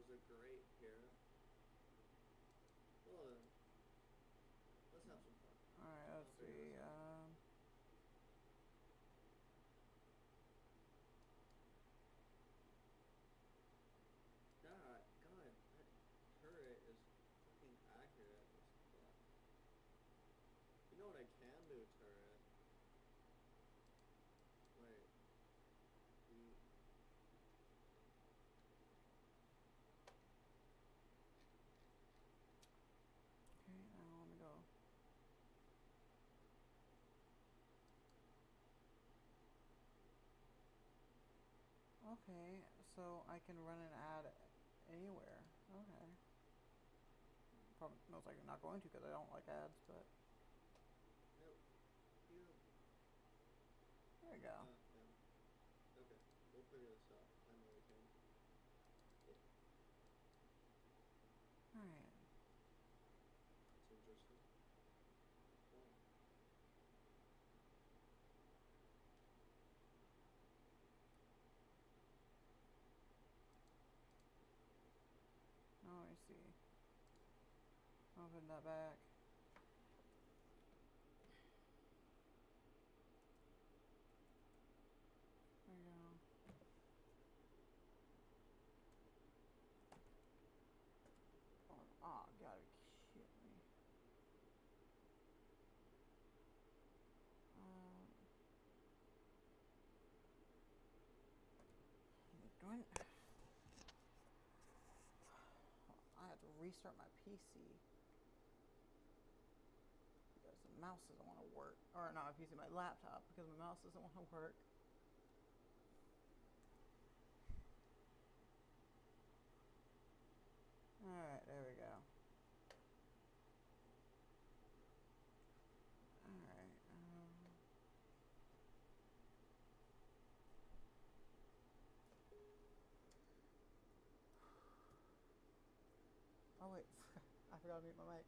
there's a grate here. Well then, let's have some fun. Alright, I'll let's figure see. this out. God, that turret is fucking accurate as fuck. You know what I can do, turret? Wait, you... Okay, now let me go. Okay, so I can run an ad anywhere. Okay. Probably most likely not going to because I don't like ads, but Nope. You... there we go. Yeah. Okay, we'll figure this out. I know we can. Alright. That's interesting. Cool. Now let me see. Open that back. There we go. Oh, gotta be kidding me. Doing. I have to restart my PC because the mouse doesn't want to work. Or not my PC, my laptop because my mouse doesn't want to work. Alright, there we go. Alright. Oh wait, I forgot to mute my mic.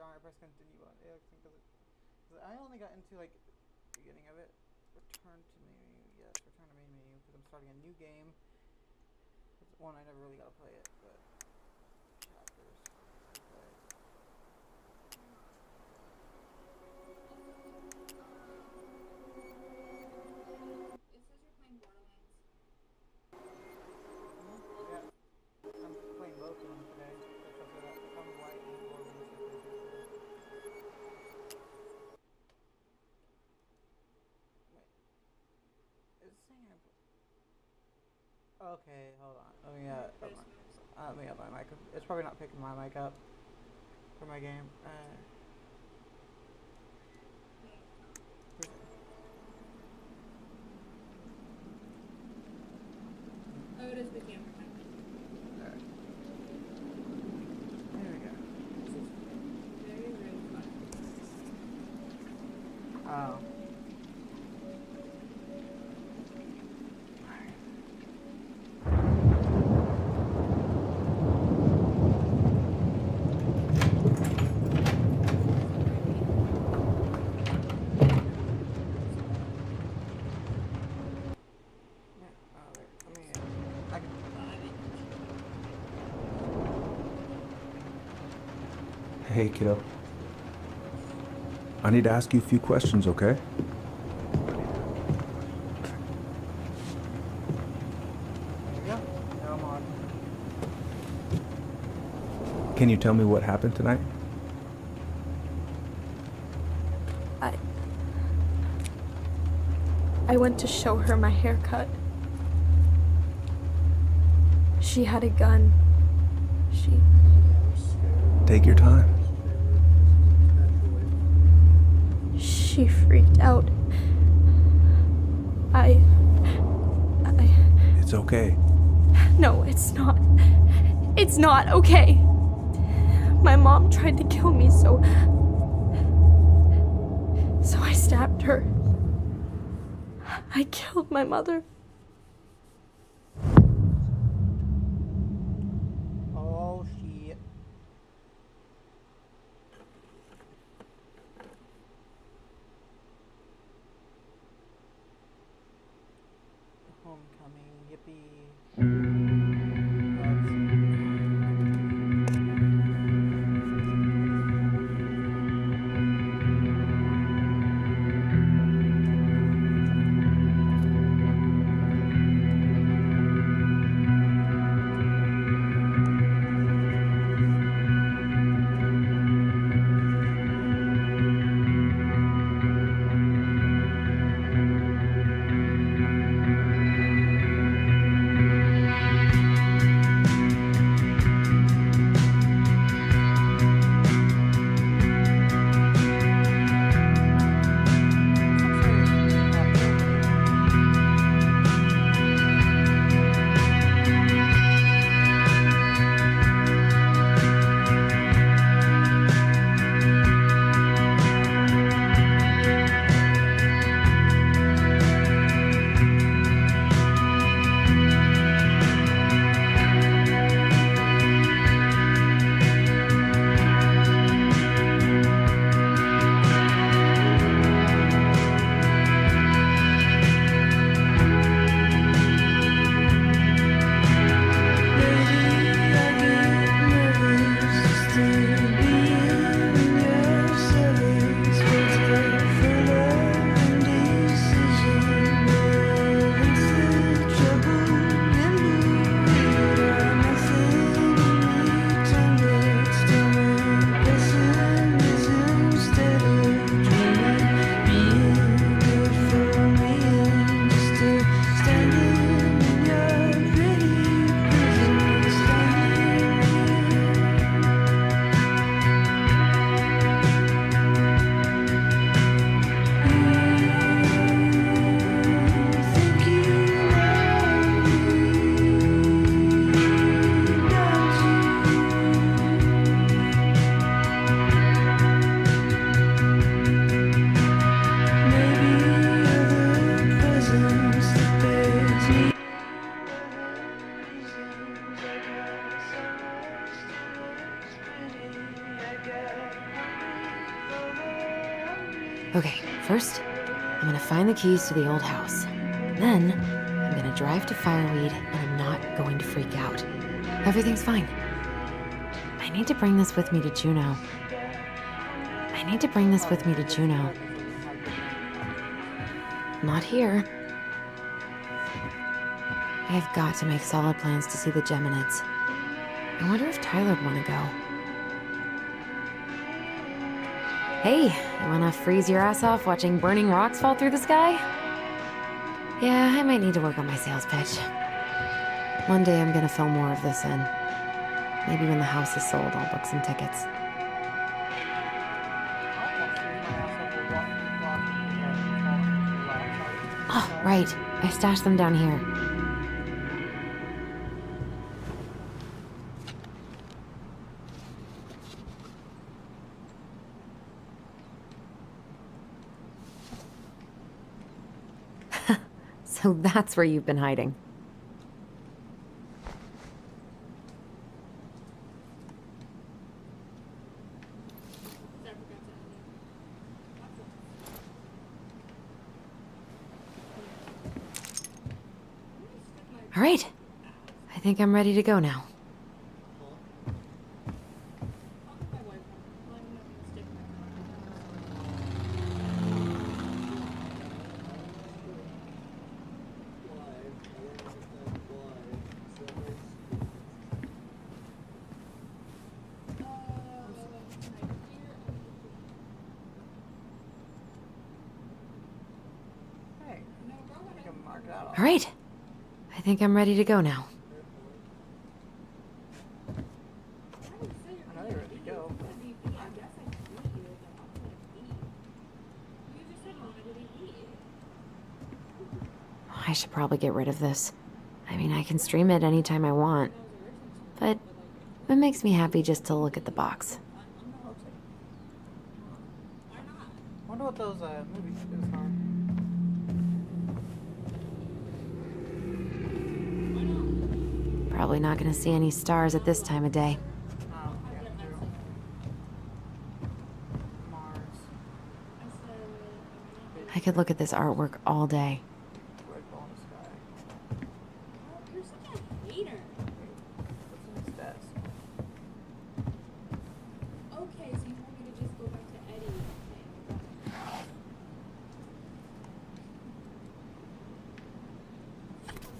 I press continue on X because I only got into like the beginning of it. Return to main menu. Yes, return to main menu because I'm starting a new game. It's one I never really got to play it, but chapters. Okay. It says you're playing Borderlands. Yeah, I'm playing both of them today. That's what I found why it was Borderlands 2 today. Wait, it's saying I. Okay, hold on. Let me let me up my mic. It's probably not picking my mic up for my game. Oh, it is the camera. Alright. There we go. This is very, very fun. Oh. Hey, kiddo. I need to ask you a few questions, okay? There you go. Now I'm on. Can you tell me what happened tonight? I went to show her my haircut. She had a gun. Take your time. She freaked out. It's okay. No, it's not. It's not okay. My mom tried to kill me, so I stabbed her. I killed my mother. Oh, shit. Homecoming, yippee. First, I'm gonna find the keys to the old house. Then, I'm gonna drive to Fireweed, and I'm not going to freak out. Everything's fine. I need to bring this with me to Juneau. Not here. I've got to make solid plans to see the Geminids. I wonder if Tyler'd want to go. Hey, you wanna freeze your ass off watching burning rocks fall through the sky? Yeah, I might need to work on my sales pitch. One day I'm gonna fill more of this in. Maybe when the house is sold, I'll book some tickets. Oh, right. I stashed them down here. So that's where you've been hiding. All right. I think I'm ready to go now. Hey, you can mark that off. All right. I think I'm ready to go now. I know you're ready to go. I should probably get rid of this. I mean, I can stream it anytime I want. But it makes me happy just to look at the box. I wonder what those movie tickets are. Probably not gonna see any stars at this time of day. Oh, yeah, true. Mars. I could look at this artwork all day. Red ball in the sky. You're such a hater. What's in his desk? Okay, so you want me to just go back to Eddie. I'm just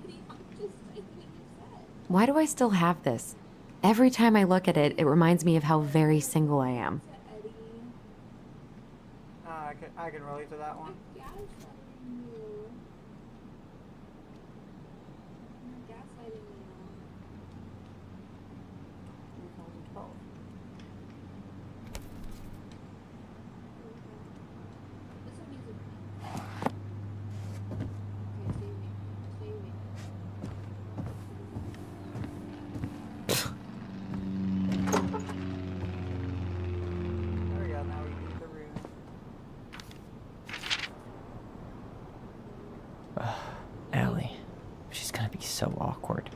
saying what you said. Why do I still have this? Every time I look at it, it reminds me of how very single I am. To Eddie. I can relate to that one. Gaslighting you. You're gaslighting me now. 2012. Listen to music. Okay, save me. Save me. There we go, now we get the room. Allie. She's gonna be so awkward.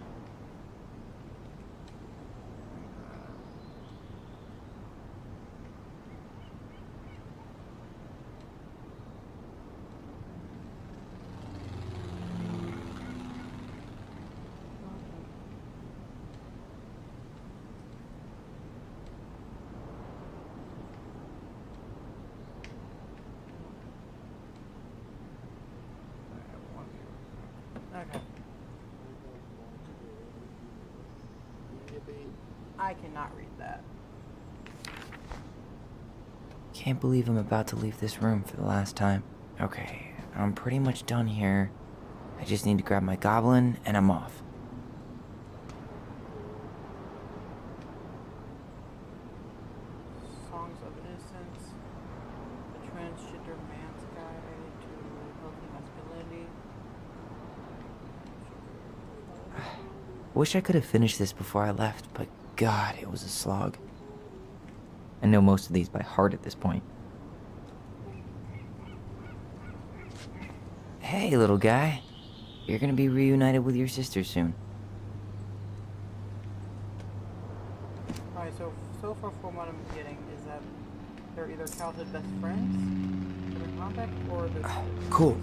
Okay. I cannot read that. Can't believe I'm about to leave this room for the last time. Okay, I'm pretty much done here. I just need to grab my goblin and I'm off. Songs of Innocence. The Transgender Man's Guide to Healthy Masculinity. Wish I could have finished this before I left, but God, it was a slog. I know most of these by heart at this point. Hey, little guy. You're gonna be reunited with your sister soon. Alright, so far from what I'm getting is that they're either childhood best friends, they're in contact, or they're Cool.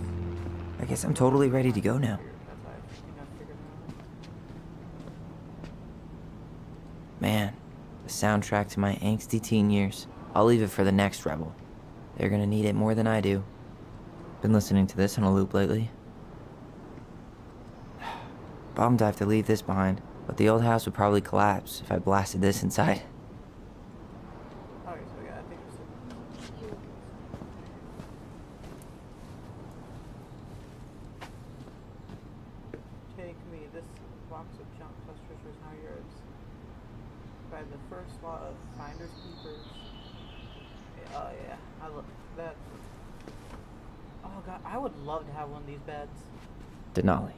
I guess I'm totally ready to go now. That's why I think I figured it out. Man, the soundtrack to my angsty teen years. I'll leave it for the next rebel. They're gonna need it more than I do. Been listening to this on a loop lately. Bummed I have to leave this behind, but the old house would probably collapse if I blasted this inside. Okay, so yeah, I think it's Take me. This box of junk plus treasure is now yours. By the first law of finders keepers. Oh yeah, I love that. Oh god, I would love to have one of these beds. Denali,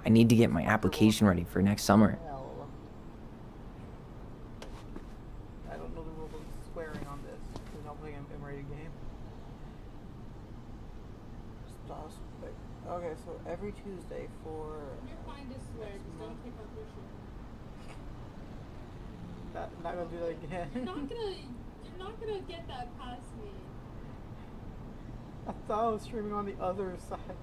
I need to get my application ready for next summer. Hell. I don't know the rules of swearing on this because I'm playing an M-rated game. Okay, so every Tuesday for You're fine to swear, just don't take off your shirt. not gonna do that again. You're not gonna get that past me. I thought I was streaming on the other side.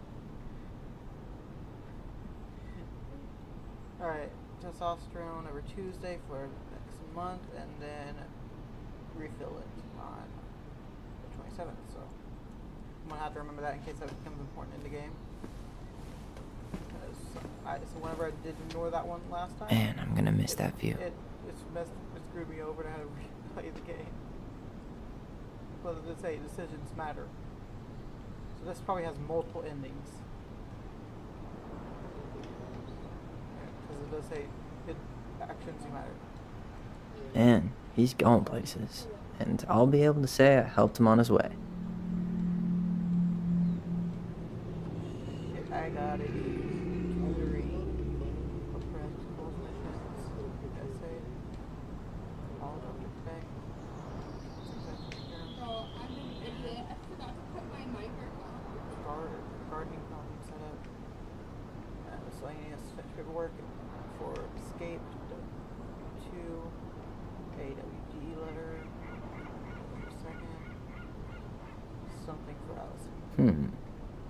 Alright, testosterone every Tuesday for next month, and then refill it on the 27th, so I'm gonna have to remember that in case that becomes important in the game. So whenever I did ignore that one last time, Man, I'm gonna miss that view. it screwed me over and I had to replay the game. But it does say decisions matter. So this probably has multiple endings. Because it does say actions matter. Man, he's going places. And I'll be able to say I helped him on his way. Shit, I got it. Tutoring. Oppressed schools missions. Essay. All of the thing. Bro, I'm an idiot. I forgot to put my mic on. Gardening problem set up. Miscellaneous paperwork for escape. 2. AWD letter. Second. Something for Allison.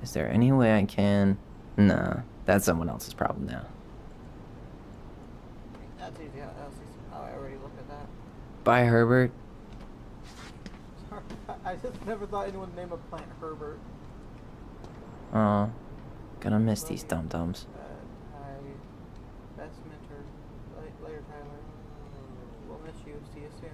Is there any way I can... Nah, that's someone else's problem now. That's easy. I already looked at that. Bye, Herbert. Sorry, I just never thought anyone would name a plant Herbert. Aw, gonna miss these dum-dums. Best mentor. Later, Tyler. We'll miss you. See you soon.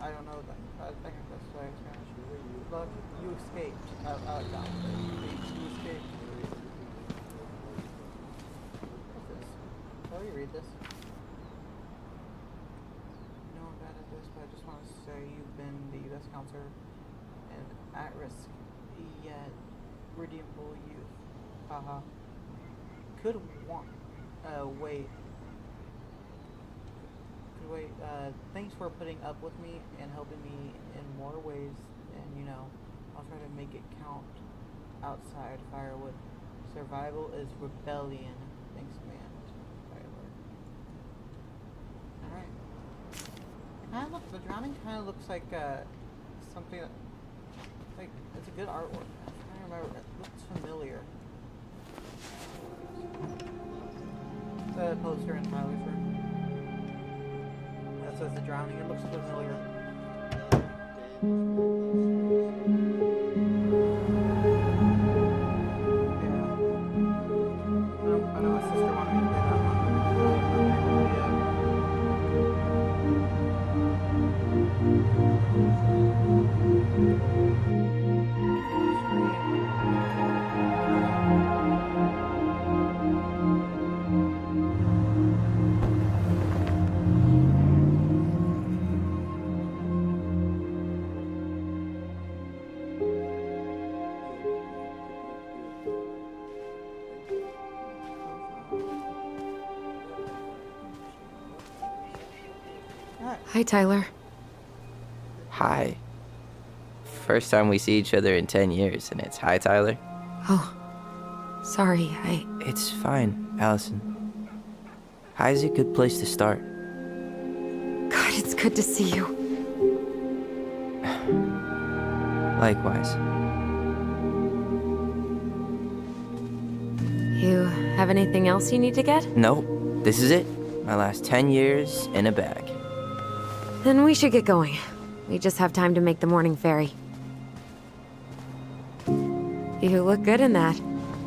I don't know that. I think that's what I was going to shoot. Love, you escaped. I like that one. You escaped. What's this? How do you read this? No, I'm bad at this, but I just want to say you've been the best counselor and at risk, yet redeemable youth. Haha. Could want. Wait. Thanks for putting up with me and helping me in more ways, and I'll try to make it count. Outside firewood. Survival is rebellion. Thanks, man. Alright. The drowning kind of looks like something that, like, it's a good artwork. I'm trying to remember. It looks familiar. The poster in Tyler's room. That says the drowning. It looks familiar. I know my sister wanted me to play that Hi, Tyler. Hi. First time we see each other in 10 years, and it's hi, Tyler. Oh, sorry, It's fine, Allison. High's a good place to start. God, it's good to see you. Likewise. You have anything else you need to get? Nope, this is it. My last 10 years in a bag. Then we should get going. We just have time to make the morning ferry. You look good in that.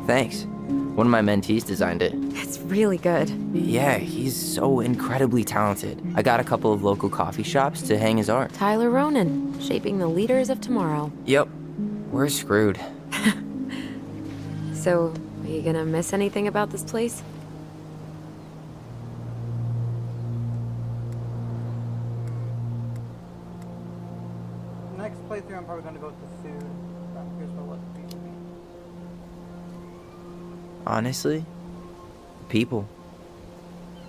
Thanks. One of my mentees designed it. It's really good. Yeah, he's so incredibly talented. I got a couple of local coffee shops to hang his art. Tyler Ronan, shaping the leaders of tomorrow. Yep, we're screwed. So, are you gonna miss anything about this place? Next playthrough, I'm probably going to go with the food. Here's what let the people be. Honestly, people.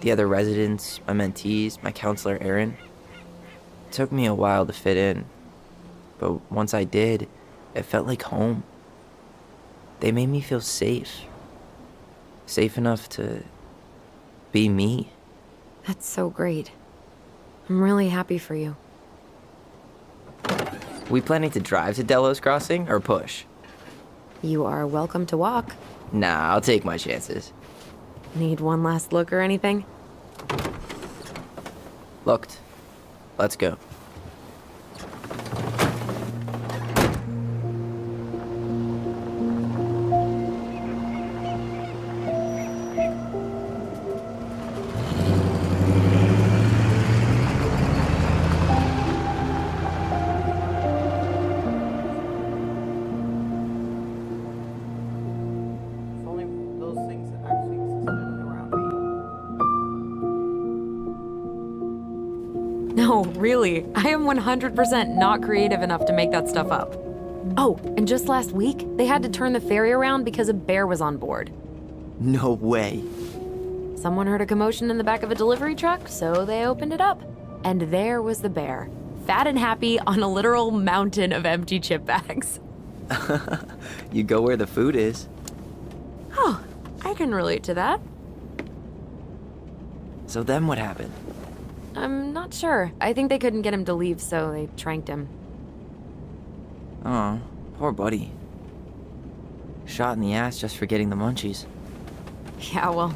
The other residents, my mentees, my counselor Aaron. It took me a while to fit in, but once I did, it felt like home. They made me feel safe. Safe enough to be me. That's so great. I'm really happy for you. We planning to drive to Delos Crossing or push? You are welcome to walk. Nah, I'll take my chances. Need one last look or anything? Looked. Let's go. If only those things actually existed around me. No, really. I am 100% not creative enough to make that stuff up. Oh, and just last week, they had to turn the ferry around because a bear was on board. No way. Someone heard a commotion in the back of a delivery truck, so they opened it up. And there was the bear, fat and happy on a literal mountain of empty chip bags. You go where the food is. Oh, I can relate to that. So then what happened? I'm not sure. I think they couldn't get him to leave, so they tranked him. Oh, poor buddy. Shot in the ass just for getting the munchies. Yeah, well,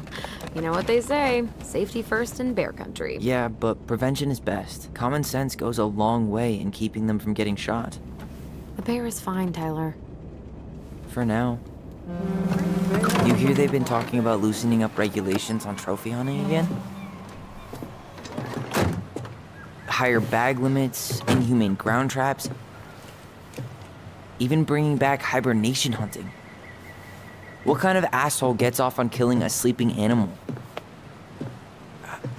you know what they say. Safety first in bear country. Yeah, but prevention is best. Common sense goes a long way in keeping them from getting shot. The bear is fine, Tyler. For now. You hear they've been talking about loosening up regulations on trophy hunting again? Higher bag limits, inhumane ground traps, even bringing back hibernation hunting. What kind of asshole gets off on killing a sleeping animal?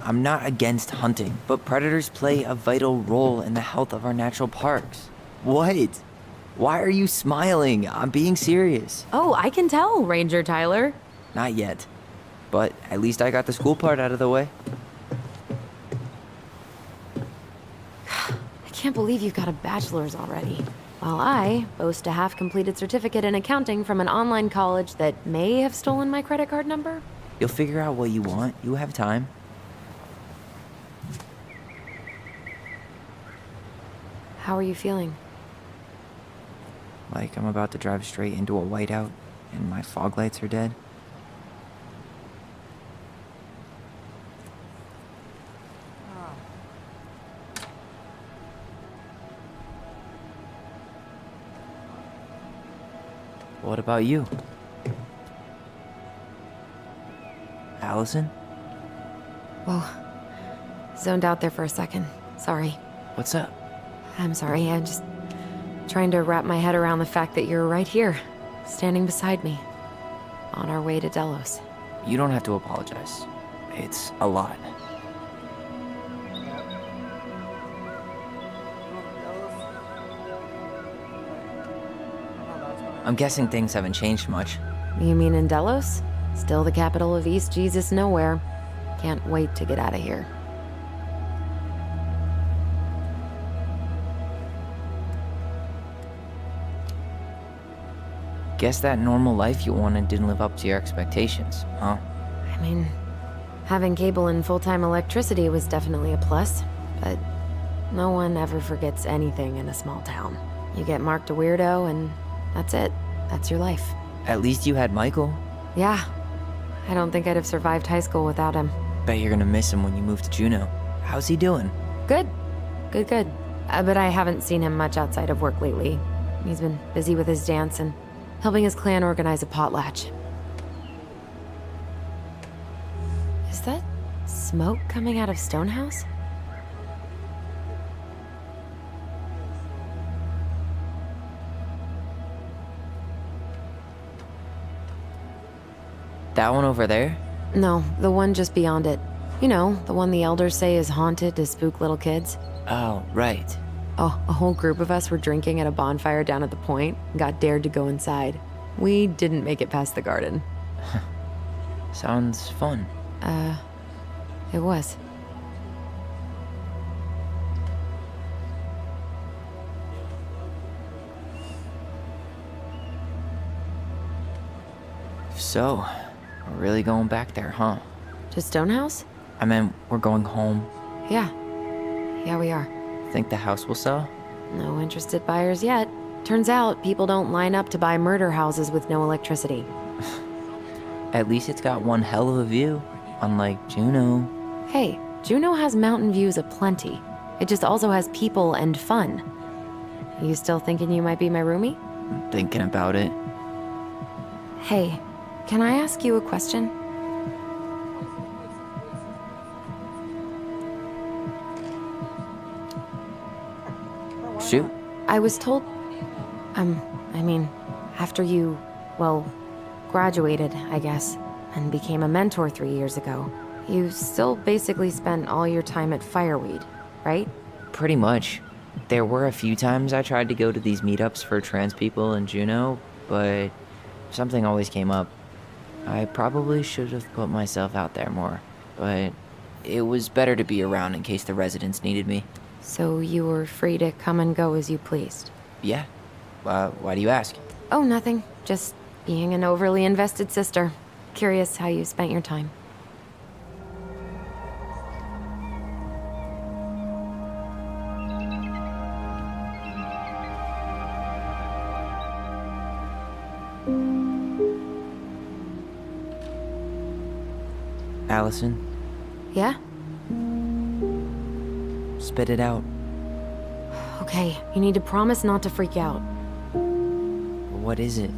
I'm not against hunting, but predators play a vital role in the health of our natural parks. What? Why are you smiling? I'm being serious. Oh, I can tell, Ranger Tyler. Not yet, but at least I got the school part out of the way. I can't believe you've got a bachelor's already. While I boast a half-completed certificate in accounting from an online college that may have stolen my credit card number. You'll figure out what you want. You have time. How are you feeling? Like I'm about to drive straight into a whiteout and my fog lights are dead. What about you? Allison? Whoa. Zoned out there for a second. Sorry. What's up? I'm sorry. I'm just trying to wrap my head around the fact that you're right here, standing beside me, on our way to Delos. You don't have to apologize. It's a lot. I'm guessing things haven't changed much. You mean in Delos? Still the capital of East Jesus Nowhere. Can't wait to get out of here. Guess that normal life you wanted didn't live up to your expectations, huh? I mean, Having cable and full-time electricity was definitely a plus, but no one ever forgets anything in a small town. You get marked a weirdo and that's it. That's your life. At least you had Michael. Yeah. I don't think I'd have survived high school without him. Bet you're gonna miss him when you move to Juneau. How's he doing? Good. Good. But I haven't seen him much outside of work lately. He's been busy with his dance and helping his clan organize a potlatch. Is that smoke coming out of Stonehouse? That one over there? No, the one just beyond it. You know, the one the elders say is haunted to spook little kids. Oh, right. Oh, a whole group of us were drinking at a bonfire down at the point and got dared to go inside. We didn't make it past the garden. Sounds fun. It was. So, we're really going back there, huh? To Stonehouse? I mean, we're going home. Yeah. Yeah, we are. Think the house will sell? No interested buyers yet. Turns out people don't line up to buy murder houses with no electricity. At least it's got one hell of a view, unlike Juneau. Hey, Juneau has mountain views aplenty. It just also has people and fun. You still thinking you might be my roomie? I'm thinking about it. Hey, can I ask you a question? Shoot. I was told... after you, well, graduated, I guess, and became a mentor 3 years ago, you still basically spent all your time at Fireweed, right? Pretty much. There were a few times I tried to go to these meetups for trans people in Juneau, but something always came up. I probably should have put myself out there more, but it was better to be around in case the residents needed me. So you were free to come and go as you pleased? Yeah. Why do you ask? Oh, nothing. Just being an overly invested sister. Curious how you spent your time. Allison, Yeah? spit it out. Okay, you need to promise not to freak out. What is it?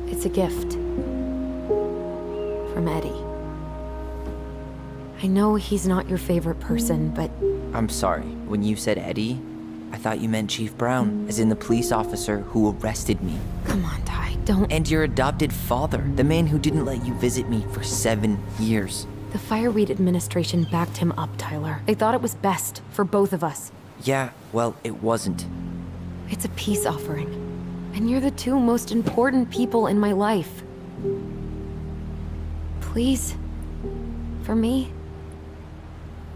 It's a gift. From Eddie. I know he's not your favorite person, but I'm sorry. When you said Eddie, I thought you meant Chief Brown, as in the police officer who arrested me. come on, Ty, don't... And your adopted father, the man who didn't let you visit me for 7 years. The Fireweed administration backed him up, Tyler. They thought it was best for both of us. Yeah, well, it wasn't. It's a peace offering. And you're the two most important people in my life. Please. For me.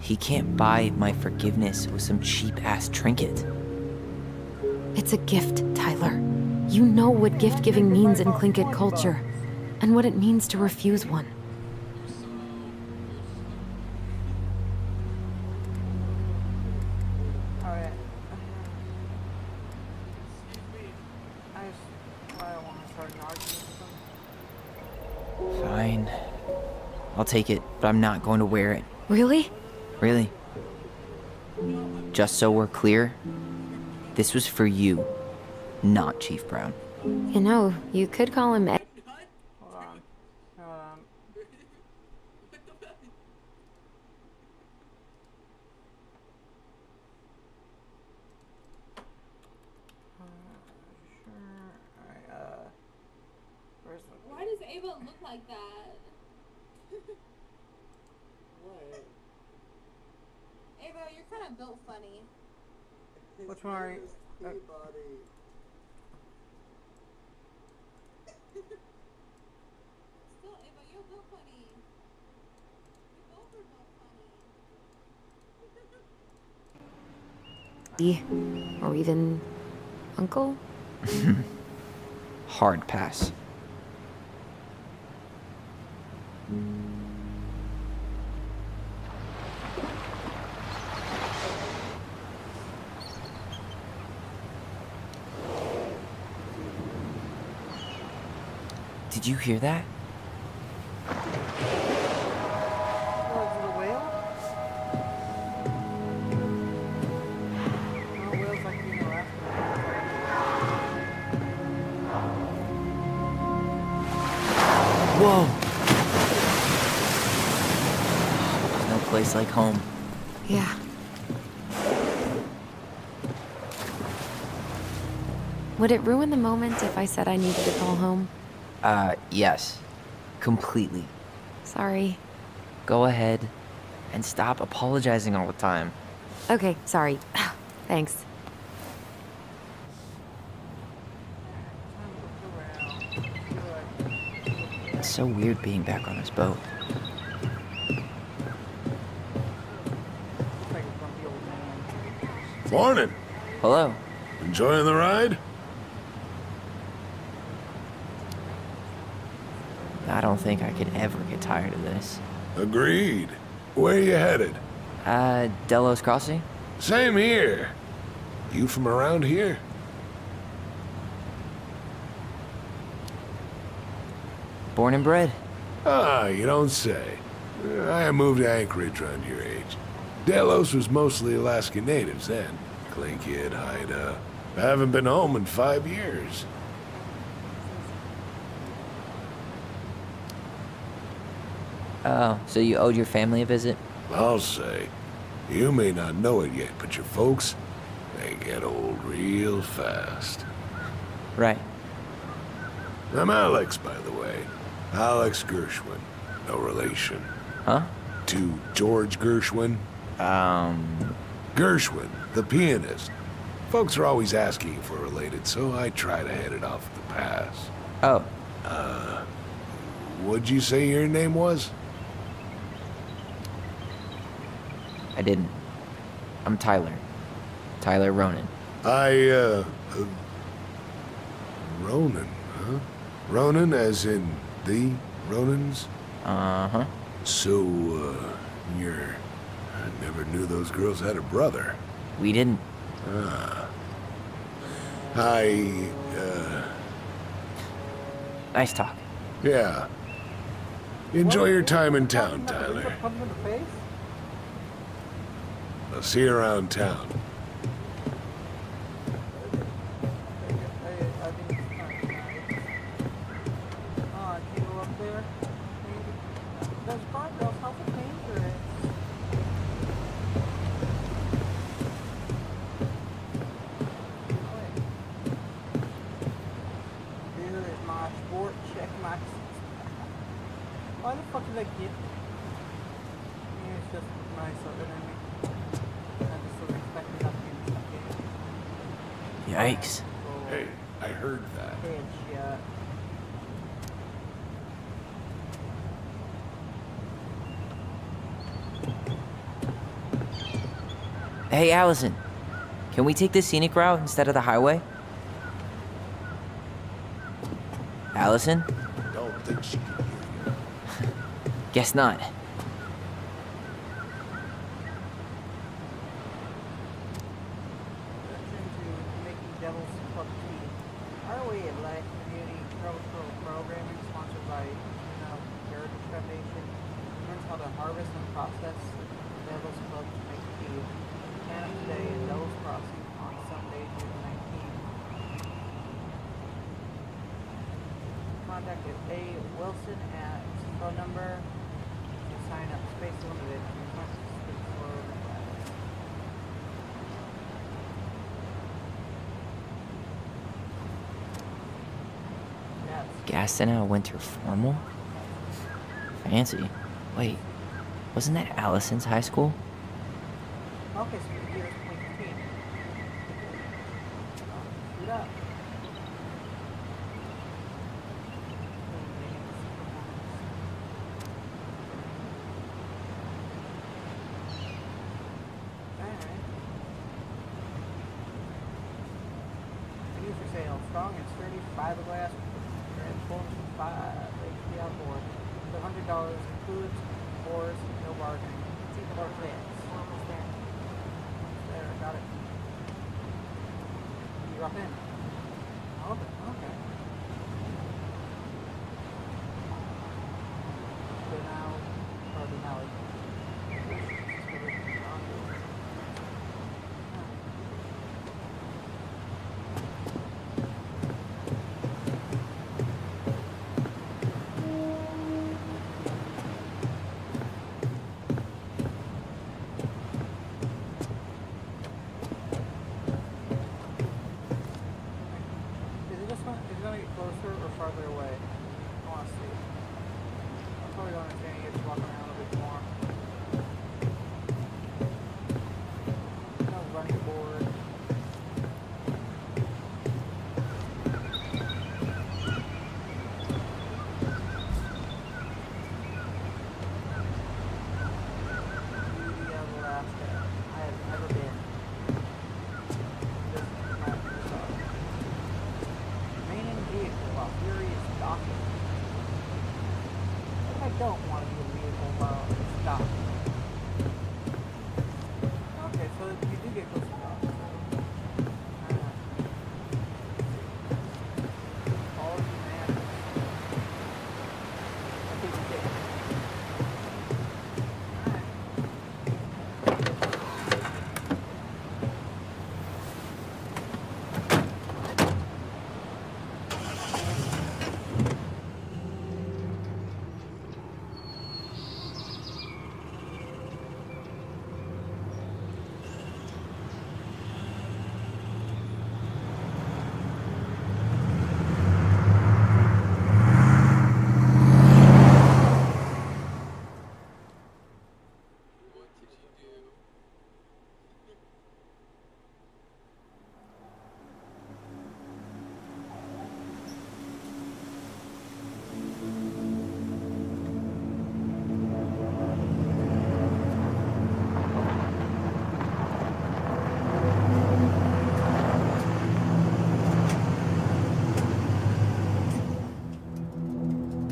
He can't buy my forgiveness with some cheap-ass trinket. It's a gift, Tyler. You know what gift-giving means in Tlingit culture. And what it means to refuse one. Alright. I don't want to start an argument with them. Fine. I'll take it, but I'm not going to wear it. Really? Really. Just so we're clear, this was for you, not Chief Brown. You know, you could call him Ed. Hold on. Hold on. Sure. Alright, where's the... Why does Ava look like that? What? Ava, you're kind of built funny. Which one are you... Peabody. Still, Ava, you're built funny. You both are built funny. or even uncle? Hard pass. Did you hear that? Oh, is it a whale? No, whales like being harassed. Whoa! There's no place like home. Yeah. Would it ruin the moment if I said I needed to call home? Yes. Completely. Sorry. Go ahead and stop apologizing all the time. Okay, sorry. Thanks. It's so weird being back on this boat. Looks like a grumpy old man. Morning. Hello. Enjoying the ride? I don't think I could ever get tired of this. Agreed. Where you headed? Delos Crossing? Same here. You from around here? Born and bred. Ah, you don't say. I moved to Anchorage around your age. Delos was mostly Alaska natives then. Clay Kid, Haida. I haven't been home in 5 years. Oh, so you owed your family a visit? I'll say. You may not know it yet, but your folks, they get old real fast. Right. I'm Alex, by the way. Alex Gershwin. No relation. Huh? To George Gershwin. Gershwin, the pianist. Folks are always asking if we're related, so I try to head it off at the pass. Oh, What'd you say your name was? I didn't. I'm Tyler. Tyler Ronan. Ronan, huh? Ronan as in the Ronans? Uh-huh. So, I never knew those girls had a brother. We didn't. Nice talk. Yeah. Enjoy your time in town, Punch Tyler. him in the face? I'll see you around town. I think it's kind of nice. Oh, I can go up there. Maybe. There's guardrails. How's it dangerous? Here is my sport check max. Why the fuck did I get? Maybe it's just nice other than me. I just sort of expected that to be in this game. Yikes. Hey, I heard that. Headshot. Hey, Allison. Can we take the scenic route instead of the highway? Allison? Don't think she can hear you. Guess not. Into making devil's cup tea. Our way of life community cultural programming sponsored by Heritage Foundation learns how to harvest and process devil's club to make tea. And today in Devil's Crossing on Sunday, June 19th. Contact A. Wilson at phone number to sign up. Space limited. Gassed in a winter formal? Fancy. Wait, wasn't that Allison's high school? Okay, so the year is 2015. Shoot up. Alright. fiberglass transforms from 5 HP outboard. $100 includes oars, no bargaining. See the Or boat. plans. Almost there. There, got it. You drop in. Okay. So now, or the now. Is it gonna get closer or farther away? I wanna see. I'm probably gonna understand you just walk around a bit more. I was running a board. Beauty of Alaska. I have never been. This is my first thought. Remaining vehicle while furious docking. What if I don't want to be a vehicle while it's docking? Okay, so you do get close to docking. All of you man. I think you did. What did you do?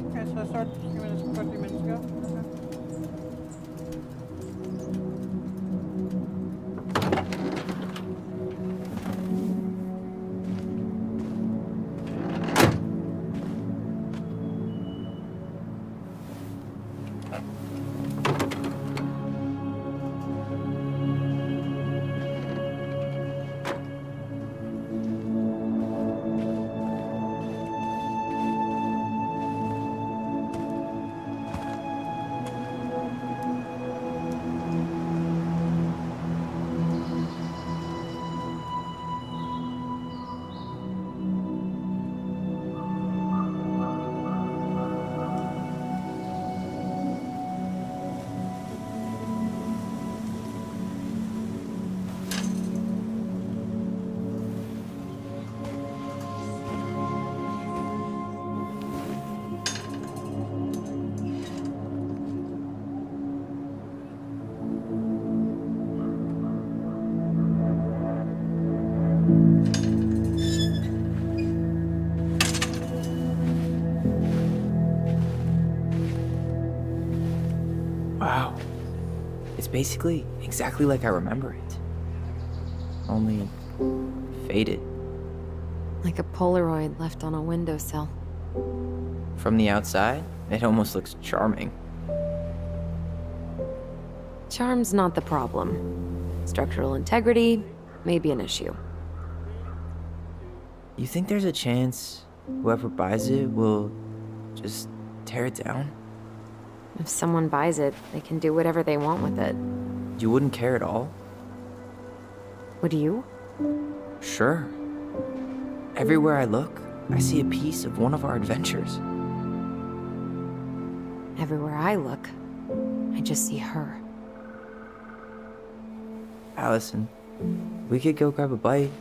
Okay, so I started a few minutes, quite a few minutes ago. Okay. Wow. It's basically exactly like I remember it. Only faded. Like a Polaroid left on a windowsill. From the outside, it almost looks charming. Charm's not the problem. Structural integrity may be an issue. You think there's a chance whoever buys it will just tear it down? If someone buys it, they can do whatever they want with it. You wouldn't care at all? Would you? Sure. Everywhere I look, I see a piece of one of our adventures. Everywhere I look, I just see her. Allison, we could go grab a bite.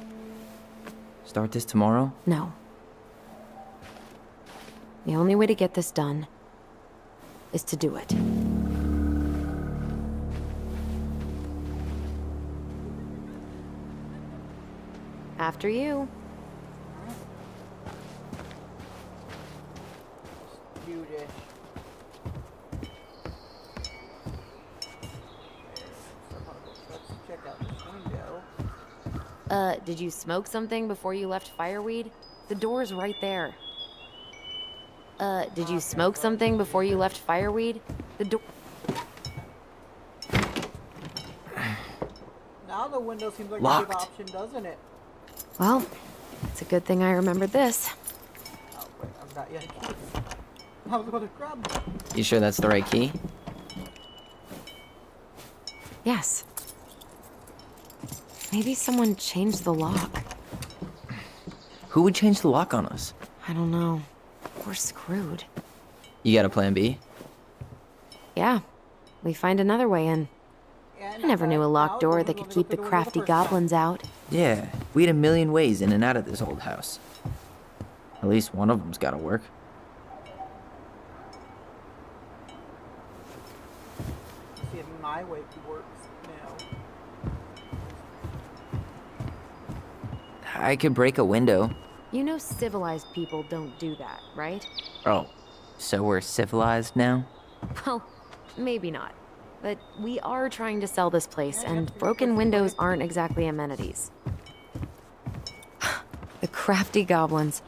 Start this tomorrow? No. The only way to get this done is to do it. After you. huge-ish. Let's check out this window. Did you smoke something before you left fireweed? The door's right there. Did you smoke something before you left fireweed? The door. Now the window seems like a Locked. good option, doesn't it? Well, it's a good thing I remembered this. Oh, wait, I forgot you had keys. I was going to grab them. You sure that's the right key? Yes. Maybe someone changed the lock. Who would change the lock on us? I don't know. We're screwed. You got a plan B? Yeah. We find another way in. Yeah, I never knew a locked door that could keep the crafty goblins out. Yeah, we had a million ways in and out of this old house. At least one of them's gotta work. See if my way works now. I could break a window. You know civilized people don't do that, right? Oh, so we're civilized now? Well, maybe not. But we are trying to sell this place, and broken windows aren't exactly amenities. The crafty goblins.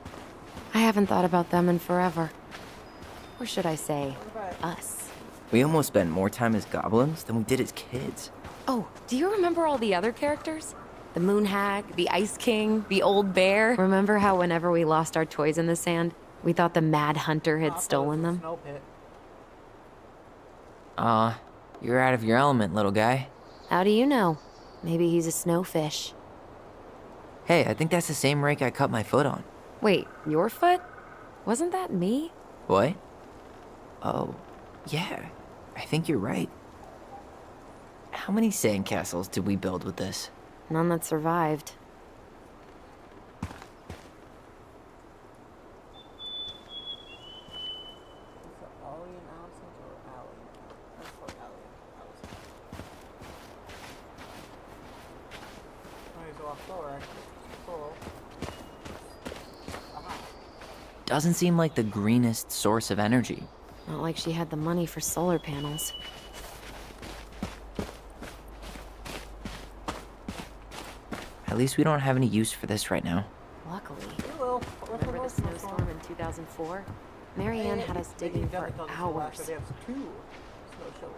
I haven't thought about them in forever. Or should I say, us. We almost spent more time as goblins than we did as kids. Oh, do you remember all the other characters? The Moon Hag, the Ice King, the Old Bear. Remember how whenever we lost our toys in the sand, we thought the Mad Hunter had stolen them? Snow pit. You're out of your element, little guy. How do you know? Maybe he's a snowfish. Hey, I think that's the same rake I cut my foot on. Wait, your foot? Wasn't that me? What? Oh, yeah. I think you're right. How many sandcastles did we build with this? None that survived. Is that Ollie and Allison or Allie? Let's call it Allie and Allison. Oh, he's a lot slower, actually. Cool. Aha. Doesn't seem like the greenest source of energy. Not like she had the money for solar panels. At least we don't have any use for this right now. Luckily. Hello. Remember the snowstorm in 2004? Marianne had us digging for hours. They have 2 snow shovels.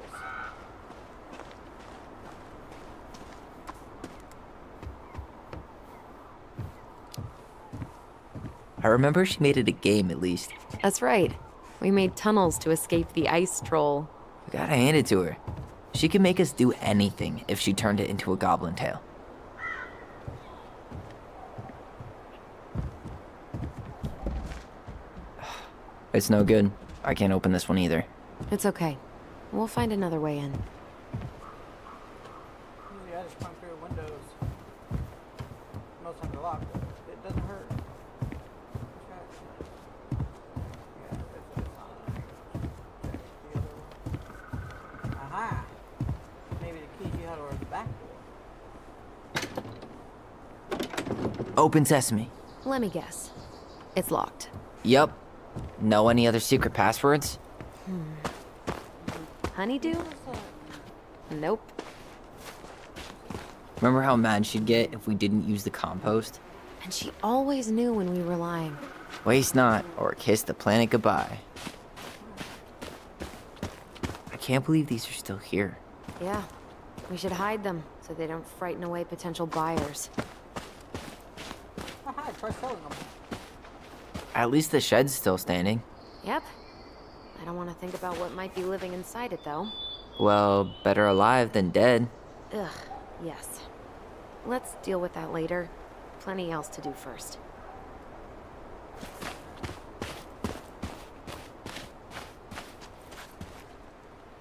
I remember she made it a game at least. That's right. We made tunnels to escape the ice troll. We gotta hand it to her. She could make us do anything if she turned it into a goblin tail. It's no good. I can't open this one either. It's okay. We'll find another way in. Usually I just climb through windows. Most times they're locked, but it doesn't hurt. Yeah, it's not. Check the other one. Aha! Maybe the key you had over the back door. Open sesame. Let me guess. It's locked. Yup. Know any other secret passwords? Honeydew? Nope. Remember how mad she'd get if we didn't use the compost? And she always knew when we were lying. Waste not, or kiss the planet goodbye. I can't believe these are still here. Yeah. We should hide them so they don't frighten away potential buyers. Aha, try selling them. At least the shed's still standing. Yep. I don't want to think about what might be living inside it, though. Well, better alive than dead. Ugh, yes. Let's deal with that later. Plenty else to do first.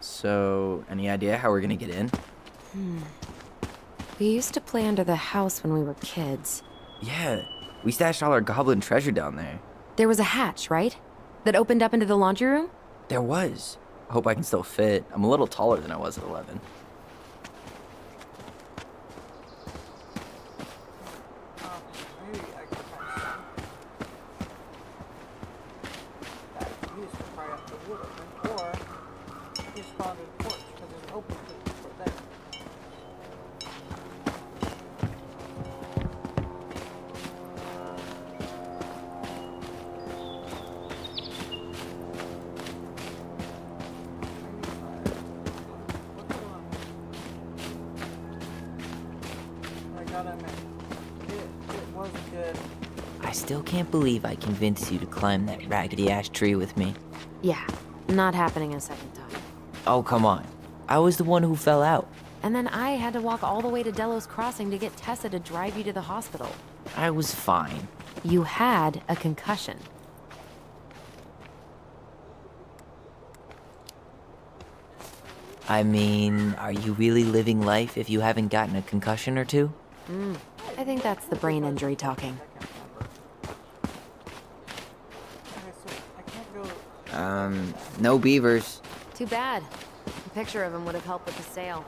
So, any idea how we're gonna get in? We used to play under the house when we were kids. Yeah, we stashed all our goblin treasure down there. There was a hatch, right? That opened up into the laundry room? There was. I hope I can still fit. I'm a little taller than I was at 11. Maybe I could find some. That's useful. pry up the wood open, or you just fall under the porch because there's an open for there. I gotta admit, it was good. I still can't believe I convinced you to climb that raggedy ash tree with me. Yeah, not happening a second time. Oh, come on. I was the one who fell out. And then I had to walk all the way to Delos Crossing to get Tessa to drive you to the hospital. I was fine. You had a concussion. I mean, are you really living life if you haven't gotten a concussion or two? I think that's the brain injury talking. Okay, so I can't go. No beavers. Too bad. A picture of him would have helped with the sale.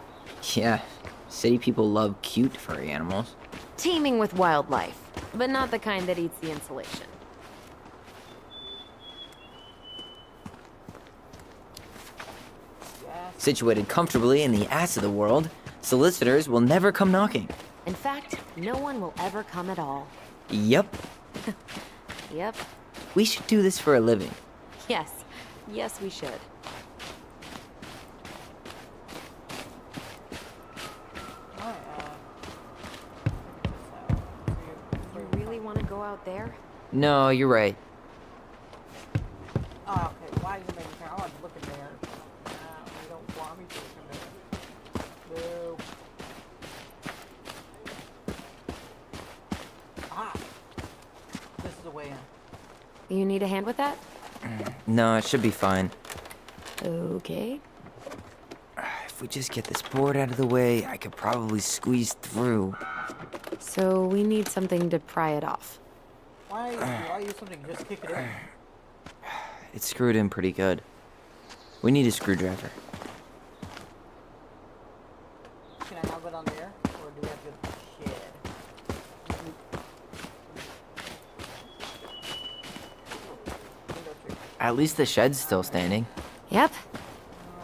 Yeah, city people love cute furry animals. Teeming with wildlife, but not the kind that eats the insulation. Situated comfortably in the ass of the world, solicitors will never come knocking. In fact, no one will ever come at all. Yep, Yep. we should do this for a living. Yes. Yes, we should. You really want to go out there? No, you're right. Oh, okay. Why are you making sure? I want to look in there. You don't want me to look in there. Boo. Ah! This is the way in. You need a hand with that? No, it should be fine. Okay. If we just get this board out of the way, I could probably squeeze through. So we need something to pry it off. Why use something? Just kick it in. It's screwed in pretty good. We need a screwdriver. Can I have it on there? Or do we have to shed? Window tree. At least the shed's still standing. Yep.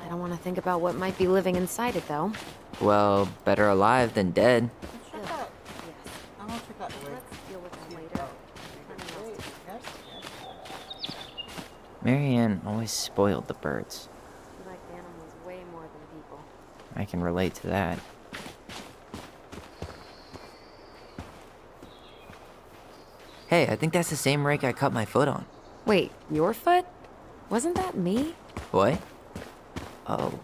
I don't want to think about what might be living inside it, though. Well, better alive than dead. Check out. I want to check out the way. Deal with them later. Marianne always spoiled the birds. You like animals way more than people. I can relate to that. Hey, I think that's the same rake I cut my foot on. Wait, your foot? Wasn't that me? What? Oh,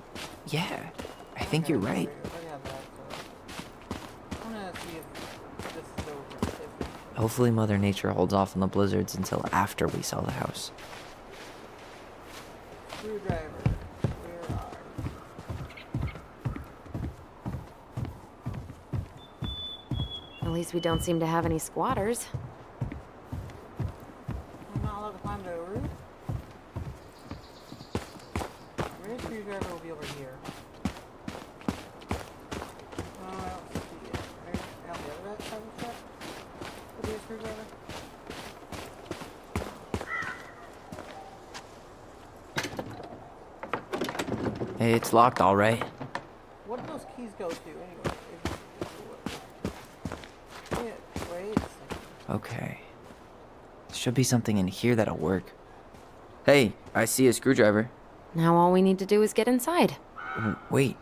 yeah. I think you're right. Hopefully Mother Nature holds off on the blizzards until after we sell the house. Screwdriver. Where are you? At least we don't seem to have any squatters. I'm not allowed to climb the roof. Where's the screwdriver will be over here. No, I don't see it. Maybe on the other side of the shop? Could be a screwdriver. Hey, it's locked all right. What do those keys go to anyway? Wait a second. Okay. Should be something in here that'll work. Hey, I see a screwdriver. Now all we need to do is get inside. Wait,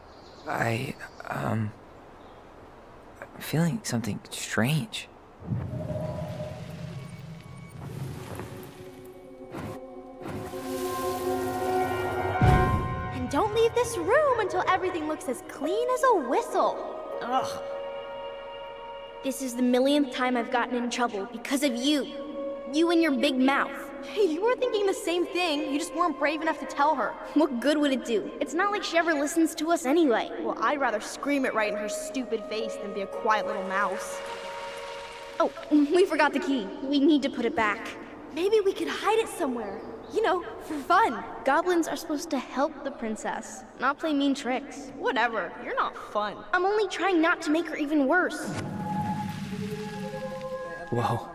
I'm feeling something strange. And don't leave this room until everything looks as clean as a whistle. Ugh. This is the millionth time I've gotten in trouble because of you. You and your big mouth. You were thinking the same thing, you just weren't brave enough to tell her. What good would it do? It's not like she ever listens to us anyway. Well, I'd rather scream it right in her stupid face than be a quiet little mouse. Oh, we forgot the key. We need to put it back. Maybe we could hide it somewhere. You know, for fun. Goblins are supposed to help the princess, not play mean tricks. Whatever, you're not fun. I'm only trying not to make her even worse. Whoa,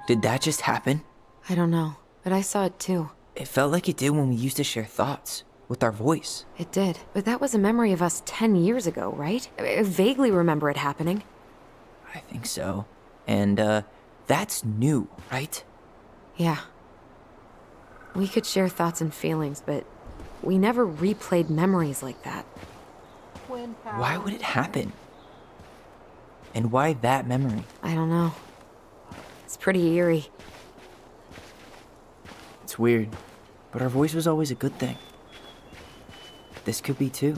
did that just happen? I don't know, but I saw it too. It felt like it did when we used to share thoughts with our voice. It did, but that was a memory of us 10 years ago, right? I vaguely remember it happening. I think so. And, that's new, right? Yeah. We could share thoughts and feelings, but we never replayed memories like that. Twin power. Why would it happen? And why that memory? I don't know. It's pretty eerie. It's weird, but our voice was always a good thing. This could be too.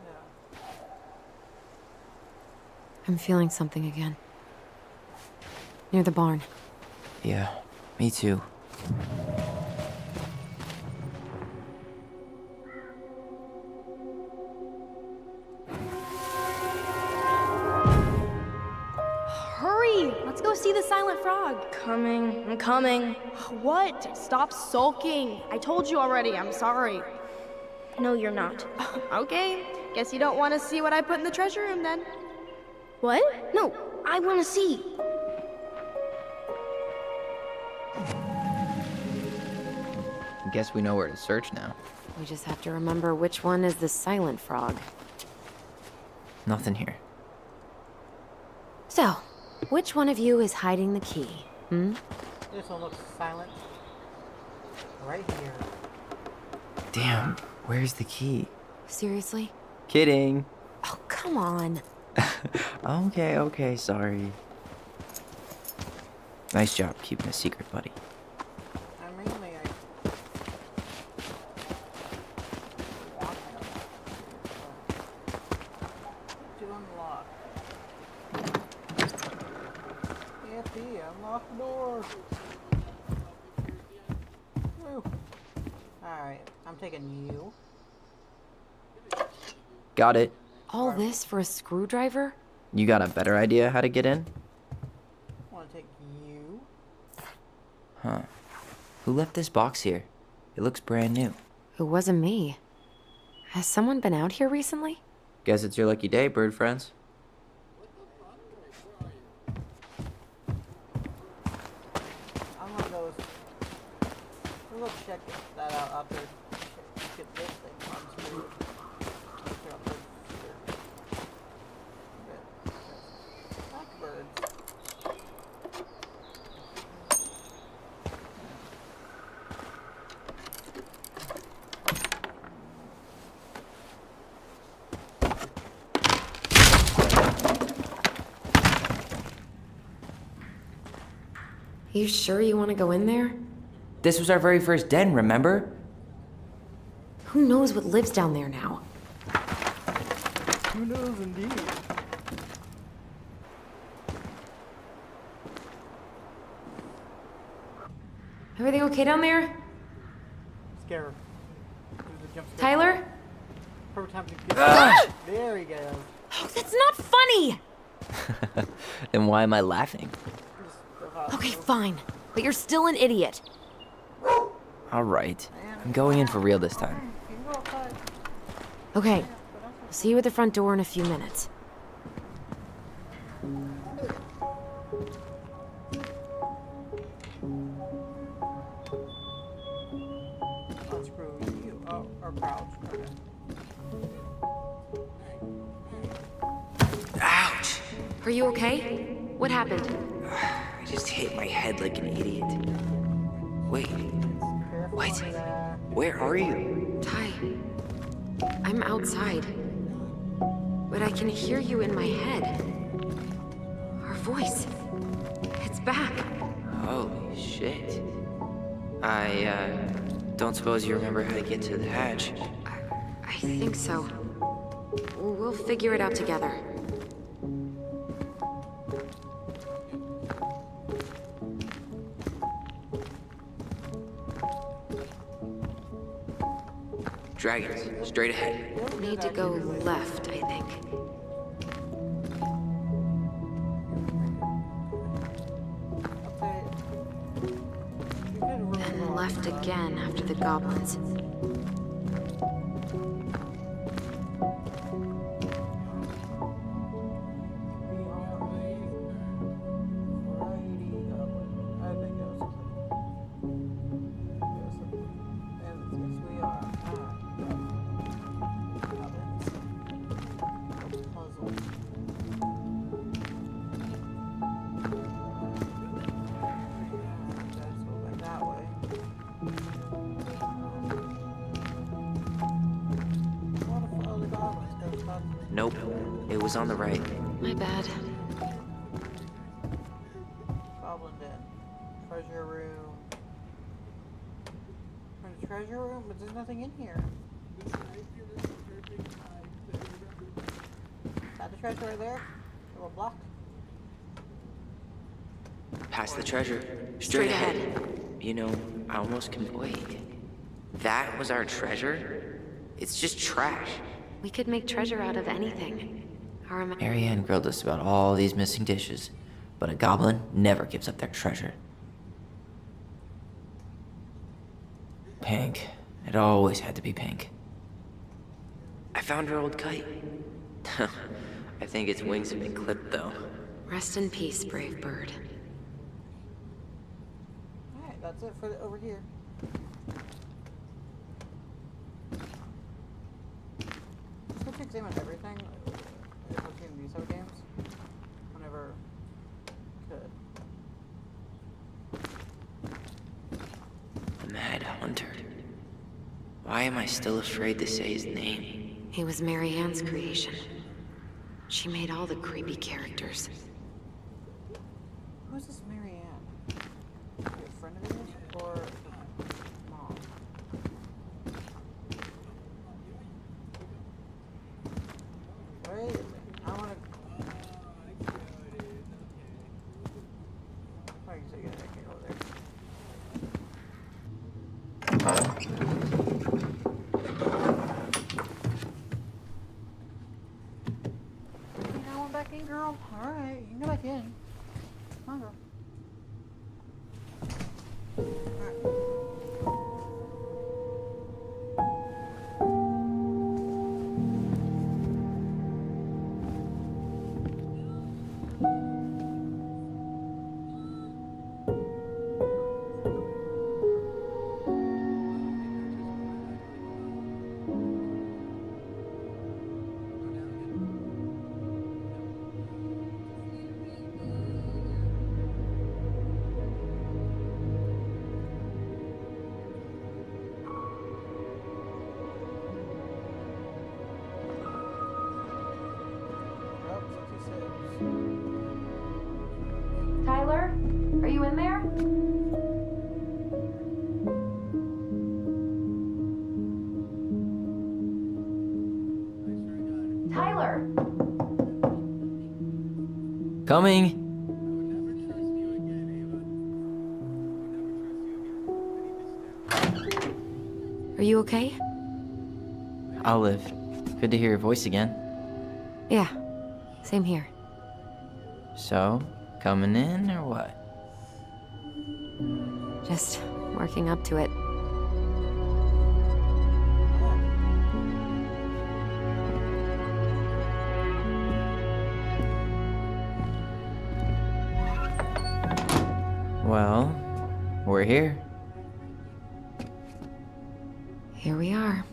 Yeah. I'm feeling something again. Near the barn. Yeah, me too. Hurry! Let's go see the silent frog. Coming. I'm coming. What? Stop sulking. I told you already. I'm sorry. No, you're not. Okay, guess you don't want to see what I put in the treasure room then. What? No, I want to see. Guess we know where to search now. We just have to remember which one is the silent frog. Nothing here. So, which one of you is hiding the key? This one looks silent. Right here. Damn, where's the key? Seriously? Kidding. Oh, come on. Okay, sorry. Nice job keeping a secret, buddy. To unlock. Yippee, unlock the door. Woo. Alright, I'm taking you. Got it. All this for a screwdriver? You got a better idea how to get in? Want to take you? Huh. Who left this box here? It looks brand new. It wasn't me. Has someone been out here recently? Guess it's your lucky day, bird friends. I'm one of those. We'll go check that out after. Get this thing on smooth. Blackbirds. You sure you want to go in there? This was our very first den, remember? Who knows what lives down there now? Who knows indeed? Everything okay down there? Scare her. Do the jump scare. Tyler? Perfect time to get There he goes. Oh, that's not funny! Then why am I laughing? Okay, fine. But you're still an idiot. Alright. I'm going in for real this time. You can go outside. Okay. I'll see you at the front door in a few minutes. Unscrew you. Oh, or crouch. Okay. Ouch! Are you okay? What happened? I just hit my head like an idiot. Wait, Careful what? under that. Where are you? Ty, I'm outside. But I can hear you in my head. Our voice. It's back. Holy shit. I, don't suppose you remember how to get to the hatch. I think so. We'll figure it out together. Dragons, straight ahead. Need to go left, I think. Okay. You could run Then along. left again after the goblins. Righty, goblin. Nope. It was on the right. My bad. Goblin Den. Treasure room. There's a treasure room, but there's nothing in here. Is that the treasure right there? A little block? Past the treasure. Straight ahead. You know, I almost can wait. That was our treasure? It's just trash. We could make treasure out of anything. Marianne grilled us about all these missing dishes, but a goblin never gives up their treasure. Pink. It always had to be pink. I found her old kite. I think its wings have been clipped, though. Rest in peace, brave bird. Alright, that's it for over here. Let's examine everything between these other games. Whenever could. The Mad Hunter. Why am I still afraid to say his name? He was Marianne's creation. She made all the creepy characters. Who's this Marianne? Is she a friend of yours or mom? Wait, I wanna. I can say, yeah, I can't go there. You know, I'm back in, girl. Alright, you can go back in. Come on, girl. Alright. Tyler? Are you in there? Tyler! Coming! Are you okay? I'll live. Good to hear your voice again. Yeah, same here. So, coming in or what? Just working up to it. Well, we're here. Here we are.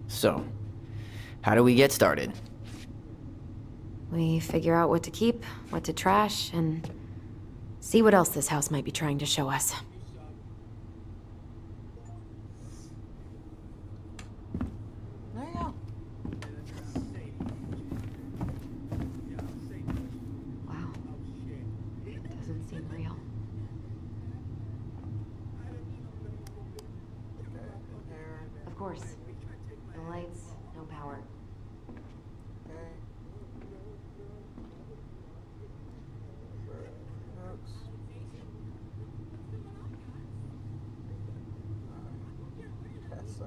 So, how do we get started? We figure out what to keep, what to trash, and see what else this house might be trying to show us. There you go. Wow. Doesn't seem real. There. Of course. No lights, no power. Okay. Hooks. That's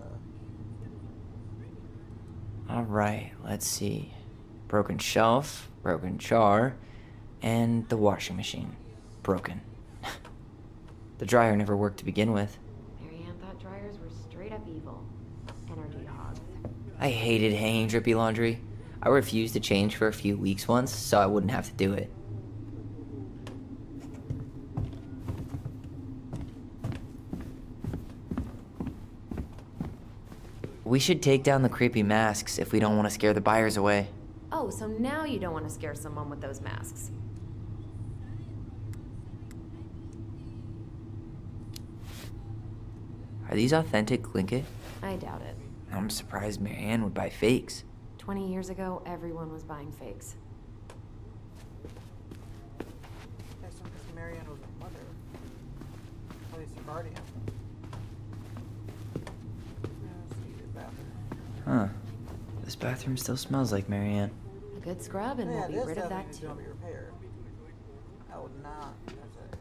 Alright, let's see. Broken shelf, broken jar, and the washing machine. Broken. The dryer never worked to begin with. Marianne thought dryers were straight up evil. Energy hogs. I hated hanging drippy laundry. I refused to change for a few weeks once, so I wouldn't have to do it. We should take down the creepy masks if we don't want to scare the buyers away. Oh, so now you don't want to scare someone with those masks. Are these authentic Tlingit? I doubt it. I'm surprised Marianne would buy fakes. 20 years ago, everyone was buying fakes. That's because Marianne was her mother. At least her guardian. Let's see the bathroom. Huh. This bathroom still smells like Marianne. A good scrub and we'll be rid of that too. I would not. That's it.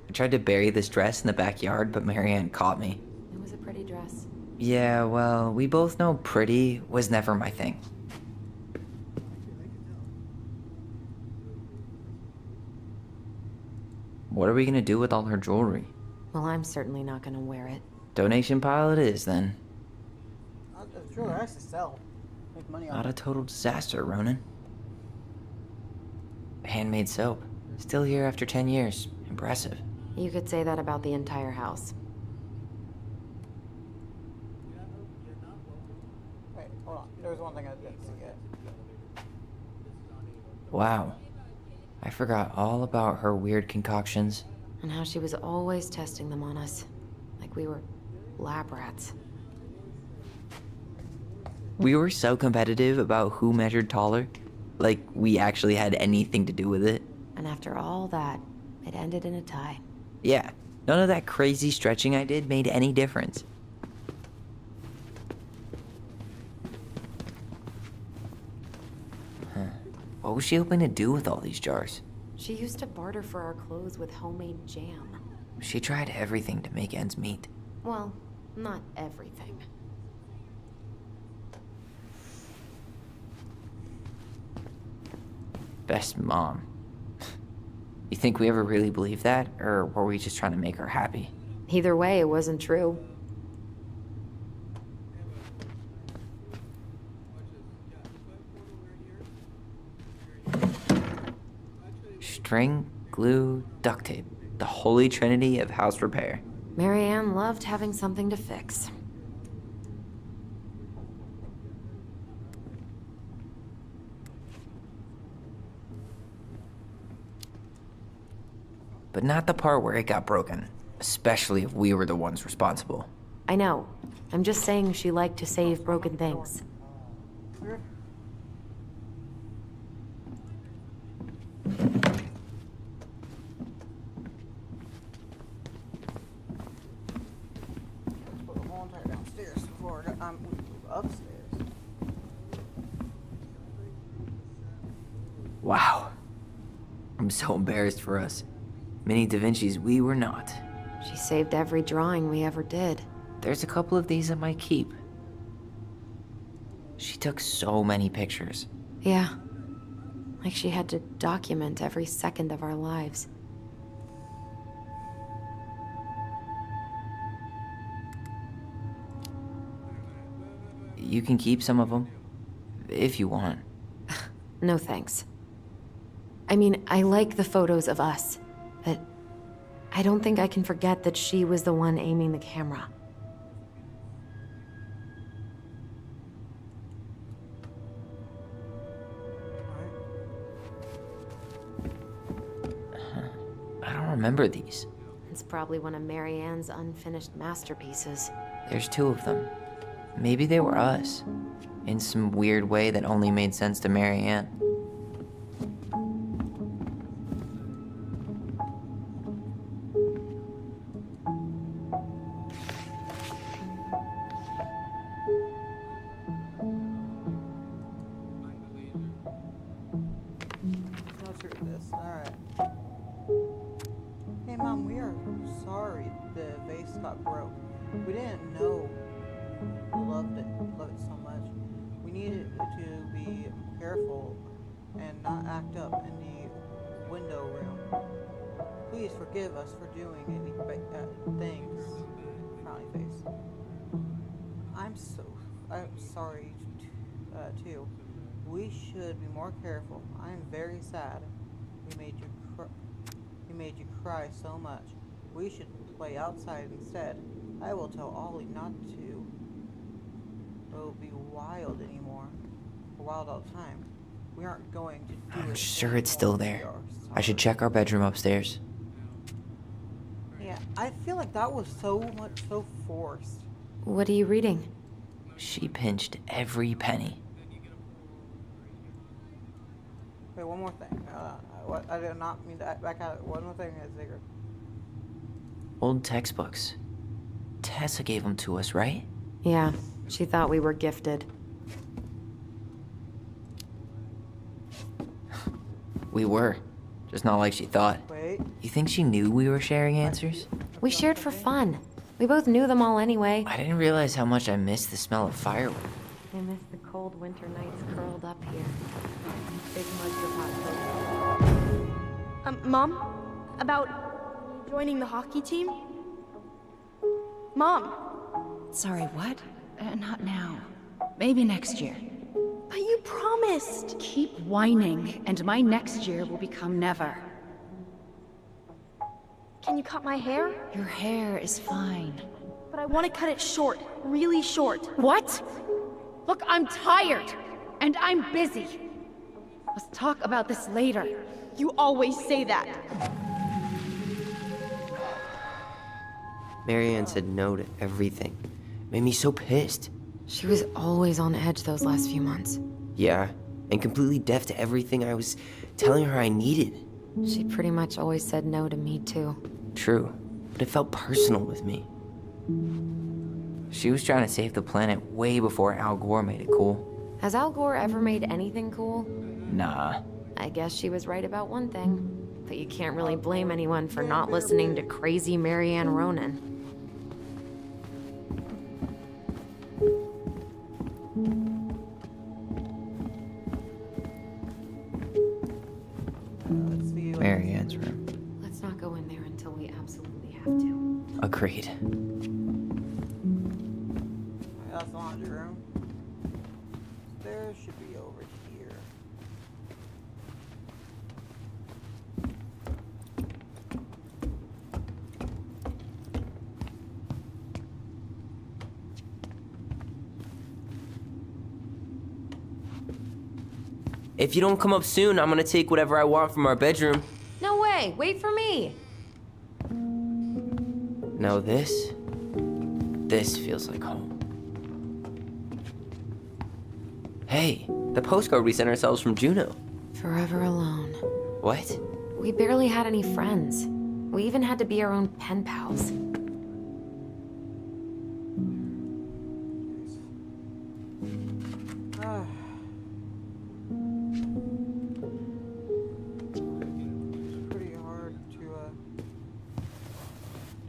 I tried to bury this dress in the backyard, but Marianne caught me. It was a pretty dress. Yeah, well, we both know pretty was never my thing. What are we gonna do with all her jewelry? Well, I'm certainly not gonna wear it. Donation pile it is, then. It's true, I actually sell. Make money on Not it. a total disaster, Ronan. Handmade soap. Still here after 10 years. Impressive. You could say that about the entire house. Wait, hold on. There was one thing I didn't see yet. Wow. I forgot all about her weird concoctions. And how she was always testing them on us. Like we were lab rats. We were so competitive about who measured taller. Like we actually had anything to do with it. And after all that, it ended in a tie. Yeah, none of that crazy stretching I did made any difference. Huh. What was she hoping to do with all these jars? She used to barter for our clothes with homemade jam. She tried everything to make ends meet. Well, not everything. Best mom. You think we ever really believed that, or were we just trying to make her happy? Either way, it wasn't true. String, glue, duct tape. The holy trinity of house repair. Marianne loved having something to fix. But not the part where it got broken. Especially if we were the ones responsible. I know. I'm just saying she liked to save broken things. Put the whole entire downstairs before I'm upstairs. Wow. I'm so embarrassed for us. Many Da Vinci's we were not. She saved every drawing we ever did. There's a couple of these I might keep. She took so many pictures. Yeah. Like she had to document every second of our lives. You can keep some of them, if you want. No thanks. I mean, I like the photos of us, but I don't think I can forget that she was the one aiming the camera. I don't remember these. It's probably one of Marianne's unfinished masterpieces. There's 2 of them. Maybe they were us. In some weird way that only made sense to Marianne. Let's read this. Alright. Hey Mom, we are sorry the vase got broke. We didn't know you loved it so much. We needed to be careful and not act up in the window room. Please forgive us for doing any things. Frowny face. I'm sorry too. We should be more careful. I am very sad. We made you cry so much. We should play outside instead. I will tell Ollie not to. It'll be wild anymore. A wild all the time. We aren't going to do it. I'm sure it's still anymore. there. We are I should sorry. check our bedroom upstairs. Yeah, I feel like that was so forced. What are you reading? She pinched every penny. Wait, one more thing. What? I did not mean to back out. One more thing is bigger. Old textbooks. Tessa gave them to us, right? Yeah, she thought we were gifted. We were. Just not like she thought. Wait. You think she knew we were sharing answers? We shared for fun. We both knew them all anyway. I didn't realize how much I missed the smell of firewood. I miss the cold winter nights curled up here. Big mugs of hot cocoa. Mom? About joining the hockey team? Mom! Sorry, what? Not now. Maybe next year. But you promised! Keep whining, and my next year will become never. Can you cut my hair? Your hair is fine. But I want to cut it short. Really short. What? Look, I'm tired, and I'm busy. Let's talk about this later. You always say that. Marianne said no to everything. Made me so pissed. She was always on edge those last few months. Yeah, and completely deaf to everything I was telling her I needed. She pretty much always said no to me, too. True, but it felt personal with me. She was trying to save the planet way before Al Gore made it cool. Has Al Gore ever made anything cool? Nah. I guess she was right about one thing. But you can't really blame anyone for not listening to crazy Marianne Ronan. Let's see. Marianne's room. Let's not go in there until we absolutely have to. Agreed. That's the laundry room. Stairs should be over here. If you don't come up soon, I'm gonna take whatever I want from our bedroom. No way! Wait for me! No, this feels like home. Hey, the postcard we sent ourselves from Juneau. Forever alone. What? We barely had any friends. We even had to be our own pen pals. Pretty hard to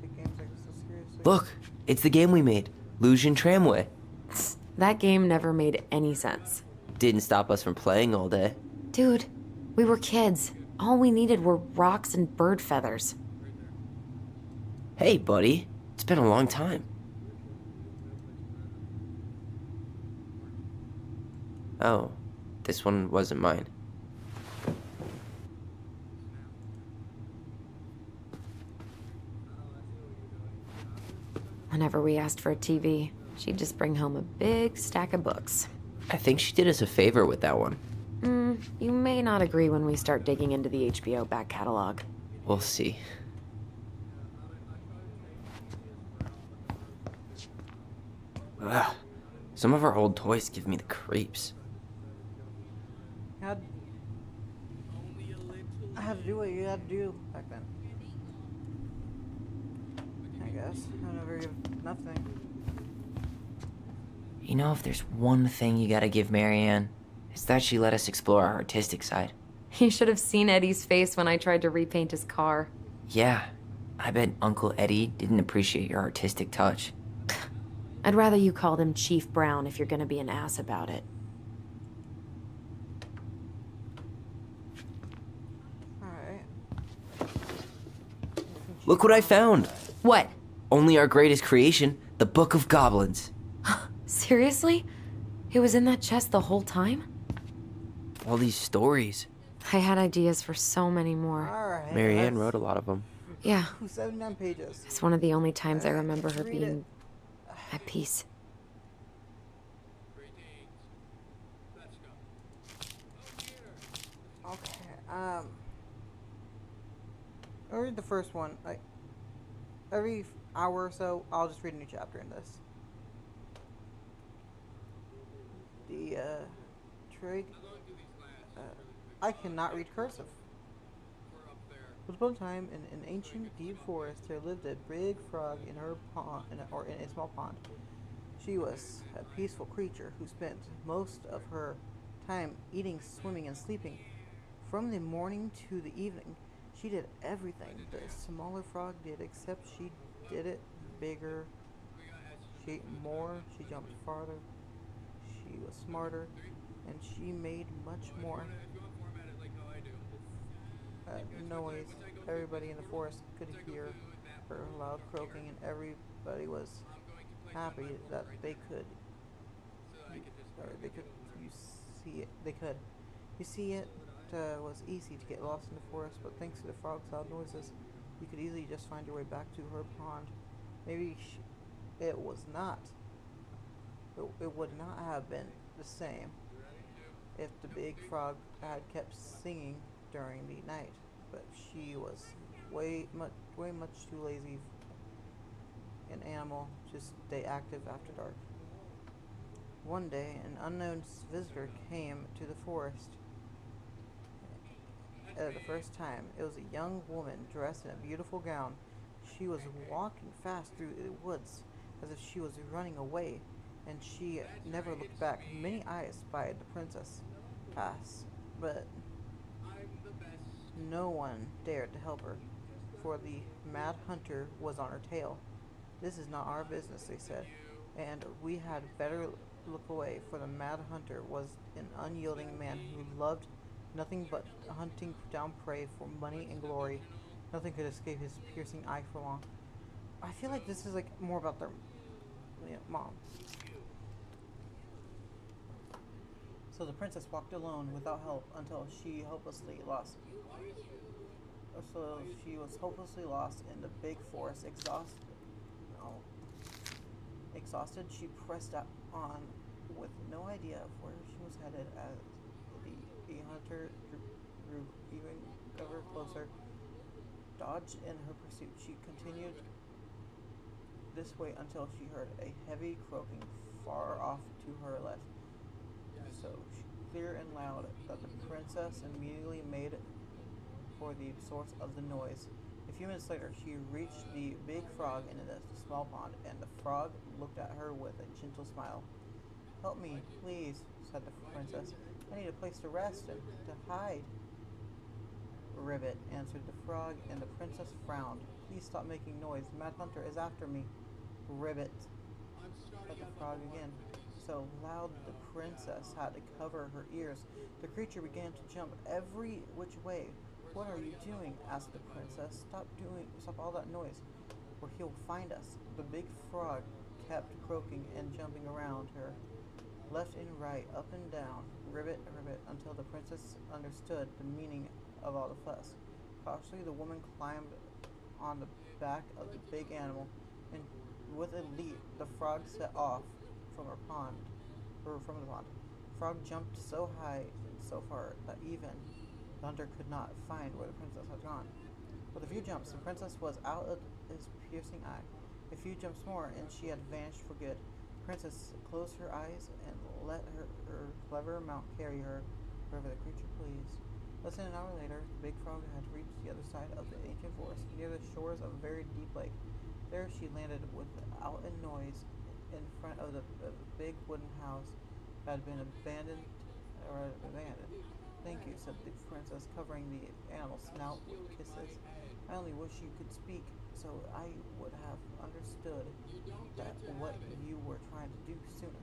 take games like this so seriously. Look, it's the game we made, Lucian Tramway. That game never made any sense. Didn't stop us from playing all day. Dude, we were kids. All we needed were rocks and bird feathers. Hey, buddy. It's been a long time. Oh, this one wasn't mine. Whenever we asked for a TV, she'd just bring home a big stack of books. I think she did us a favor with that one. You may not agree when we start digging into the HBO back catalog. We'll see. Ugh. Some of our old toys give me the creeps. I had to do what you had to do back then. I guess. I never give nothing. You know, if there's one thing you gotta give Marianne, it's that she let us explore our artistic side. You should have seen Eddie's face when I tried to repaint his car. Yeah, I bet Uncle Eddie didn't appreciate your artistic touch. I'd rather you called him Chief Brown if you're gonna be an ass about it. Alright. Look what I found! What? Only our greatest creation, the Book of Goblins. Seriously? It was in that chest the whole time? All these stories. I had ideas for so many more. Alright. Marianne wrote a lot of them. Yeah, 79 pages. it's one of the only times I remember her Read it. being at peace. Okay, I'll read the first one. Like, every hour or so, I'll just read a new chapter in this. The trig. I cannot read cursive. Once upon a time, in an ancient deep forest, there lived a big frog in her pond, or in a small pond. She was a peaceful creature who spent most of her time eating, swimming, and sleeping. From the morning to the evening, she did everything the smaller frog did, except she did it bigger. She ate more, she jumped farther, she was smarter, and she made much more noise. Everybody in the forest could hear her loud croaking, and everybody was happy that they could, you see it. They could. You see, it was easy to get lost in the forest, but thanks to the frog's loud noises, you could easily just find your way back to her pond. Maybe it was not. It would not have been the same if the big frog had kept singing during the night, but she was way much too lazy an animal to stay active after dark. One day, an unknown visitor came to the forest. The first time, it was a young woman dressed in a beautiful gown. She was walking fast through the woods as if she was running away, and she never looked back. Many eyes spied the princess pass, but no one dared to help her, for the mad hunter was on her tail. "This is not our business," they said, and we had better look away, for the mad hunter was an unyielding man who loved nothing but hunting down prey for money and glory. Nothing could escape his piercing eye for long. I feel like this is like more about their mom. So the princess walked alone without help until she hopelessly lost. So she was hopelessly lost in the big forest, exhausted. She pressed on with no idea of where she was headed as the hunter grew even ever closer. Dodged in her pursuit, she continued this way until she heard a heavy croaking far off to her left. So clear and loud that the princess immediately made for the source of the noise. A few minutes later, she reached the big frog in the small pond, and the frog looked at her with a gentle smile. "Help me, please," said the princess. "I need a place to rest and to hide." "Ribbit," answered the frog, and the princess frowned. "Please stop making noise. The mad hunter is after me." "Ribbit," said the frog again, so loud the princess had to cover her ears. The creature began to jump every which way. "What are you doing?" asked the princess. Stop all that noise, or he'll find us." The big frog kept croaking and jumping around her, left and right, up and down, ribbit, ribbit, until the princess understood the meaning of all the fuss. Cautiously, the woman climbed on the back of the big animal, and with a leap, the frog set off from the pond. The frog jumped so high and so far that even the hunter could not find where the princess had gone. With a few jumps, the princess was out of his piercing eye. A few jumps more, and she had vanished for good. The princess closed her eyes and let her clever mount carry her wherever the creature pleased. Less than an hour later, the big frog had reached the other side of the ancient forest, near the shores of a very deep lake. There she landed without a noise in front of the big wooden house that had been abandoned. "Thank you," said the princess, covering the animal's snout with kisses. "I only wish you could speak, so I would have understood what you were trying to do sooner."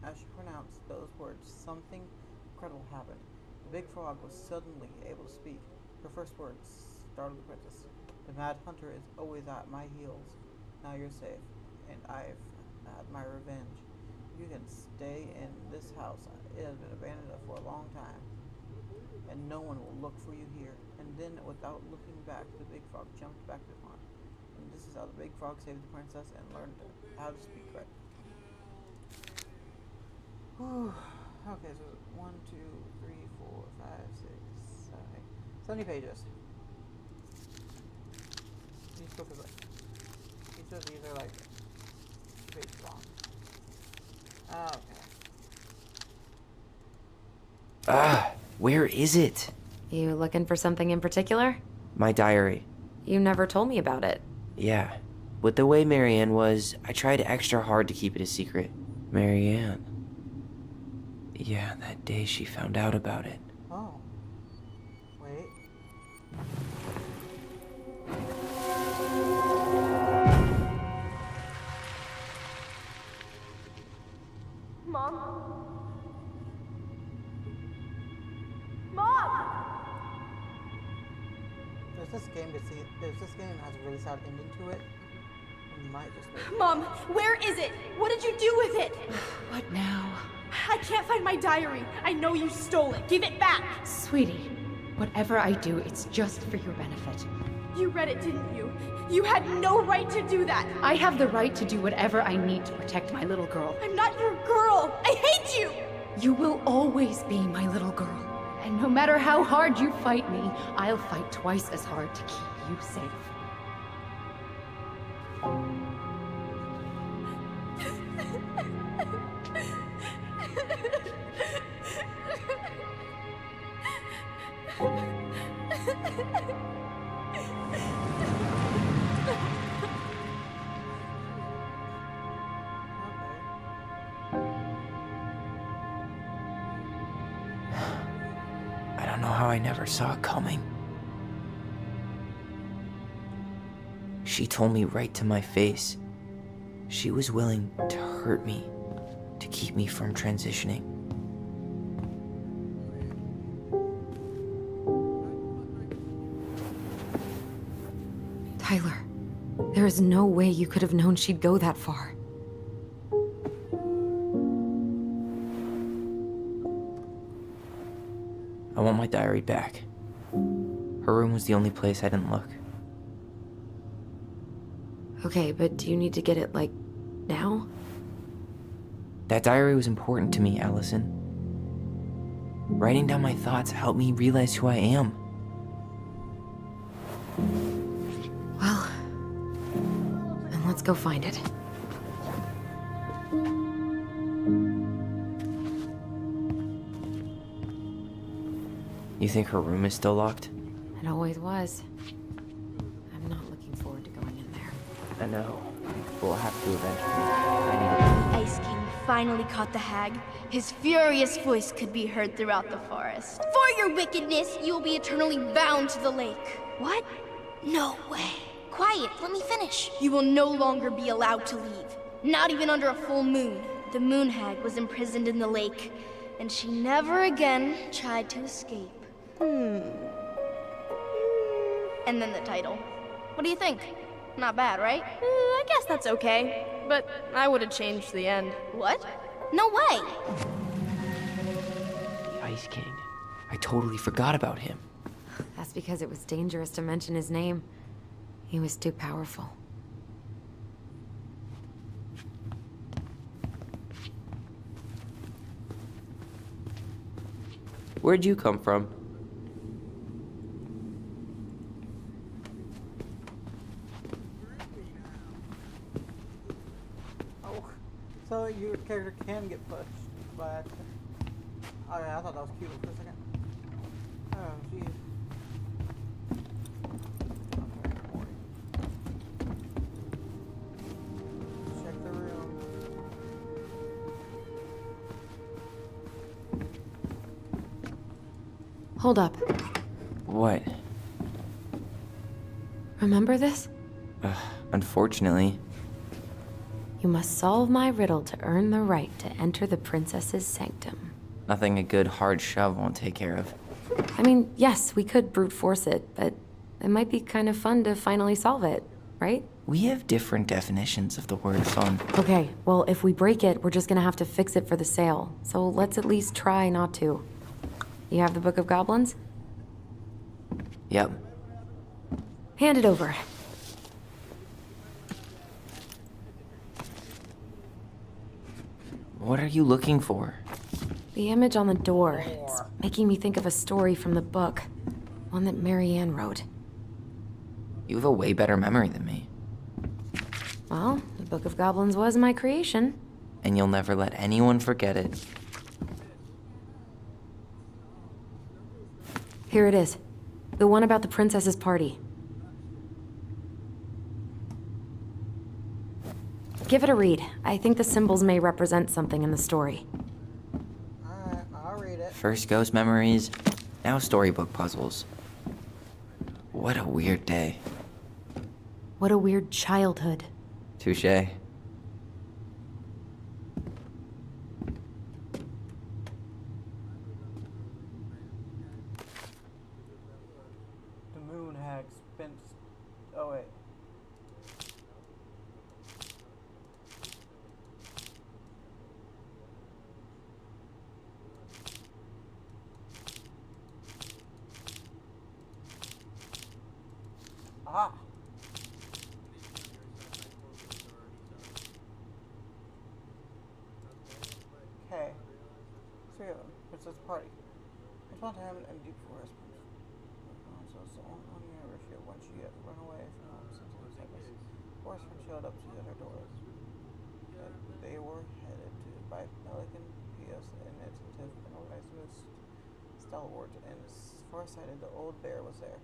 As she pronounced those words, something incredible happened. The big frog was suddenly able to speak. Her first words startled the princess. "The mad hunter is always at my heels. Now you're safe, and I've had my revenge. You can stay in this house. It has been abandoned for a long time, and no one will look for you here." And then, without looking back, the big frog jumped back to the pond. And this is how the big frog saved the princess and learned how to speak correct. Whew. Okay, so 1, 2, 3, 4, 5, 6, 7, 8, 70 pages. Each book is like, each of these are like 2 pages long. Oh, okay. Ah, where is it? You looking for something in particular? My diary. You never told me about it. Yeah. With the way Marianne was, I tried extra hard to keep it a secret. Marianne. Yeah, that day she found out about it. Oh. Wait. Mom? Mom! There's this game that has a really sad ending to it. You might just wait. Mom, where is it? What did you do with it? What now? I can't find my diary. I know you stole it. Give it back. Sweetie, whatever I do, it's just for your benefit. You read it, didn't you? You had no right to do that. I have the right to do whatever I need to protect my little girl. I'm not your girl. I hate you. You will always be my little girl. And no matter how hard you fight me, I'll fight twice as hard to keep you safe. I don't know how I never saw it coming. She told me right to my face. She was willing to hurt me, to keep me from transitioning. Tyler, there is no way you could have known she'd go that far. I want my diary back. Her room was the only place I didn't look. Okay, but do you need to get it, like, now? That diary was important to me, Allison. Writing down my thoughts helped me realize who I am. Well, then let's go find it. You think her room is still locked? It always was. I'm not looking forward to going in there. I know. We'll have to eventually. I Ice King finally caught the hag. His furious voice could be heard throughout the forest. For your wickedness, you will be eternally bound to the lake. What? No way. Quiet, let me finish. You will no longer be allowed to leave. Not even under a full moon. The moon hag was imprisoned in the lake, and she never again tried to escape. And then the title. What do you think? Not bad, right? I guess that's okay. But I would have changed the end. What? No way! The Ice King. I totally forgot about him. That's because it was dangerous to mention his name. He was too powerful. Where'd you come from? Oh, so your character can get pushed by accident. Oh yeah, I thought that was cute for a second. Oh jeez. Check the room. Hold up. What? Remember this? Unfortunately. You must solve my riddle to earn the right to enter the princess's sanctum. Nothing a good hard shove won't take care of. I mean, yes, we could brute force it, but it might be kind of fun to finally solve it, right? We have different definitions of the word fun. Okay, well, if we break it, we're just gonna have to fix it for the sale. So let's at least try not to. You have the Book of Goblins? Yep. Hand it over. What are you looking for? The image on the door. It's making me think of a story from the book. One that Marianne wrote. You have a way better memory than me. Well, the Book of Goblins was my creation. and you'll never let anyone forget it. Here it is. The one about the princess's party. Give it a read. I think the symbols may represent something in the story. Alright, I'll read it. First ghost memories, now storybook puzzles. What a weird day. What a weird childhood. Touché. The moon hag spent. Oh, wait. Ah! Okay. Three of them. Princess party. It's one time an empty forest. So on the anniversary when she had run away from home since it was like this. Horsemen showed up to their doors. They were headed to by Pelican P.S. initiative and organized with stalwart and farsighted. The old bear was there.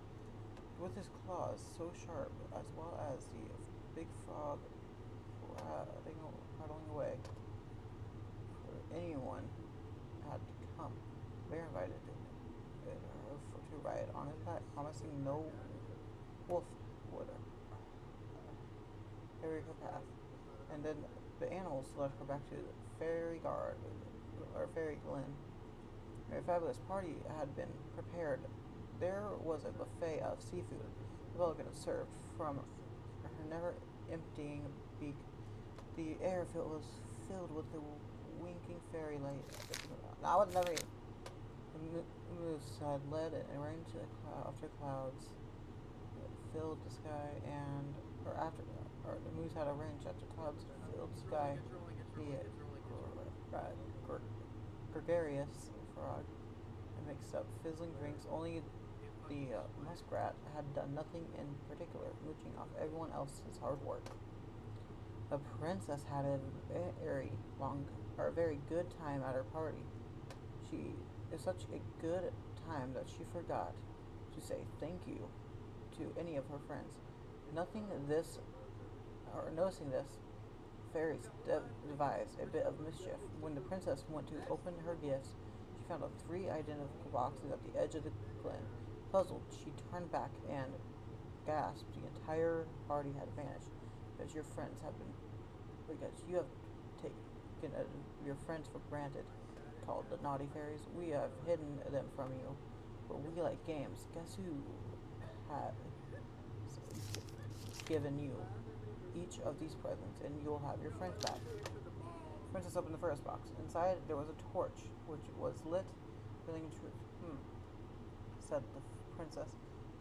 With his claws so sharp, as well as the big frog rattling away. For anyone had to come. Bear invited her to ride on his back, promising no wolf would carry her path. And then the animals led her back to the fairy glen. A fabulous party had been prepared. There was a buffet of seafood. The pelican served from her never-emptying beak. The air was filled with the winking fairy light. I would never eat. The moose had led and arranged after clouds filled the sky, the moose had arranged after clouds filled the sky. The gregarious frog and mixed up fizzling drinks. Only the muskrat had done nothing in particular, mooching off everyone else's hard work. The princess had a very good time at her party. She is such a good time that she forgot to say thank you to any of her friends. Noticing this, fairies devised a bit of mischief. When the princess went to open her gifts, she found 3 identical boxes at the edge of the glen. Puzzled, she turned back and gasped. The entire party had vanished because you have taken your friends for granted. Called the naughty fairies. We have hidden them from you, but we like games. Guess who had given you each of these presents, and you'll have your friends back. Princess opened the first box. Inside there was a torch, which was lit, revealing truth. Said the princess.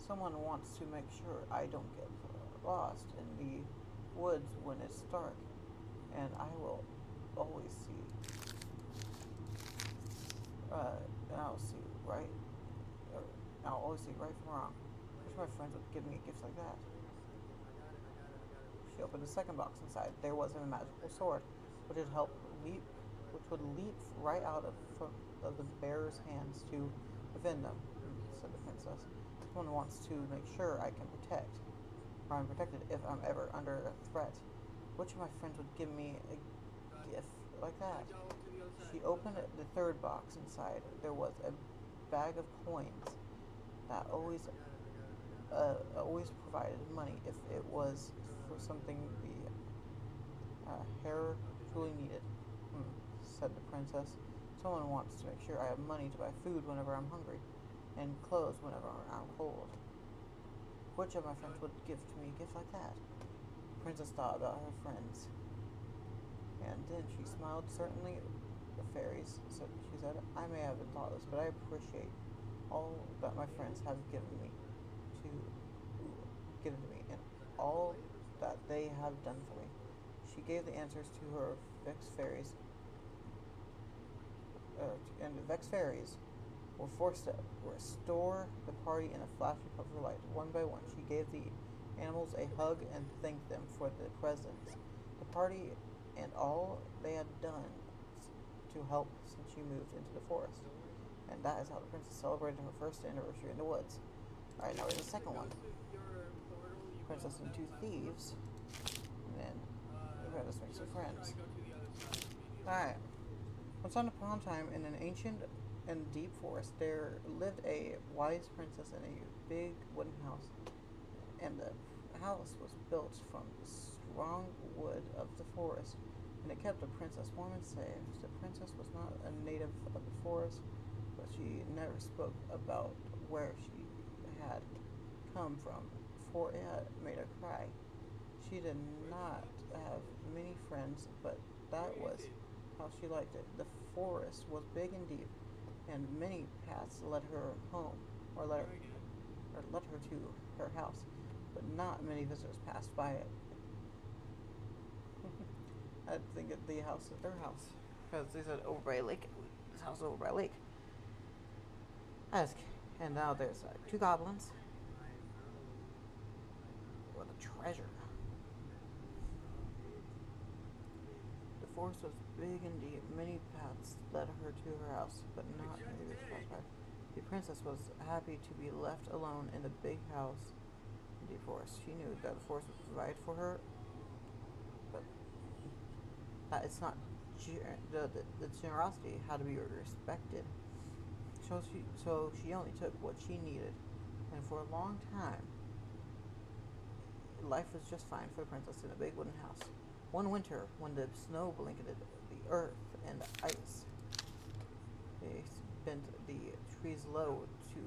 Someone wants to make sure I don't get lost in the woods when it's dark, and I will always see. I'll always see right from wrong. I wish my friends would give me gifts like that. She opened the second box. Inside there was a magical sword, which would leap right out of the bear's hands to defend them, said the princess. Someone wants to make sure I'm protected if I'm ever under a threat. Which of my friends would give me a gift like that? She opened the third box. Inside there was a bag of coins that always provided money if it was for something the hair truly needed, said the princess. Someone wants to make sure I have money to buy food whenever I'm hungry, and clothes whenever I'm cold. Which of my friends would give to me a gift like that? The princess thought about her friends, and then she smiled. Certainly the fairies, she said, I may have been thoughtless, but I appreciate all that my friends have given me, and all that they have done for me. She gave the answers to her vexed fairies, and the vexed fairies were forced to restore the party in a flash of her light. One by one, she gave the animals a hug and thanked them for the presents. The party and all they had done to help since she moved into the forest. And that is how the princess celebrated her first anniversary in the woods. Alright, now we have the second one. Princess and Two Thieves. And then we're gonna make some friends. Alright. Once upon a time, in an ancient and deep forest, there lived a wise princess in a big wooden house. And the house was built from the strong wood of the forest, and it kept the princess warm and safe. The princess was not a native of the forest, but she never spoke about where she had come from, for it had made her cry. She did not have many friends, but that was how she liked it. The forest was big and deep, and many paths led her home, or led her to her house, but not many visitors passed by it. I think the house is their house, because they said over by a lake. This house is over by a lake. And now there's 2 goblins with a treasure. The forest was big and deep. Many paths led her to her house, but not many visitors passed by. The princess was happy to be left alone in the big house in the forest. She knew that the forest would provide for her, but that it's not the generosity had to be respected. So she only took what she needed, and for a long time, life was just fine for the princess in a big wooden house. One winter, when the snow blanketed the earth and the ice, they bent the trees low to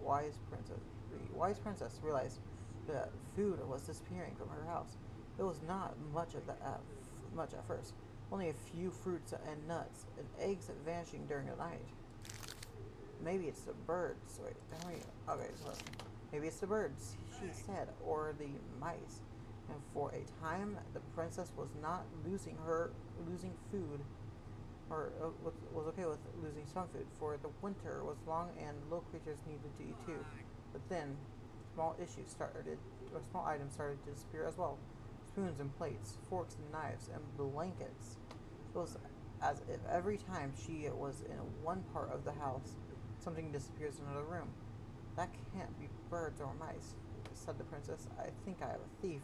wise princess. The wise princess realized that food was disappearing from her house. It was not much at first. Only a few fruits and nuts and eggs vanishing during the night. Maybe it's the birds. Maybe it's the birds, she said, or the mice. And for a time, the princess was not losing food, or was okay with losing some food, for the winter was long and little creatures needed to eat too. But then, small items started to disappear as well. Spoons and plates, forks and knives, and blankets. It was as if every time she was in one part of the house, something disappears in another room. That can't be birds or mice, said the princess. I think I have a thief.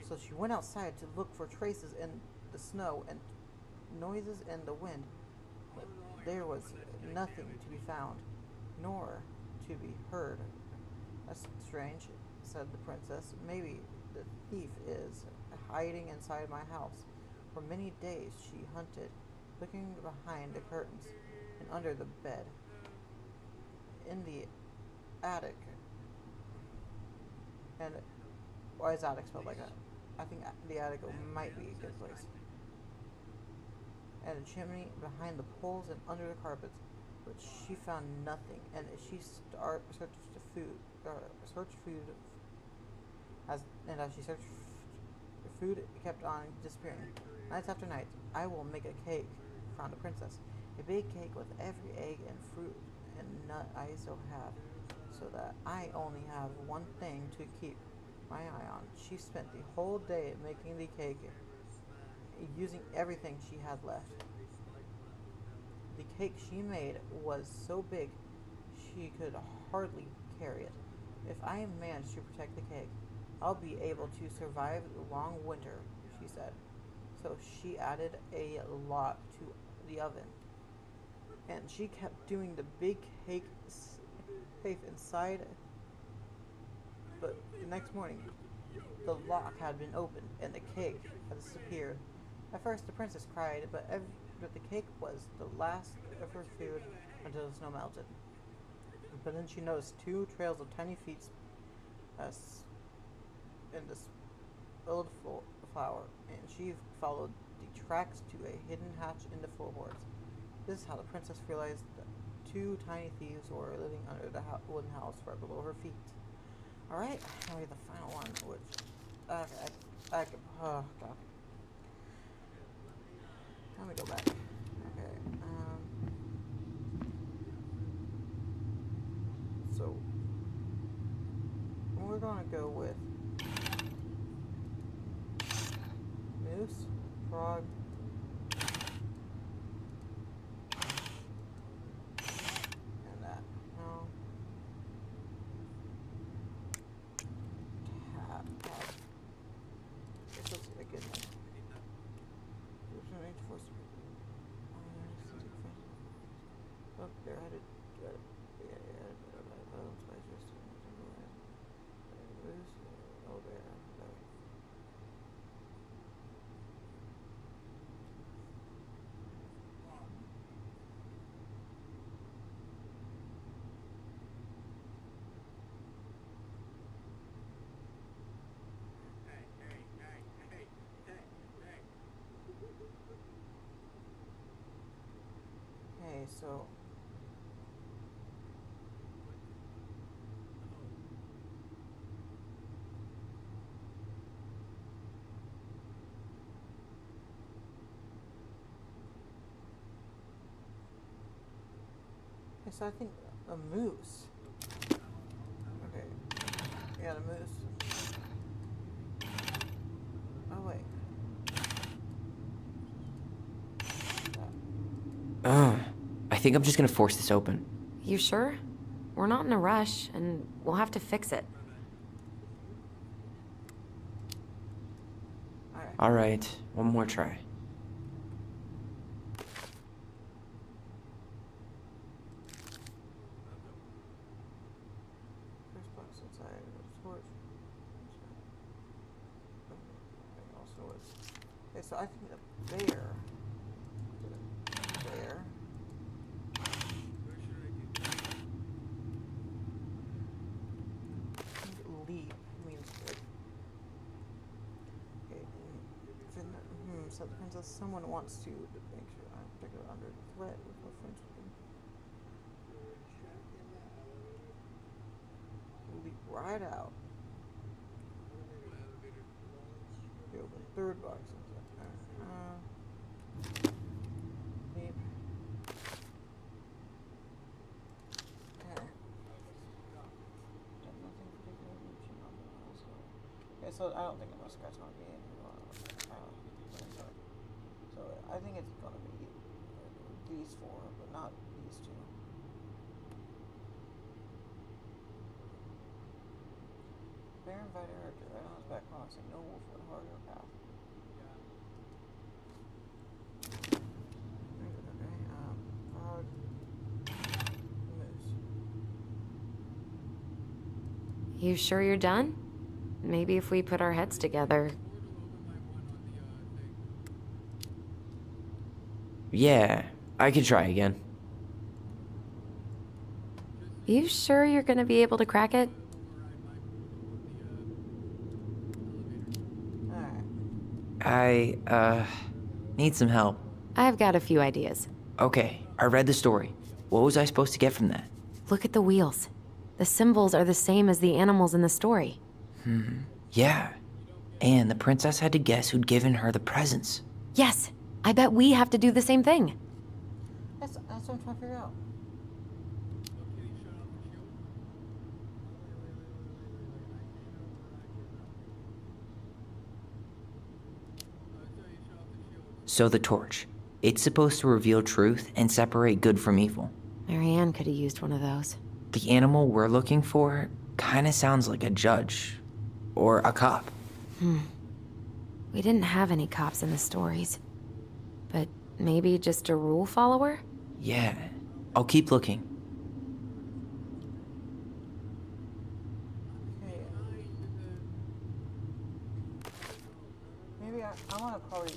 So she went outside to look for traces in the snow and noises in the wind, but there was nothing to be found, nor to be heard. That's strange, said the princess. Maybe the thief is hiding inside my house. For many days she hunted, looking behind the curtains and under the bed, in the attic. And why is attic spelled like that? I think the attic might be a good place. And the chimney, behind the poles, and under the carpets, but she found nothing. And she searched food. As she searched for food, it kept on disappearing. Nights after night, I will make a cake, found the princess. A big cake with every egg and fruit and nut I so have, so that I only have one thing to keep my eye on. She spent the whole day making the cake, using everything she had left. The cake she made was so big she could hardly carry it. If I manage to protect the cake, I'll be able to survive the long winter, she said. So she added a log to the oven, and she kept doing the big cake safe inside. But the next morning, the lock had been opened and the cake had disappeared. At first, the princess cried, but the cake was the last of her food until the snow melted. But then she noticed 2 trails of tiny feet in the spilled flour, and she followed the tracks to a hidden hatch in the floorboards. This is how the princess realized that 2 tiny thieves were living under the wooden house right below her feet. Alright, now we have the final one, which... oh, God. Let me go back. Okay, so... we're gonna go with... Moose. Frog. And that. No. Tab. This looks like a good one. Oh, they're headed. Oh, there. Hey, so. Yes, I think a moose. Okay. Yeah, the moose. Oh, wait. I think I'm just gonna force this open. You sure? We're not in a rush, and we'll have to fix it. Alright, one more try. First box inside the storage. Also, okay, so I think the bear. Bear. Leap means like. Okay. So it depends if someone wants to make sure I'm particularly under threat with no friends with them. Leap right out. Okay, open third box. Leap. Okay. Nothing particular mentioned on the also. Okay, so I don't think a muskrat's gonna be in. So I think it's gonna be these four, but not these two. Bear invited her to right on his back promising no wolf would hard her path. Frog. Moose. You sure you're done? Maybe if we put our heads together. Yeah, I could try again. You sure you're gonna be able to crack it? Alright. I, need some help. I've got a few ideas. Okay, I read the story. What was I supposed to get from that? Look at the wheels. The symbols are the same as the animals in the story. Yeah. And the princess had to guess who'd given her the presents. Yes, I bet we have to do the same thing. That's what I'm trying to figure out. So the torch. It's supposed to reveal truth and separate good from evil. Marianne could have used one of those. The animal we're looking for kinda sounds like a judge. Or a cop. We didn't have any cops in the stories. But maybe just a rule follower? Yeah. I'll keep looking. Okay. Maybe I want to probably.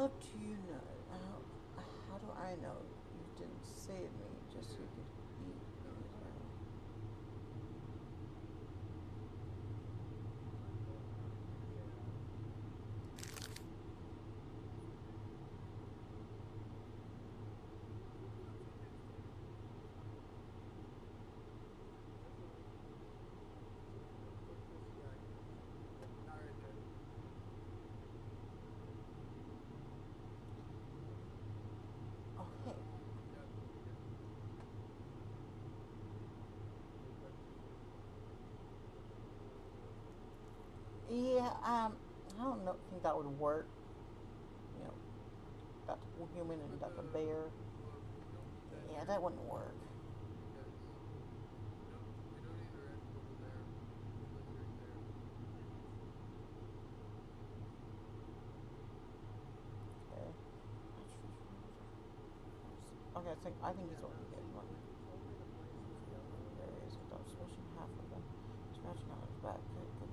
How do you know? How do I know you didn't save me just so you could eat me? Okay. Yeah, I don't know, think that would work. You know, that's a human and that's a bear. Yeah, that wouldn't work. Okay. Okay, I think he's already getting one. There he is, without smashing half of them. Scratching out his back. Good, good.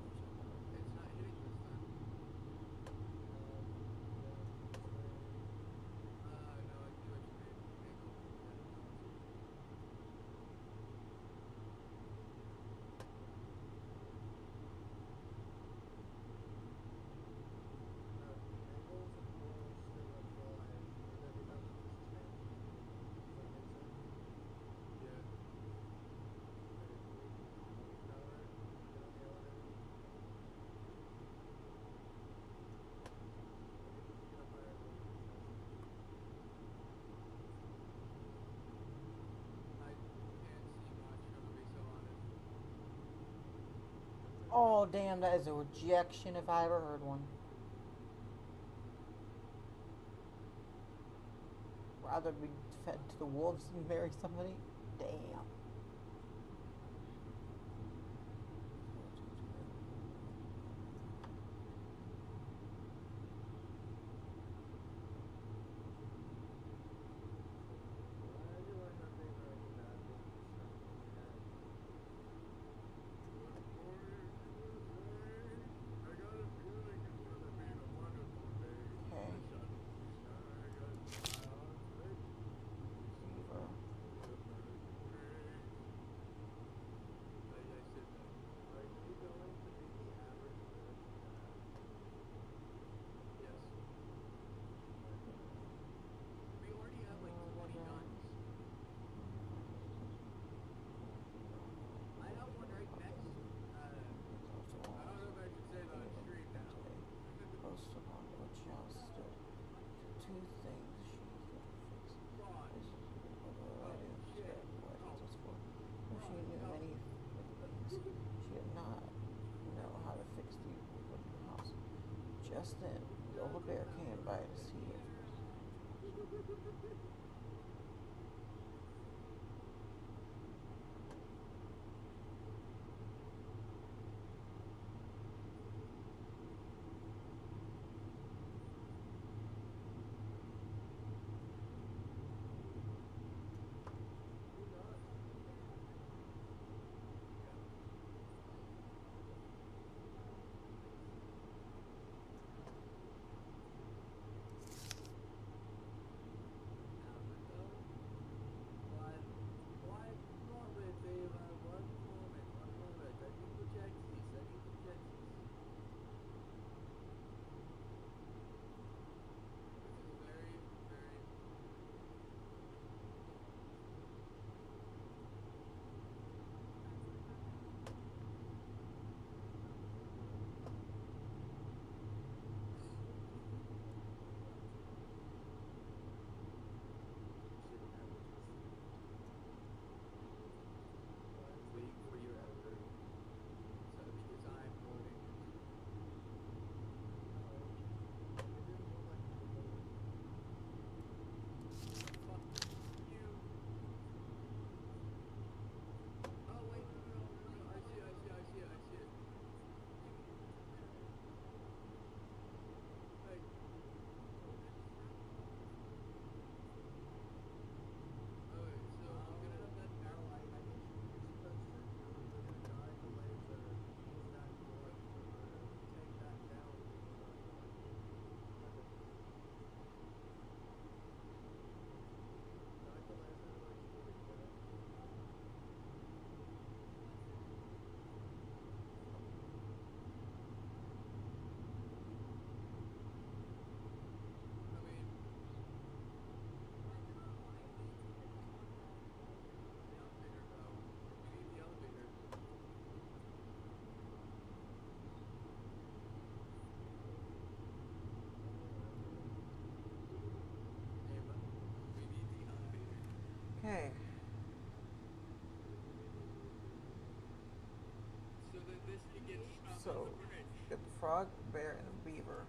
Oh, damn, that is a rejection if I ever heard one. Rather be fed to the wolves than marry somebody? Damn. Okay. So, get the frog, bear, and a beaver.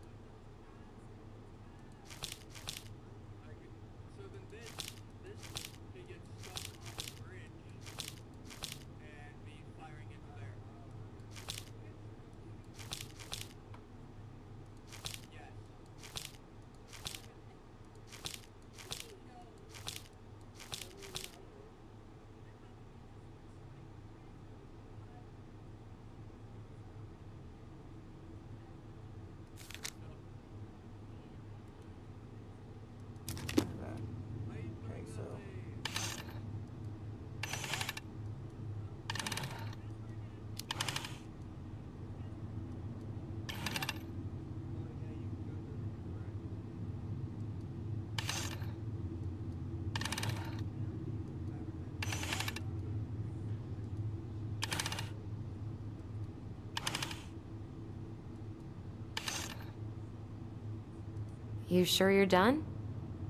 So then this can get stuck on the bridge and be firing into there. Yes. Okay, so. You sure you're done?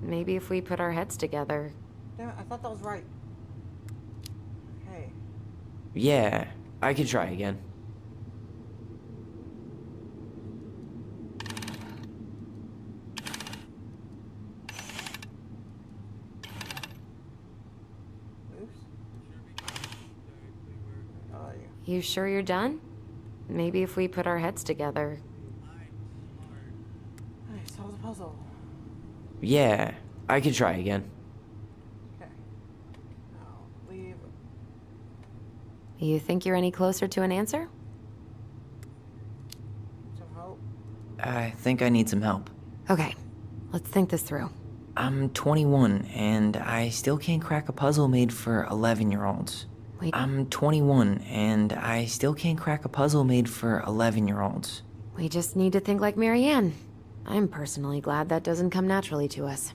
Maybe if we put our heads together. Damn it, I thought that was right. Okay. Yeah, I could try again. Oops. Oh, yeah. You sure you're done? Maybe if we put our heads together. Alright, solve the puzzle. Yeah, I could try again. Okay. Now, leave. You think you're any closer to an answer? Some help. I think I need some help. Okay, let's think this through. I'm 21 and I still can't crack a puzzle made for 11-year-olds. Wait. I'm 21 and I still can't crack a puzzle made for 11-year-olds. We just need to think like Marianne. I'm personally glad that doesn't come naturally to us.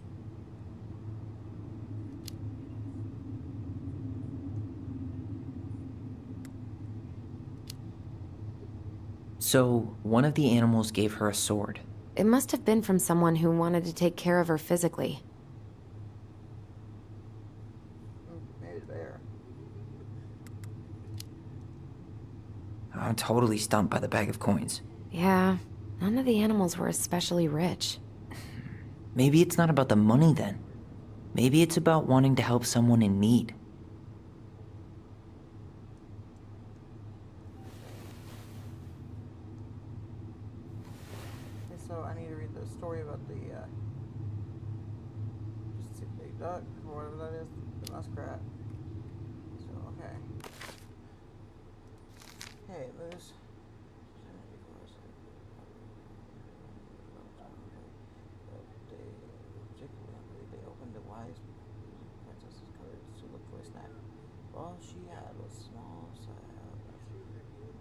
So, one of the animals gave her a sword. It must have been from someone who wanted to take care of her physically. Maybe the bear. I'm totally stumped by the bag of coins. Yeah, none of the animals were especially rich. Maybe it's not about the money then. Maybe it's about wanting to help someone in need. Okay, so I need to read the story about the big duck, or whatever that is, the muskrat. So, okay. Hey, Moose. They opened the wise princess's cupboards to look for a snack. All she had was small salad,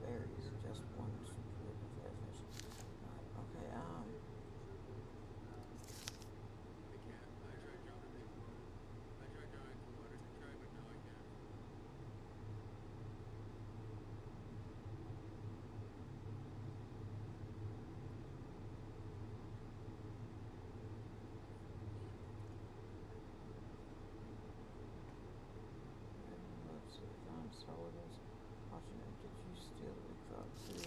berries, just one scoop of fish. Okay, let's see. I'm sorry, watching it. Did you steal the big frog too?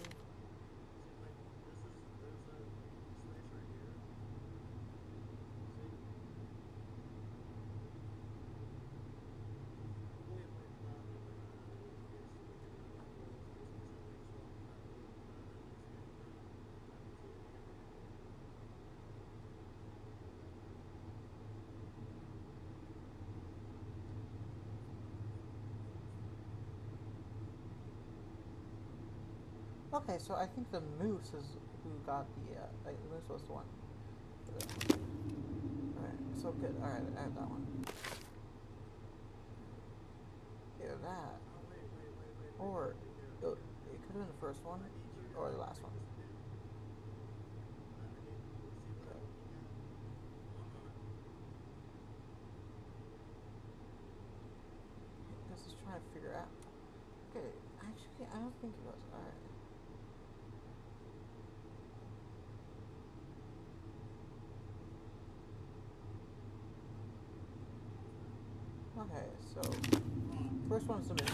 Okay, so I think the moose is who got the, the moose was the one. Alright, so good. Alright, I have that one. Yeah, that. Or, it could have been the first one, or the last one. Okay. This is trying to figure out. Okay, actually, I don't think it was. Alright. Okay, so first one's the moose.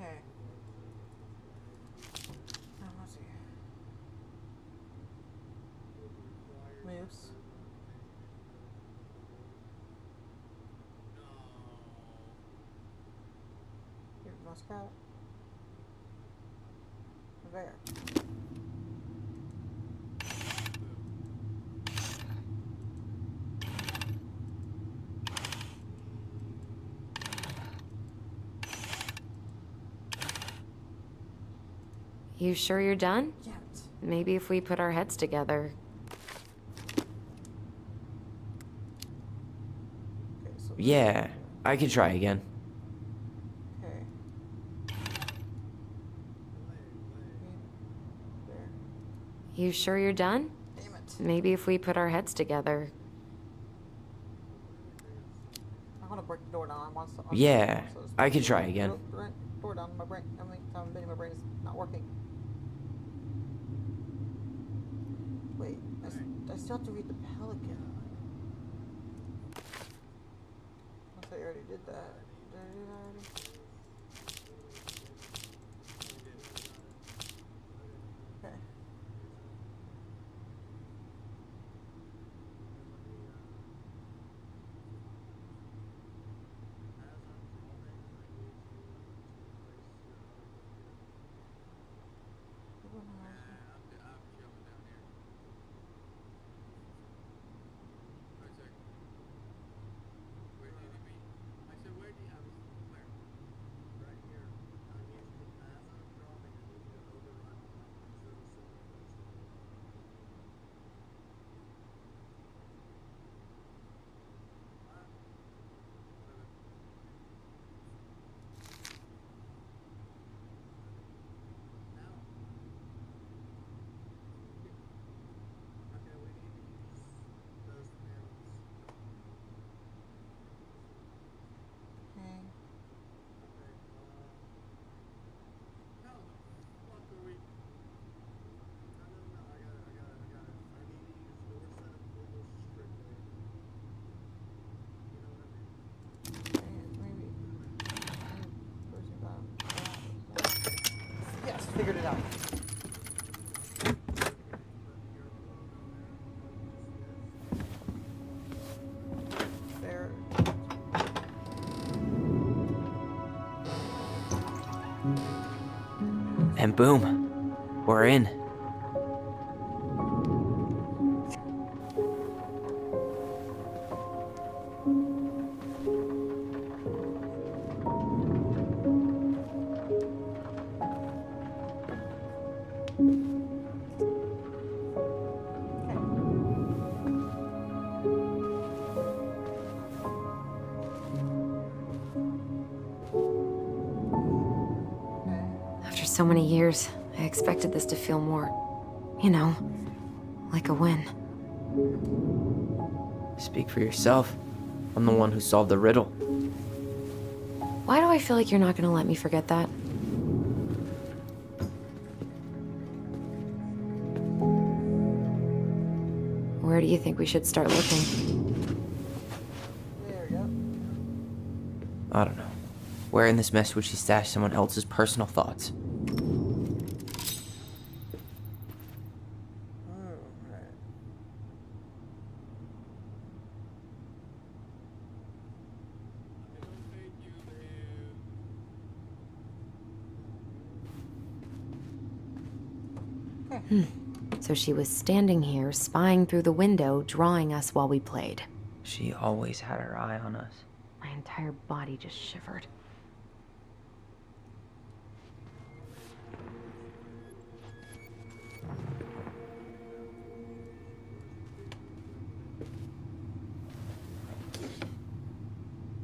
Okay. Let's see. Moose. Your muskrat. There. You sure you're done? Yet. Maybe if we put our heads together. Okay, so Yeah, I could try again. okay. There. You sure you're done? Damn it. Maybe if we put our heads together. I want to break the door down. I want to. Yeah, I could try again. Door down. My brain. I mean, I'm admitting my brain is not working. Wait, I still have to read the Pelican. Unless I already did that. Did I do that already? Okay. Yes, figured it out. There. And boom, we're in. After so many years, I expected this to feel more, you know, like a win. Speak for yourself. I'm the one who solved the riddle. Why do I feel like you're not gonna let me forget that? Where do you think we should start looking? There we go. I don't know. Where in this mess would she stash someone else's personal thoughts? So she was standing here, spying through the window, drawing us while we played. She always had her eye on us. My entire body just shivered.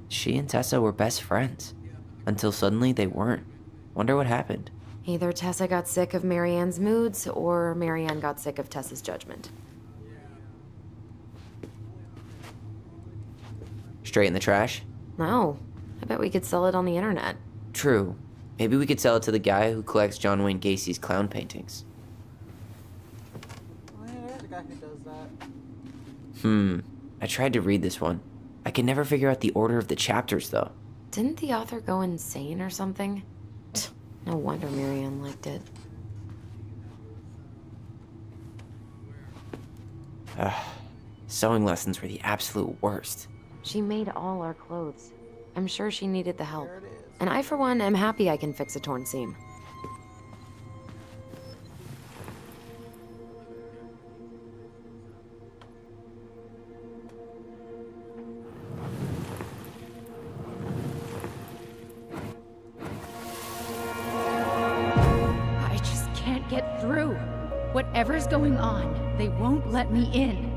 She and Tessa were best friends. Until suddenly they weren't. Wonder what happened. Either Tessa got sick of Marianne's moods, or Marianne got sick of Tessa's judgment. Straight in the trash? No. I bet we could sell it on the internet. True. Maybe we could sell it to the guy who collects John Wayne Gacy's clown paintings. Oh yeah, there's a guy who does that. I tried to read this one. I can never figure out the order of the chapters, though. Didn't the author go insane or something? No wonder Marianne liked it. Sewing lessons were the absolute worst. She made all our clothes. I'm sure she needed the help. There it is. And I, for one, am happy I can fix a torn seam. I just can't get through. Whatever's going on, they won't let me in.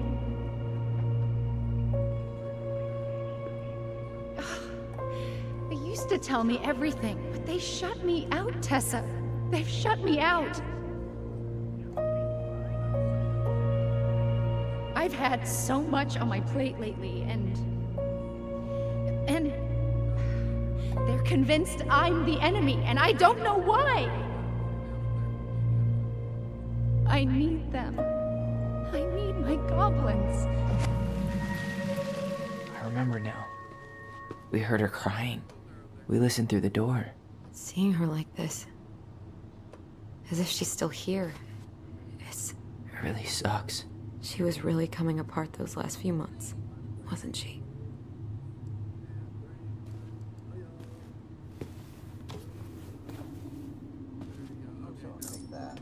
They used to tell me everything, but they shut me out, Tessa. They've shut me out. I've had so much on my plate lately, and they're convinced I'm the enemy, and I don't know why. I need them. I need my goblins. I remember now. We heard her crying. We listened through the door. Seeing her like this, as if she's still here, It really sucks. she was really coming apart those last few months, wasn't she? Okay, I'll take that.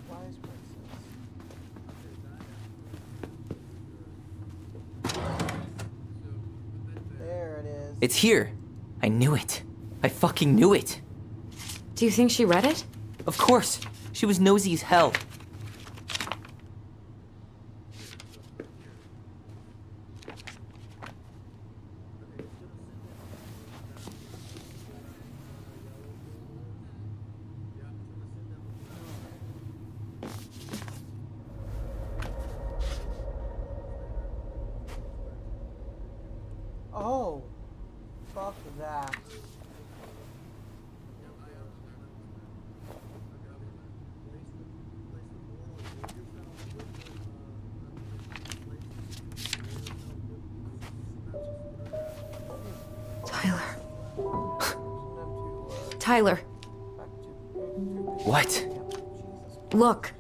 Wise princess. There it is. It's here. I knew it. I fucking knew it. Do you think she read it? Of course. She was nosy as hell. Oh, fuck that. Tyler. Them to, Tyler, back to, What? Jesus. look.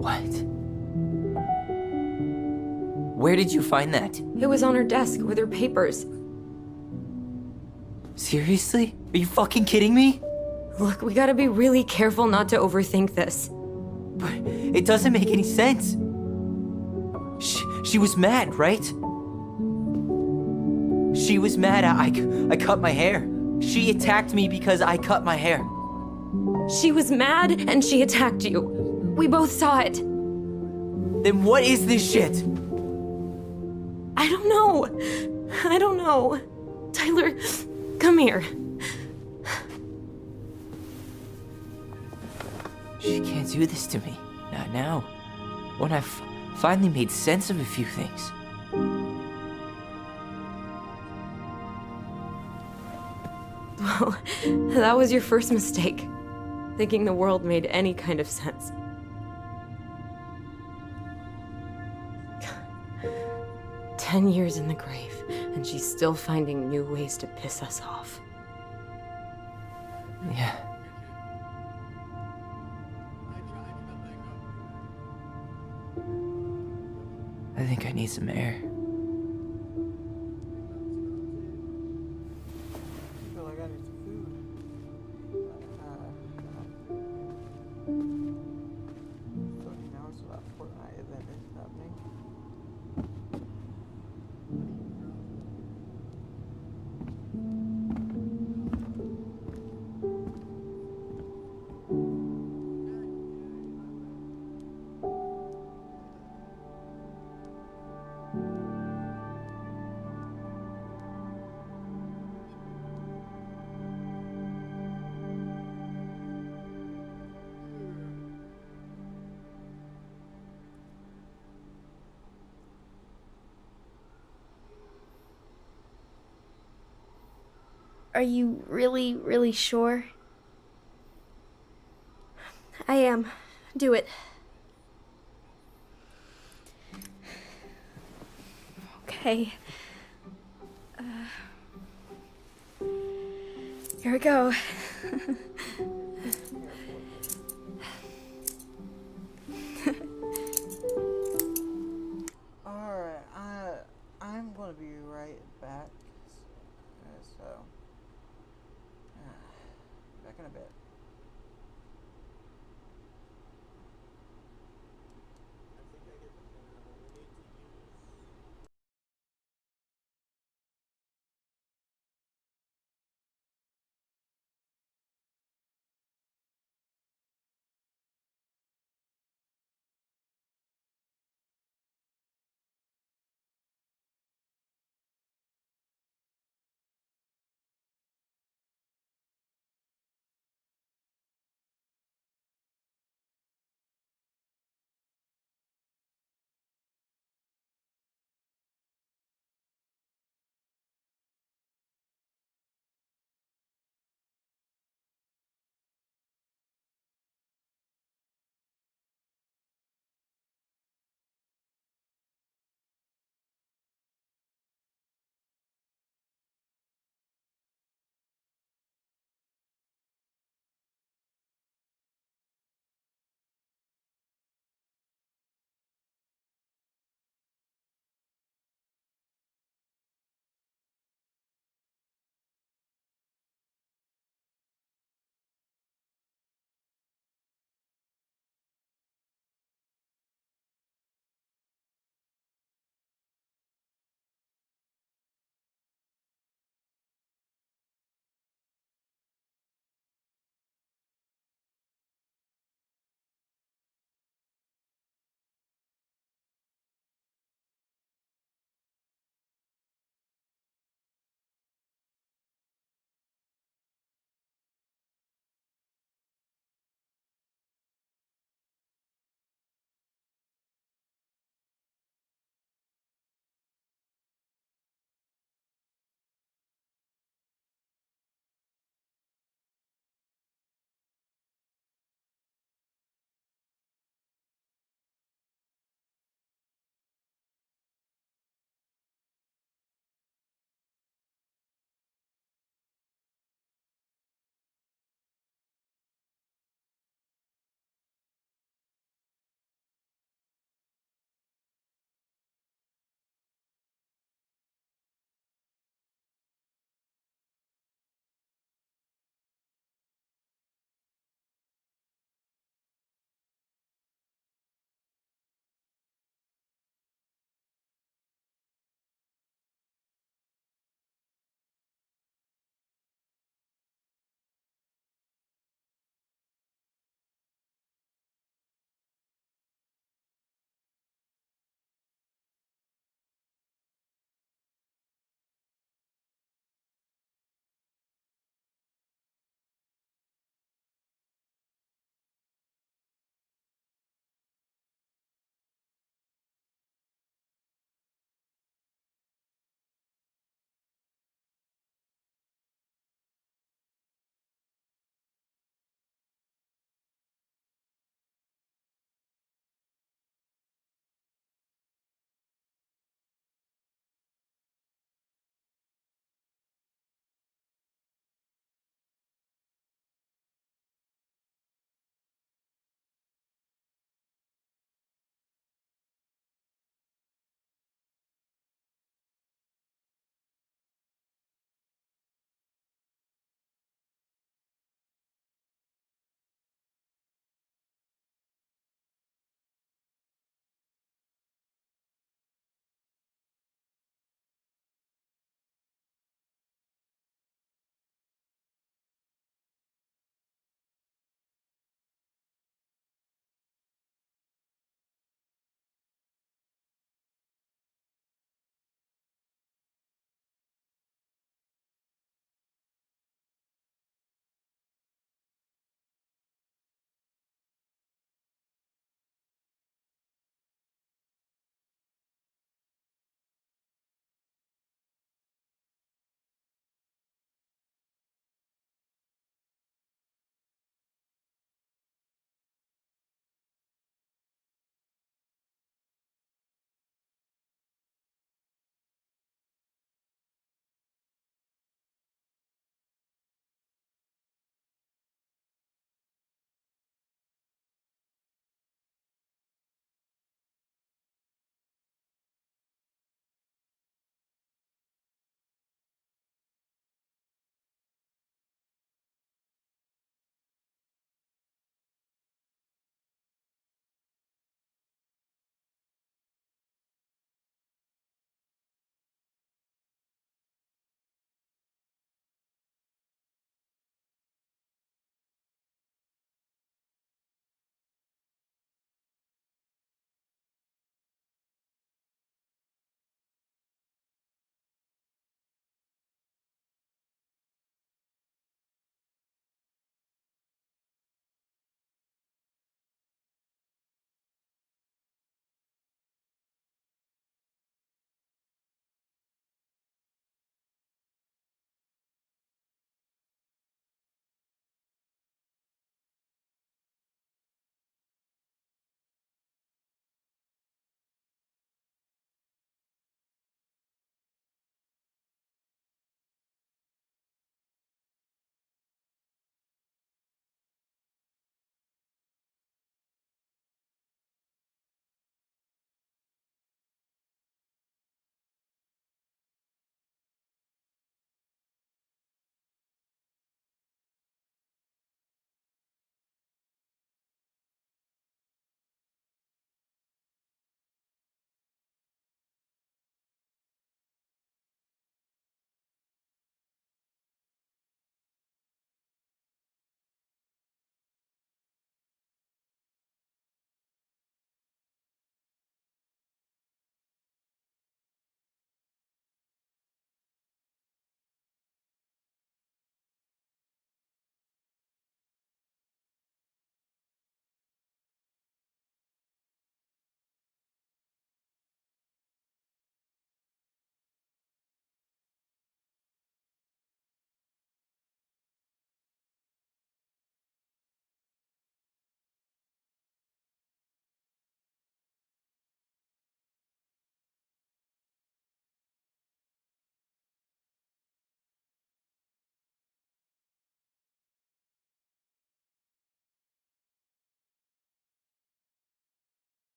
What? Where did you find that? It was on her desk with her papers. Seriously? Are you fucking kidding me? Look, we gotta be really careful not to overthink this. But it doesn't make any sense. She was mad, right? She was mad I cut my hair. She attacked me because I cut my hair. She was mad and she attacked you. We both saw it. Then what is this shit? I don't know. I don't know. Tyler, come here. She can't do this to me. Not now. When I've finally made sense of a few things. Well, that was your first mistake. Thinking the world made any kind of sense. "10 years in the grave, and she's still finding new ways to piss us off." Yeah. I think I need some air. I feel like I need some food. So now it's about Fortnite event is happening. Are you really, really sure? I am. Do it. Okay. Here we go. Alright, I'm gonna be right back. So, back in a bit.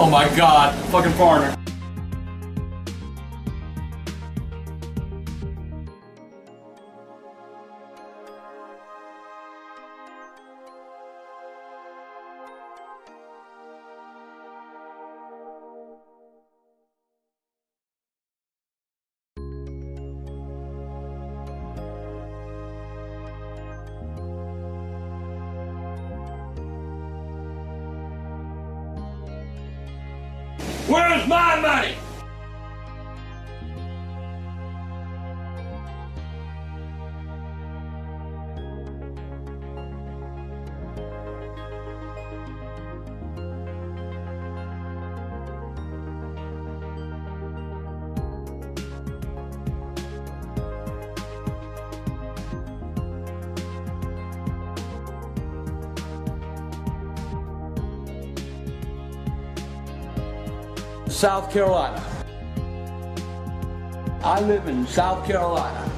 Oh my god, fucking foreigner. Where's my money? South Carolina. I live in South Carolina.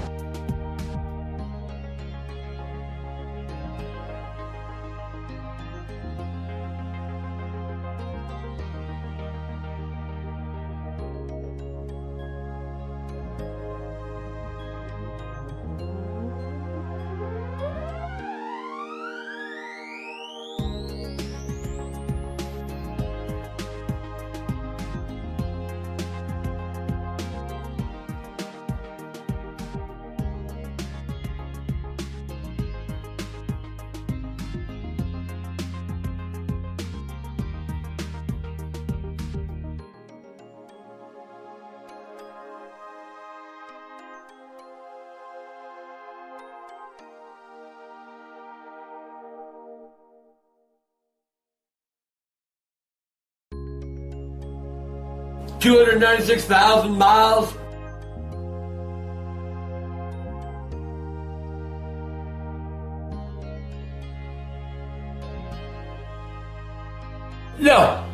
$296,000 miles. No.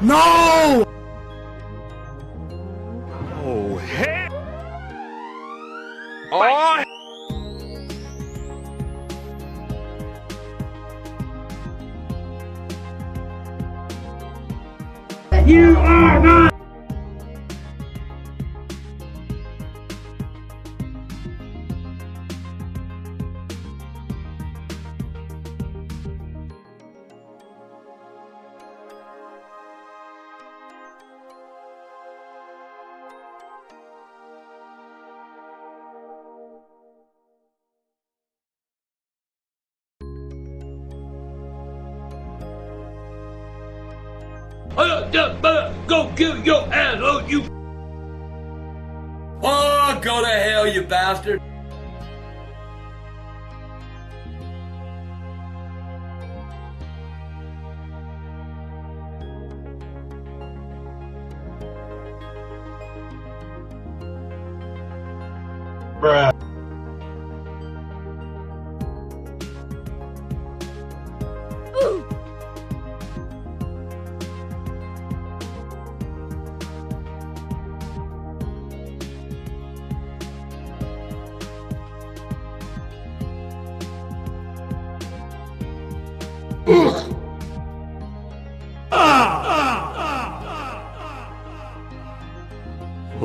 No! Oh, hell! Oh! You are not! Go kill your ass, oh you! Oh, go to hell, you bastard! Bruh.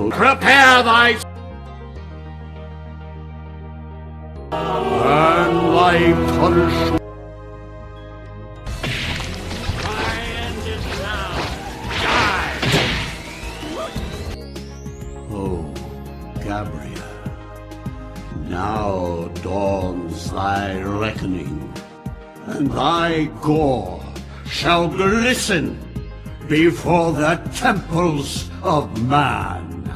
Prepare thy and thy punishment. Oh, Gabriel, now dawns thy reckoning, and thy gore shall glisten before the temples of man.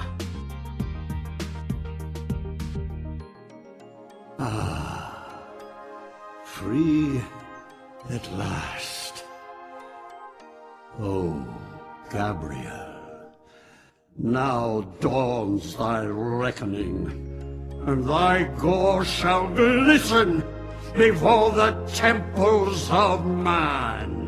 Ah, free at last. Oh, Gabriel, now dawns thy reckoning, and thy gore shall glisten before the temples of man.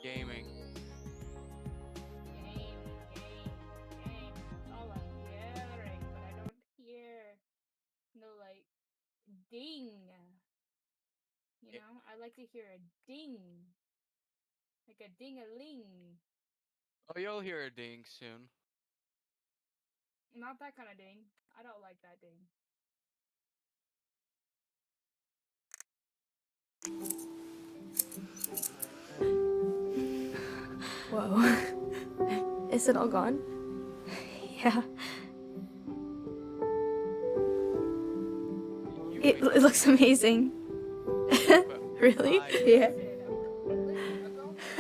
Gaming. Game. That's all I'm hearing, but I don't hear no like ding. You know, I like to hear a ding, like a ding-a-ling. Oh, you'll hear a ding soon. Not that kind of ding. I don't like that ding. Whoa. Is it all gone? Yeah. It looks amazing. Really? Yeah.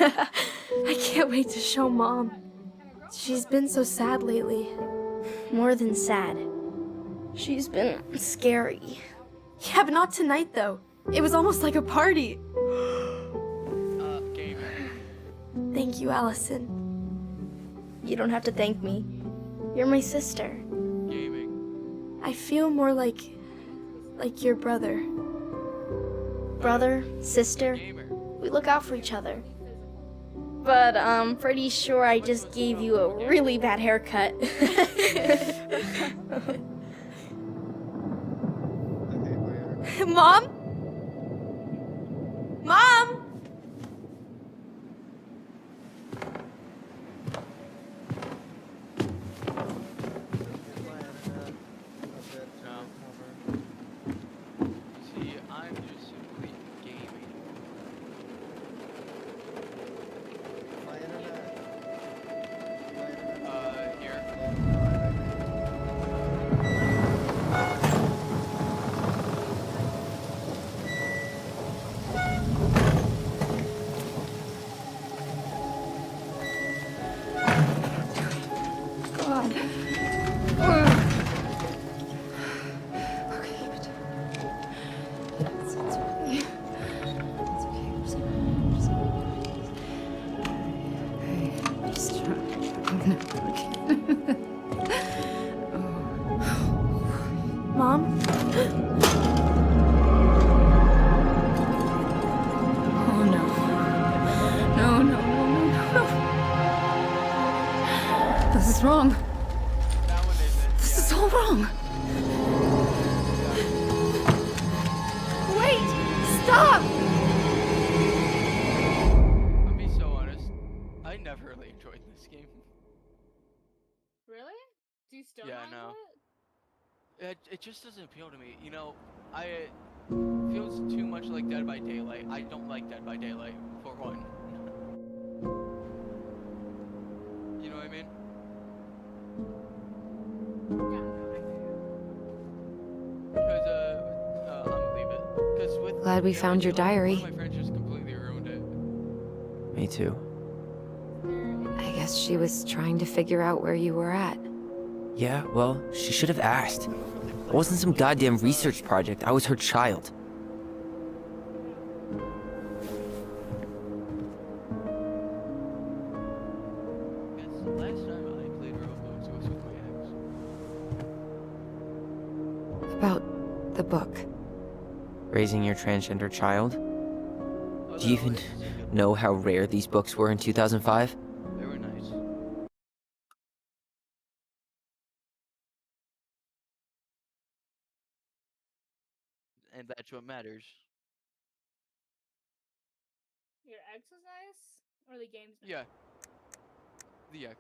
I can't wait to show Mom. She's been so sad lately. More than sad. She's been scary. Yeah, but not tonight, though. It was almost like a party. Gaming. Thank you, Allison. You don't have to thank me. You're my sister. Gaming. I feel more like your brother. Brother, sister, we look out for each other. But I'm pretty sure I just gave you a really bad haircut. Mom? Mom? See, I'm just simply gaming. My internet. Here. God. Mom? Oh no. No. This is wrong. This is all wrong. Wait! Stop! I'll be so honest. I never really enjoyed this game. Really? Do you still Yeah, not no. enjoy it? It just doesn't appeal to me. You know, it feels too much like Dead by Daylight. I don't like Dead by Daylight, for one. You know what I mean? Because, I'm gonna leave it. Because with Glad we Dead by found your Daylight, diary. one of my friends just completely ruined it. Me too. I guess she was trying to figure out where you were at. Yeah, well, she should have asked. It wasn't some goddamn research project. I was her child. Because last time I played Roblox, it was with my ex. About the book. Raising your transgender child? Do you even know how rare these books were in 2005? They were nice. And that's what matters. Your ex was nice? Or the game's nice? Yeah. The X.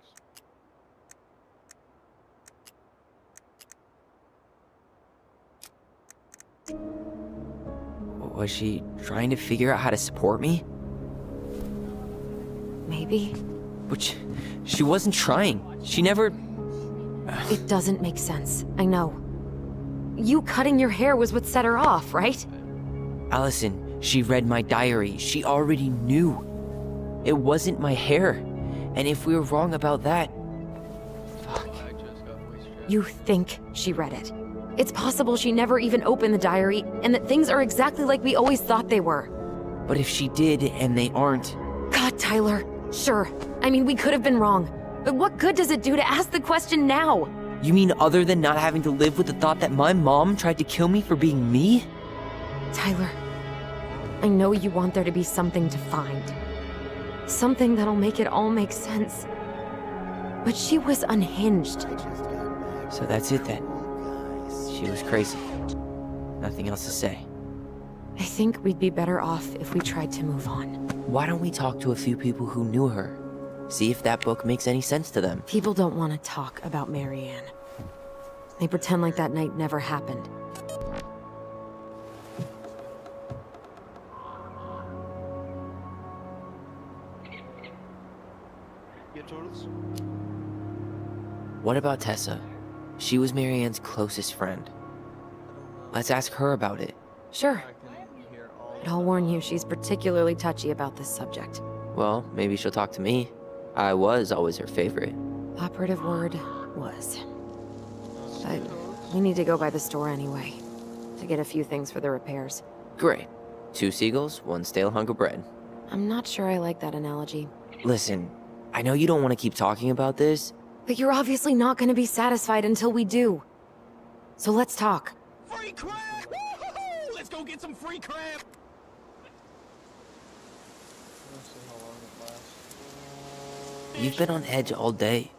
Was she trying to figure out how to support me? Maybe. But she wasn't trying. She never... It doesn't make sense. I know. You cutting your hair was what set her off, right? Allison, she read my diary. She already knew. It wasn't my hair. And if we were wrong about that... Fuck. You think she read it. It's possible she never even opened the diary, and that things are exactly like we always thought they were. But if she did, and they aren't... God, Tyler. Sure. I mean, we could have been wrong. But what good does it do to ask the question now? You mean other than not having to live with the thought that my mom tried to kill me for being me? Tyler, I know you want there to be something to find. Something that'll make it all make sense. But she was unhinged. So that's it then. She was crazy. Nothing else to say. I think we'd be better off if we tried to move on. Why don't we talk to a few people who knew her? See if that book makes any sense to them. People don't want to talk about Marianne. They pretend like that night never happened. What about Tessa? She was Marianne's closest friend. Let's ask her about it. Sure. But I'll warn you, she's particularly touchy about this subject. Well, maybe she'll talk to me. I was always her favorite. Operative word was. But we need to go by the store anyway, to get a few things for the repairs. Great. 2 seagulls, 1 stale hunk of bread. I'm not sure I like that analogy. Listen, I know you don't want to keep talking about this. But you're obviously not going to be satisfied until we do. So let's talk. Free crab! Woo-hoo-hoo! Let's go get some free crab! You've been on edge all day.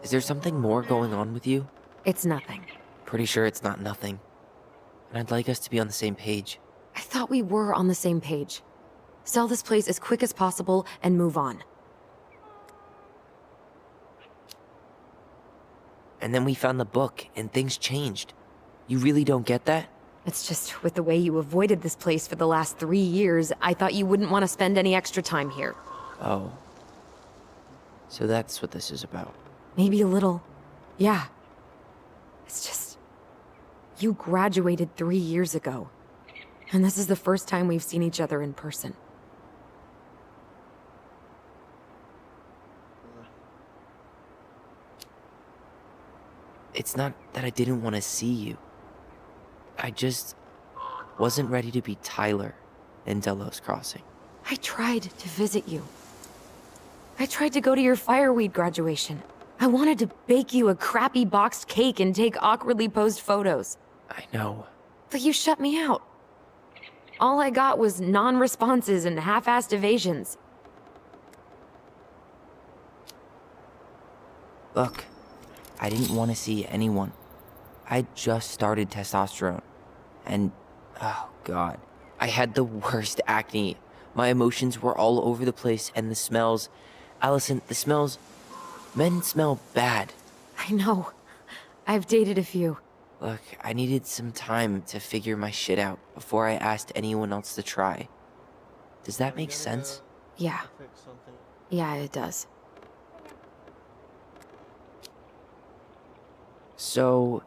Is there something more going on with you? It's nothing. Pretty sure it's not nothing. And I'd like us to be on the same page. I thought we were on the same page. Sell this place as quick as possible and move on. And then we found the book, and things changed. You really don't get that? It's just, with the way you avoided this place for the last 3 years, I thought you wouldn't want to spend any extra time here. Oh. So that's what this is about. Maybe a little. Yeah. It's just... You graduated 3 years ago. And this is the first time we've seen each other in person. It's not that I didn't want to see you. I just wasn't ready to be Tyler in Delos Crossing. I tried to visit you. I tried to go to your fireweed graduation. I wanted to bake you a crappy boxed cake and take awkwardly posed photos. I know. But you shut me out. All I got was non-responses and half-assed evasions. Look, I didn't want to see anyone. I just started testosterone. And, oh god, I had the worst acne. My emotions were all over the place, and the smells... Allison, the smells... Men smell bad. I know. I've dated a few. Look, I needed some time to figure my shit out before I asked anyone else to try. Does that make sense? Yeah. Yeah, it does. So,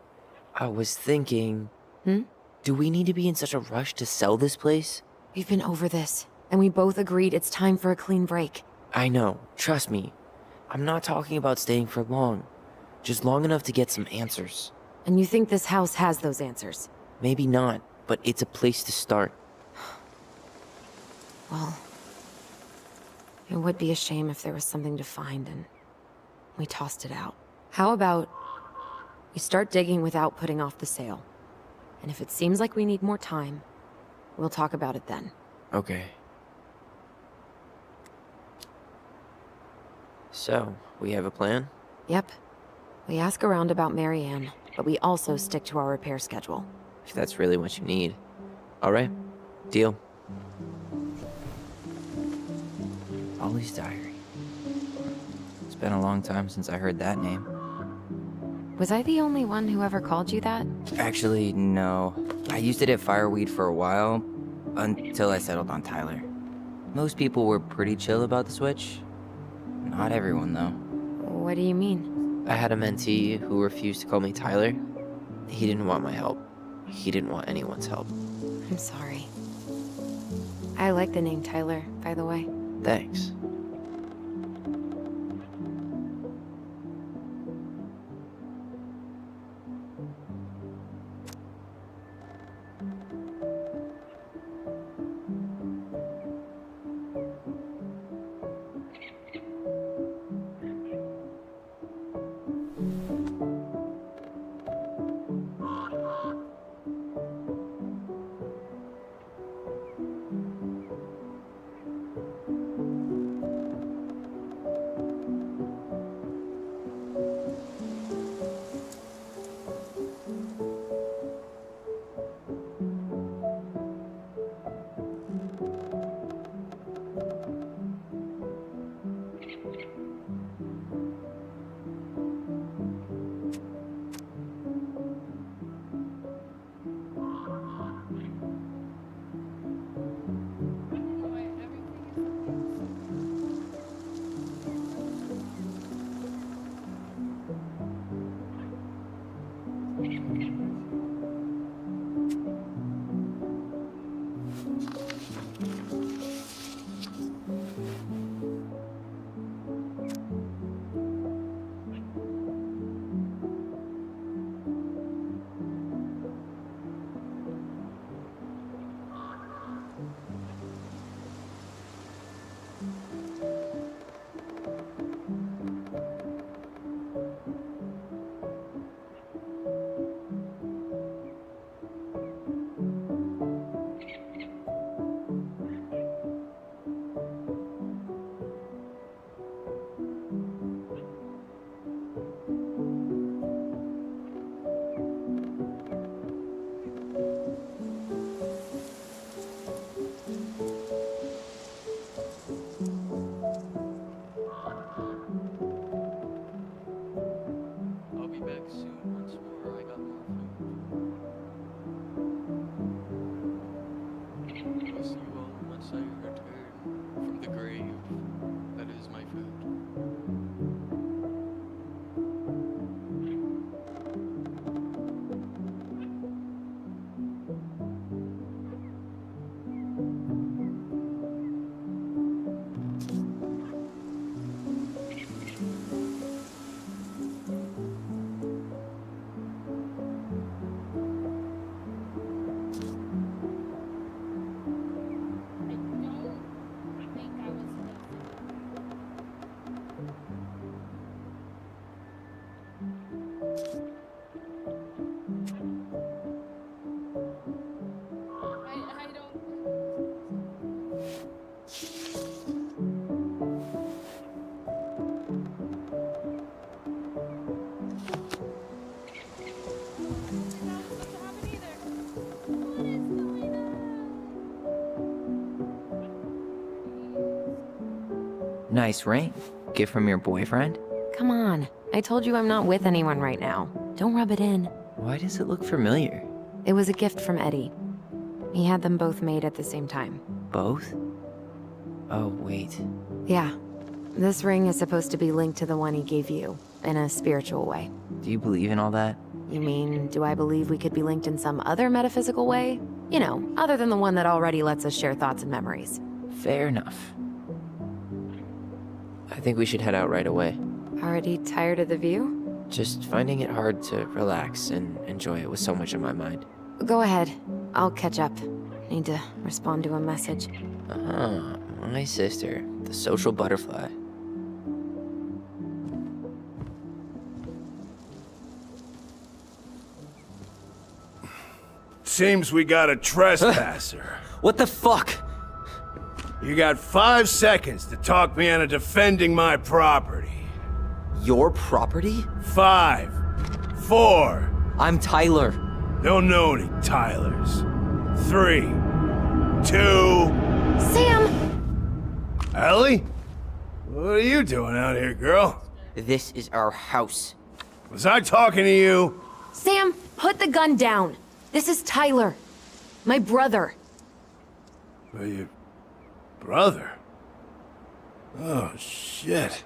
I was thinking... Do we need to be in such a rush to sell this place? We've been over this, and we both agreed it's time for a clean break. I know, trust me. I'm not talking about staying for long. Just long enough to get some answers. And you think this house has those answers? Maybe not, but it's a place to start. Well, it would be a shame if there was something to find and we tossed it out. How about we start digging without putting off the sale? And if it seems like we need more time, we'll talk about it then. Okay. So, we have a plan? Yep. We ask around about Marianne, but we also stick to our repair schedule. If that's really what you need. Alright, deal. Ollie's Diary. It's been a long time since I heard that name. Was I the only one who ever called you that? Actually, no. I used it at Fireweed for a while, until I settled on Tyler. Most people were pretty chill about the switch. Not everyone, though. What do you mean? I had a mentee who refused to call me Tyler. He didn't want my help. He didn't want anyone's help. I'm sorry. I like the name Tyler, by the way. Thanks. nice ring. Gift from your boyfriend? Come on. I told you I'm not with anyone right now. Don't rub it in. Why does it look familiar? It was a gift from Eddie. He had them both made at the same time. Both? Oh, wait. Yeah. This ring is supposed to be linked to the one he gave you, in a spiritual way. Do you believe in all that? You mean, do I believe we could be linked in some other metaphysical way? You know, other than the one that already lets us share thoughts and memories. Fair enough. I think we should head out right away. Already tired of the view? Just finding it hard to relax and enjoy it with so much on my mind. Go ahead. I'll catch up. Need to respond to a message. My sister, the social butterfly. Seems we got a trespasser. What the fuck? You got 5 seconds to talk me into defending my property. Your property? 5, 4. I'm Tyler. Don't know any Tylers. 3, 2. Sam! Ellie? What are you doing out here, girl? This is our house. Was I talking to you? Sam, put the gun down. This is Tyler. My brother. Well, your brother? Oh, shit.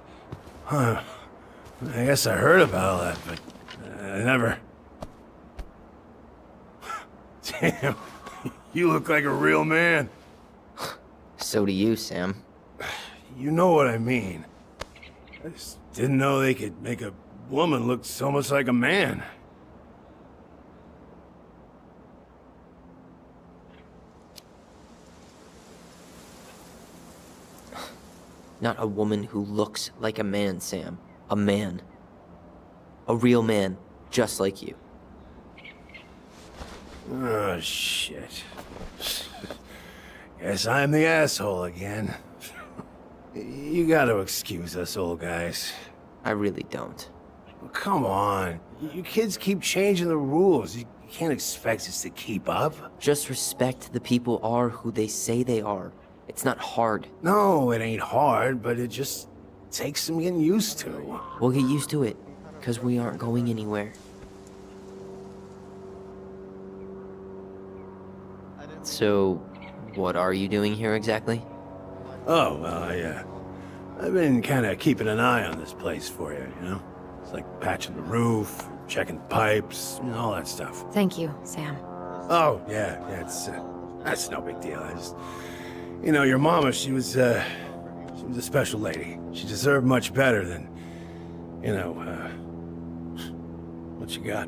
Huh. I guess I heard about all that, but I never... Damn, you look like a real man. So do you, Sam. You know what I mean. I just didn't know they could make a woman look so much like a man. Not a woman who looks like a man, Sam. A man. A real man, just like you. Oh, shit. Guess I'm the asshole again. You gotta excuse us old guys. I really don't. Well, come on. You kids keep changing the rules. You can't expect us to keep up. Just respect the people are who they say they are. It's not hard. No, it ain't hard, but it just takes some getting used to. We'll get used to it, because we aren't going anywhere. So, what are you doing here exactly? Oh, well, I've been kind of keeping an eye on this place for you, you know? It's like patching the roof, checking the pipes, you know, all that stuff. Thank you, Sam. Oh, yeah, that's no big deal. I just... You know, your mama, she was a special lady. She deserved much better than, you know, what you got.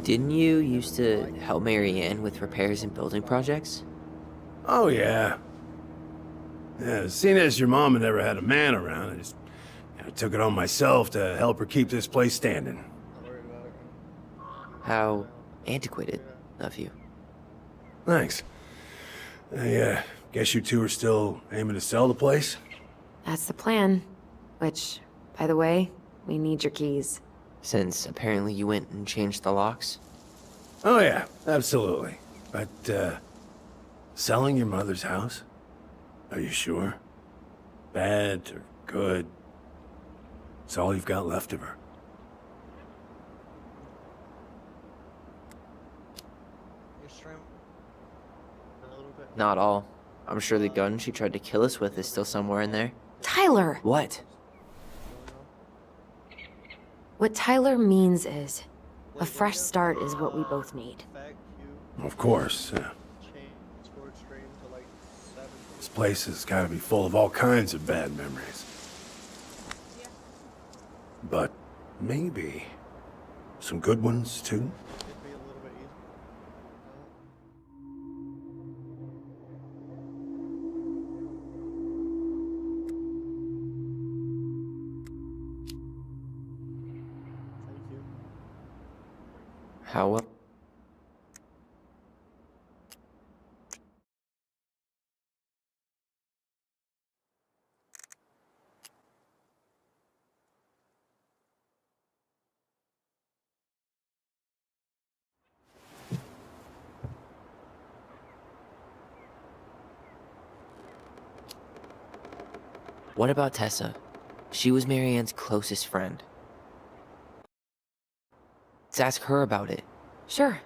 Didn't you used to help Mary Ann with repairs and building projects? Oh, yeah. Yeah, seeing as your mama never had a man around, I just took it on myself to help her keep this place standing. How antiquated of you. Thanks. I guess you two are still aiming to sell the place? That's the plan. Which, by the way, we need your keys. Since apparently you went and changed the locks? Oh yeah, absolutely. But, selling your mother's house? Are you sure? Bad or good? It's all you've got left of her. Not all. I'm sure the gun she tried to kill us with is still somewhere in there. Tyler! What? What Tyler means is, a fresh start is what we both need. Of course. This place has got to be full of all kinds of bad memories. But maybe some good ones, too? How well? What about Tessa? She was Marianne's closest friend. Let's ask her about it. Sure.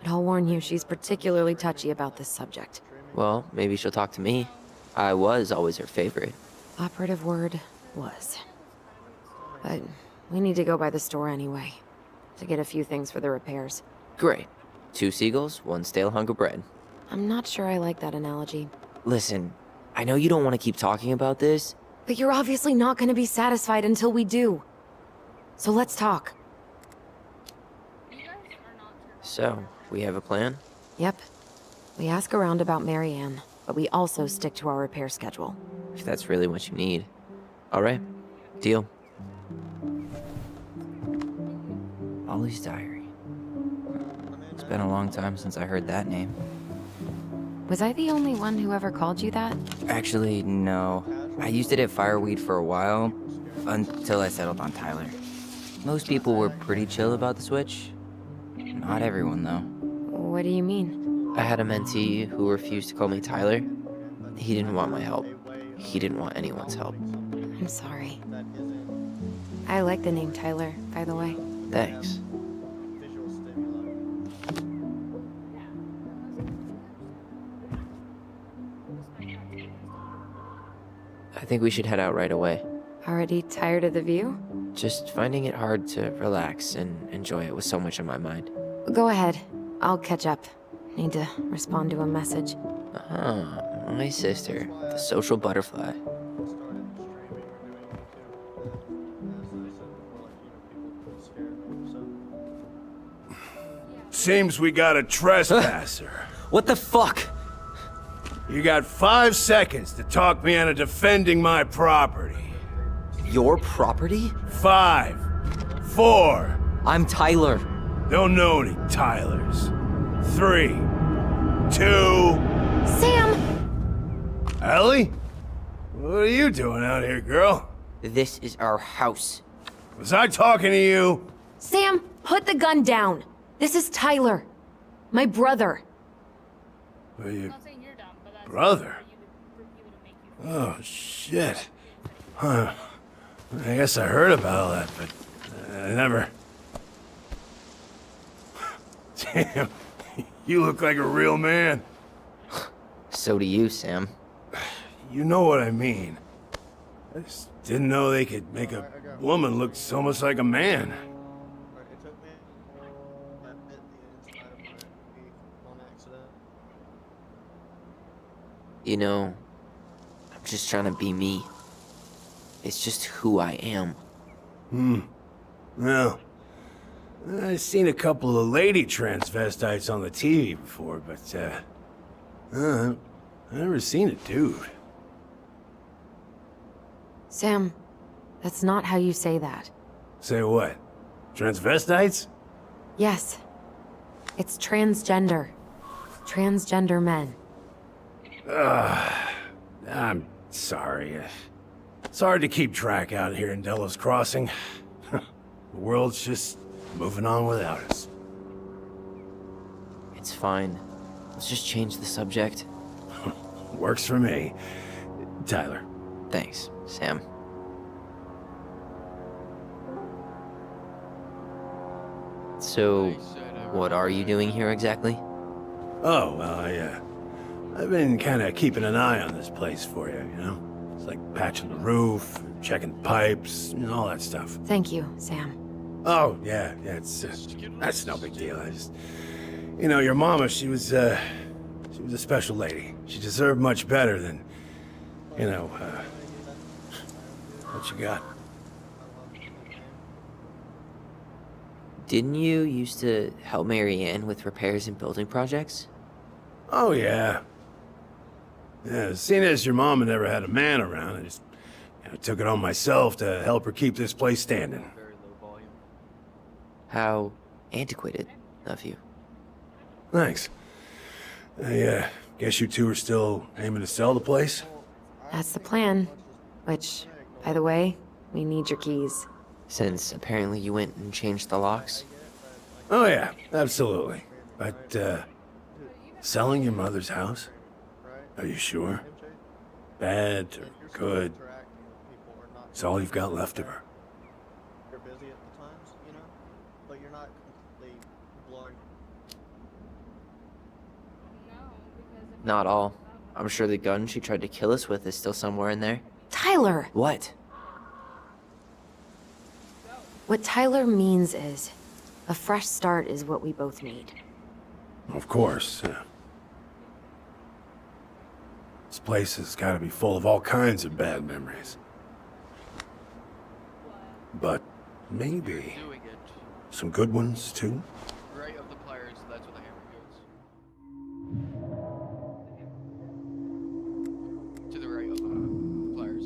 But I'll warn you, she's particularly touchy about this subject. Well, maybe she'll talk to me. I was always her favorite. Operative word, was. But we need to go by the store anyway, to get a few things for the repairs. Great. 2 seagulls, 1 stale hunk of bread. I'm not sure I like that analogy. Listen, I know you don't want to keep talking about this. But you're obviously not going to be satisfied until we do. So let's talk. So, we have a plan? Yep. We ask around about Marianne, but we also stick to our repair schedule. If that's really what you need. Alright, deal. Ollie's diary. It's been a long time since I heard that name. Was I the only one who ever called you that? Actually, no. I used it at Fireweed for a while, until I settled on Tyler. Most people were pretty chill about the switch. Not everyone, though. What do you mean? I had a mentee who refused to call me Tyler. He didn't want my help. He didn't want anyone's help. I'm sorry. I like the name Tyler, by the way. Thanks. I think we should head out right away. Already tired of the view? Just finding it hard to relax and enjoy it with so much on my mind. Go ahead. I'll catch up. Need to respond to a message. Ah, my sister, the social butterfly. Seems we got a trespasser. What the fuck? You got 5 seconds to talk me into defending my property. Your property? 5, 4. I'm Tyler. Don't know any Tylers. 3, 2. Sam! Ellie? What are you doing out here, girl? This is our house. Was I talking to you? Sam, put the gun down. This is Tyler. My brother. Are you... brother? Oh, shit. Huh. I guess I heard about all that, but I never... Damn, you look like a real man. So do you, Sam. You know what I mean. I just didn't know they could make a woman look so much like a man. You know, I'm just trying to be me. It's just who I am. Well, I've seen a couple of lady transvestites on the TV before, but, I've never seen a dude. Sam, that's not how you say that. Say what? Transvestites? Yes. It's transgender. Transgender men. I'm sorry. It's hard to keep track out here in Delos Crossing. The world's just moving on without us. It's fine. Let's just change the subject. Works for me. Tyler. Thanks, Sam. So, what are you doing here exactly? Oh, well, I've been kind of keeping an eye on this place for you, you know? It's like patching the roof, checking pipes, and all that stuff. Thank you, Sam. Oh, yeah, it's, that's no big deal. I just, you know, your mama, she was a special lady. She deserved much better than, you know, what you got. Didn't you used to help Marianne with repairs and building projects? Oh, yeah. Yeah, seeing as your mama never had a man around, I just took it on myself to help her keep this place standing. How antiquated of you. Thanks. I guess you two are still aiming to sell the place? That's the plan. Which, by the way, we need your keys. Since apparently you went and changed the locks? Oh yeah, absolutely. But, selling your mother's house? Are you sure? bad or If you're still good. interacting with people or not. It's all you've got left of her. You're busy at the times, you know, but you're not completely blowing. Not all. I'm sure the gun she tried to kill us with is still somewhere in there. Tyler! What? What Tyler means is, a fresh start is what we both need. Of course. This place has got to be full of all kinds of bad memories. But maybe Doing it. some good ones, too? Right of the pliers, that's where the hammer goes. To the right of the pliers.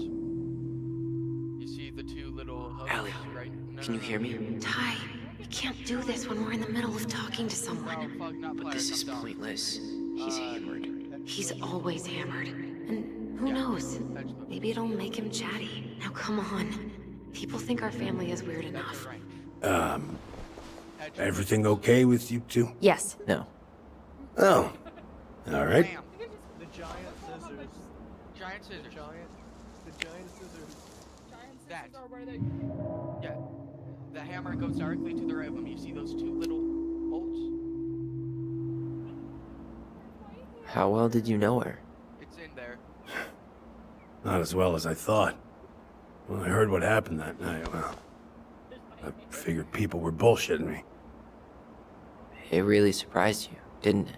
You see the two little hubs, Ellie, right? No, can you hear me? Ty, you can't do this when we're in the middle of talking to No, someone. fuck, not But pliers, this is I'm dumb. pointless. He's hammered. He's always hammered. And who knows? Maybe it'll make him chatty. Now come on. People think our family is weird enough. Everything okay with you two? Yes. No. Oh. All right. Bam. The giant scissors. Giant scissors. The giant scissors. That. Yeah. The hammer goes directly to the right of them. You see those two little bolts? How well did you know her? It's in there. Not as well as I thought. When I heard what happened that night, well, I figured people were bullshitting me. It really surprised you, didn't it?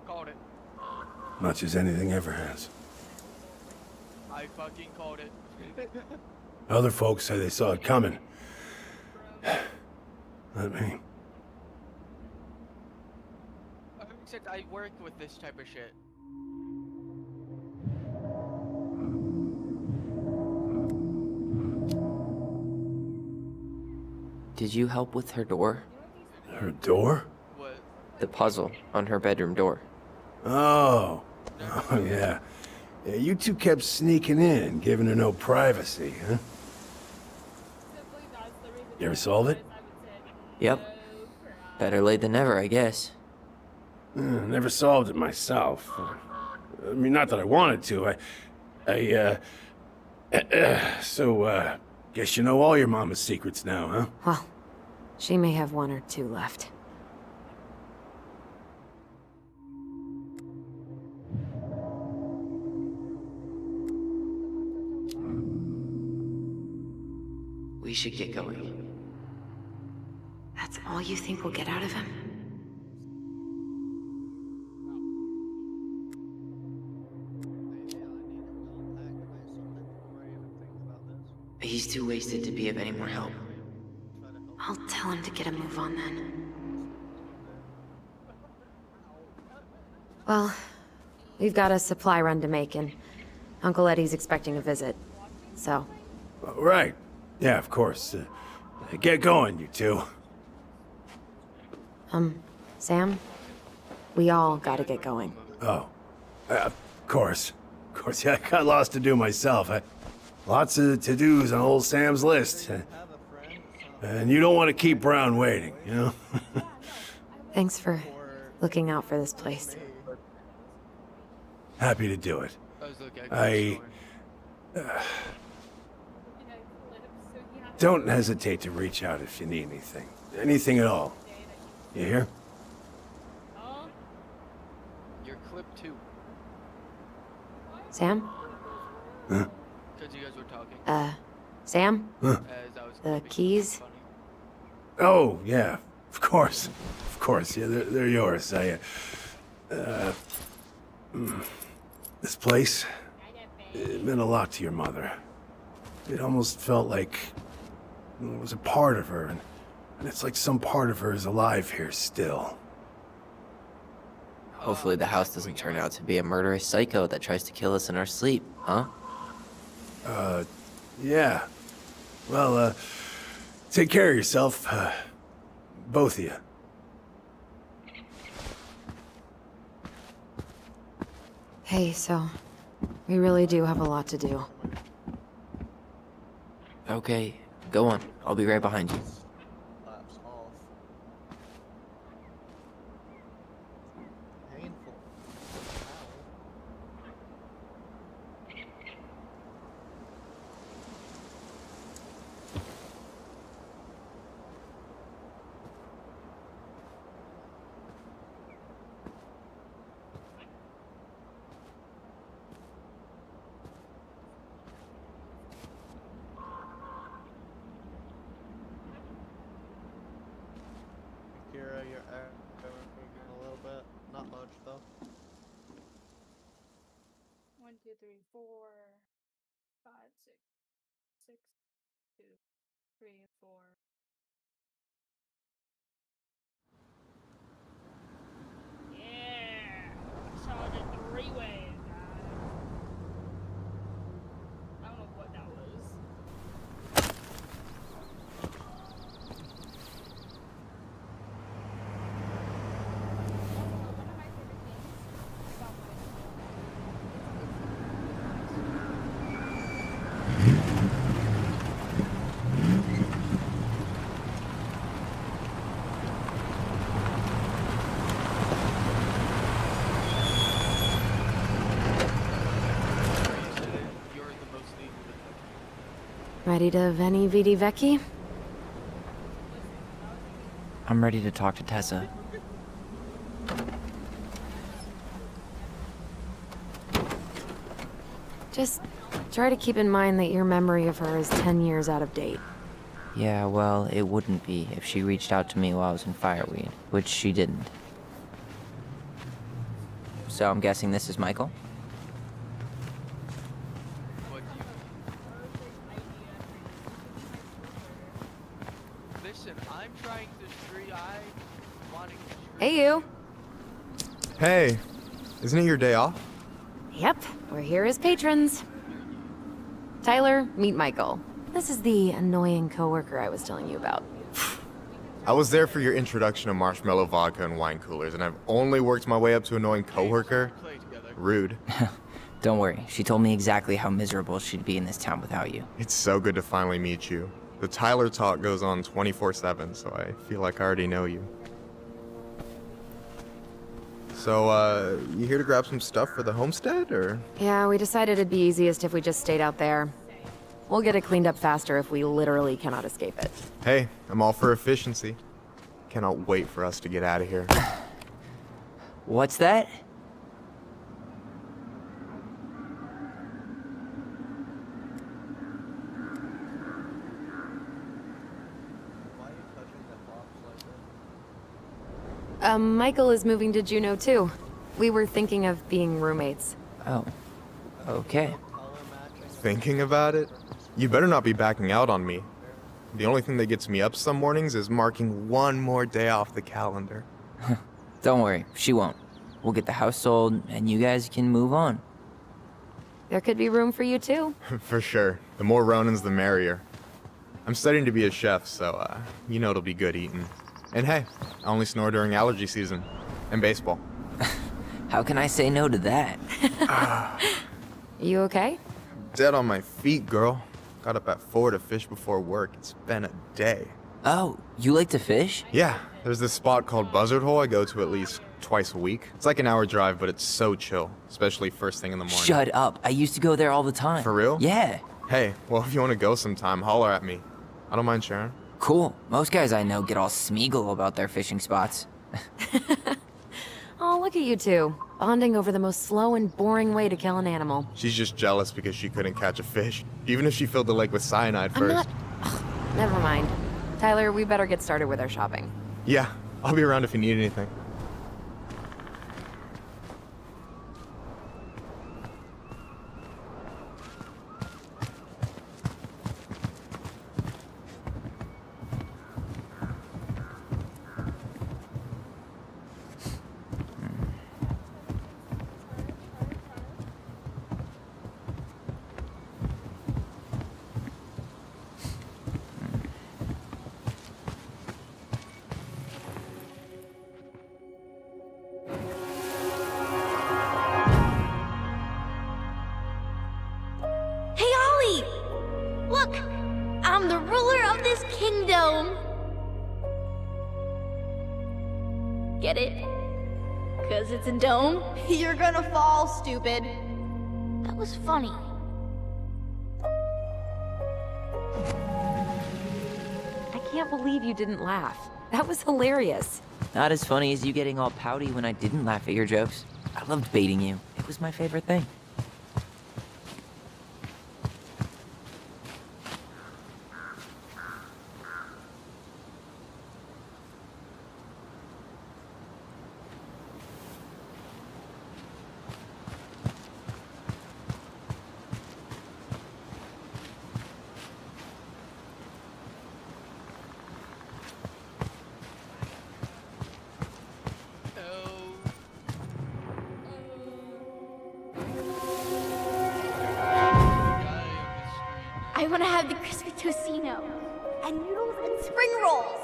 Called it. Much as anything ever has. I fucking called it. Other folks say they saw it coming. Not me. Except I work with this type of shit. Did you help with her door? Her door? What? The puzzle on her bedroom door. Oh. Oh, yeah. Yeah, you two kept sneaking in, giving her no privacy, huh? You ever solve it? Yep. Better late than never, I guess. Never solved it myself. I mean, not that I wanted to. So, guess you know all your mama's secrets now, huh? Well, she may have one or two left. We should get going. That's all you think we'll get out of him? He's too wasted to be of any more help. I'll tell him to get a move on then. Well, we've got a supply run to make, and Uncle Eddie's expecting a visit. So, Right. Yeah, of course. Get going, you two. Sam? We all gotta get going. Oh. Of course. Of course, yeah, I got lots to do myself. Lots of to-dos on old Sam's list. And you don't want to keep Brown waiting, you know? Thanks for looking out for this place. Happy to do it. Don't hesitate to reach out if you need anything. Anything at all. You hear? You're clipped too. Sam? Huh? Because you guys were talking. Sam? Huh? As I was The keys? Oh, yeah. Of course. Of course. Yeah, they're yours. This place, it meant a lot to your mother. It almost felt like it was a part of her, and it's like some part of her is alive here still. Hopefully the house doesn't turn out to be a murderous psycho that tries to kill us in our sleep, huh? Yeah. Well, take care of yourself. Both of you. Hey, so we really do have a lot to do. Okay, go on. I'll be right behind you. Laps off. Painful. Ow. 1, 2, 3, 4, 5, 6, 6, 2, 3, 4. Yeah, I saw the three-way. I don't know what that was. You're the most lethal detective. Ready to Veni Vidi Vici? I'm ready to talk to Tessa. Just try to keep in mind that your memory of her is 10 years out of date. Yeah, well, it wouldn't be if she reached out to me while I was in Fireweed, which she didn't. So I'm guessing this is Michael? What do you... Listen, I'm trying to wanting to Hey, you. Hey, isn't it your day off? Yep, we're here as patrons. Tyler, meet Michael. This is the annoying coworker I was telling you about. I was there for your introduction to marshmallow vodka and wine coolers, and I've only worked my way up to annoying coworker. Rude. Don't worry, she told me exactly how miserable she'd be in this town without you. It's so good to finally meet you. The Tyler talk goes on 24/7, so I feel like I already know you. So, you here to grab some stuff for the homestead, or? Yeah, we decided it'd be easiest if we just stayed out there. We'll get it cleaned up faster if we literally cannot escape it. Hey, I'm all for efficiency. Cannot wait for us to get out of here. What's that? Michael is moving to Juneau too. We were thinking of being roommates. Oh, okay. Thinking about it? You better not be backing out on me. The only thing that gets me up some mornings is marking one more day off the calendar. Don't worry, she won't. We'll get the house sold, and you guys can move on. There could be room for you too. For sure. The more Ronins, the merrier. I'm studying to be a chef, so, you know it'll be good eating. And hey, I only snore during allergy season. And baseball. How can I say no to that? You okay? Dead on my feet, girl. Got up at 4 to fish before work. It's been a day. Oh, you like to fish? Yeah, there's this spot called Buzzard Hole I go to at least twice a week. It's like an hour drive, but it's so chill, especially first thing in the morning. Shut up. I used to go there all the time. For real? Yeah. Hey, well, if you want to go sometime, holler at me. I don't mind sharing. Cool. Most guys I know get all Smeagol about their fishing spots. Oh, look at you two. Bonding over the most slow and boring way to kill an animal. She's just jealous because she couldn't catch a fish, even if she filled the lake with cyanide first. Ugh, never mind. Tyler, we better get started with our shopping. Yeah, I'll be around if you need anything. Hey, Ollie! Look! I'm the ruler of this kingdom! Get it? 'Cause it's a dome? You're gonna fall, stupid. That was funny. I can't believe you didn't laugh. That was hilarious. Not as funny as you getting all pouty when I didn't laugh at your jokes. I loved baiting you. It was my favorite thing. want to have the crispy tocino, and noodles and spring rolls.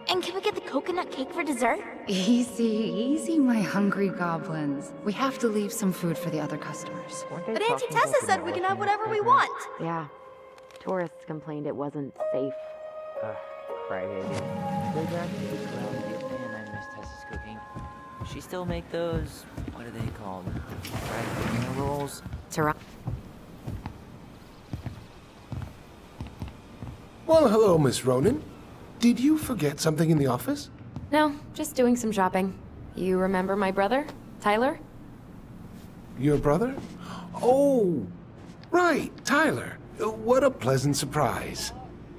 And can we get the coconut cake for dessert? Easy, easy, my hungry goblins. We have to leave some food for the other customers. But Auntie Tessa said we can have whatever we want. Yeah. Tourists complained it wasn't safe. Crybaby. Those actually ground beef and I miss Tessa's cooking. She still make those, what are they called? Fried banana rolls? Well, hello, Miss Ronan. Did you forget something in the office? No, just doing some shopping. You remember my brother, Tyler? Your brother? Oh, right, Tyler. What a pleasant surprise.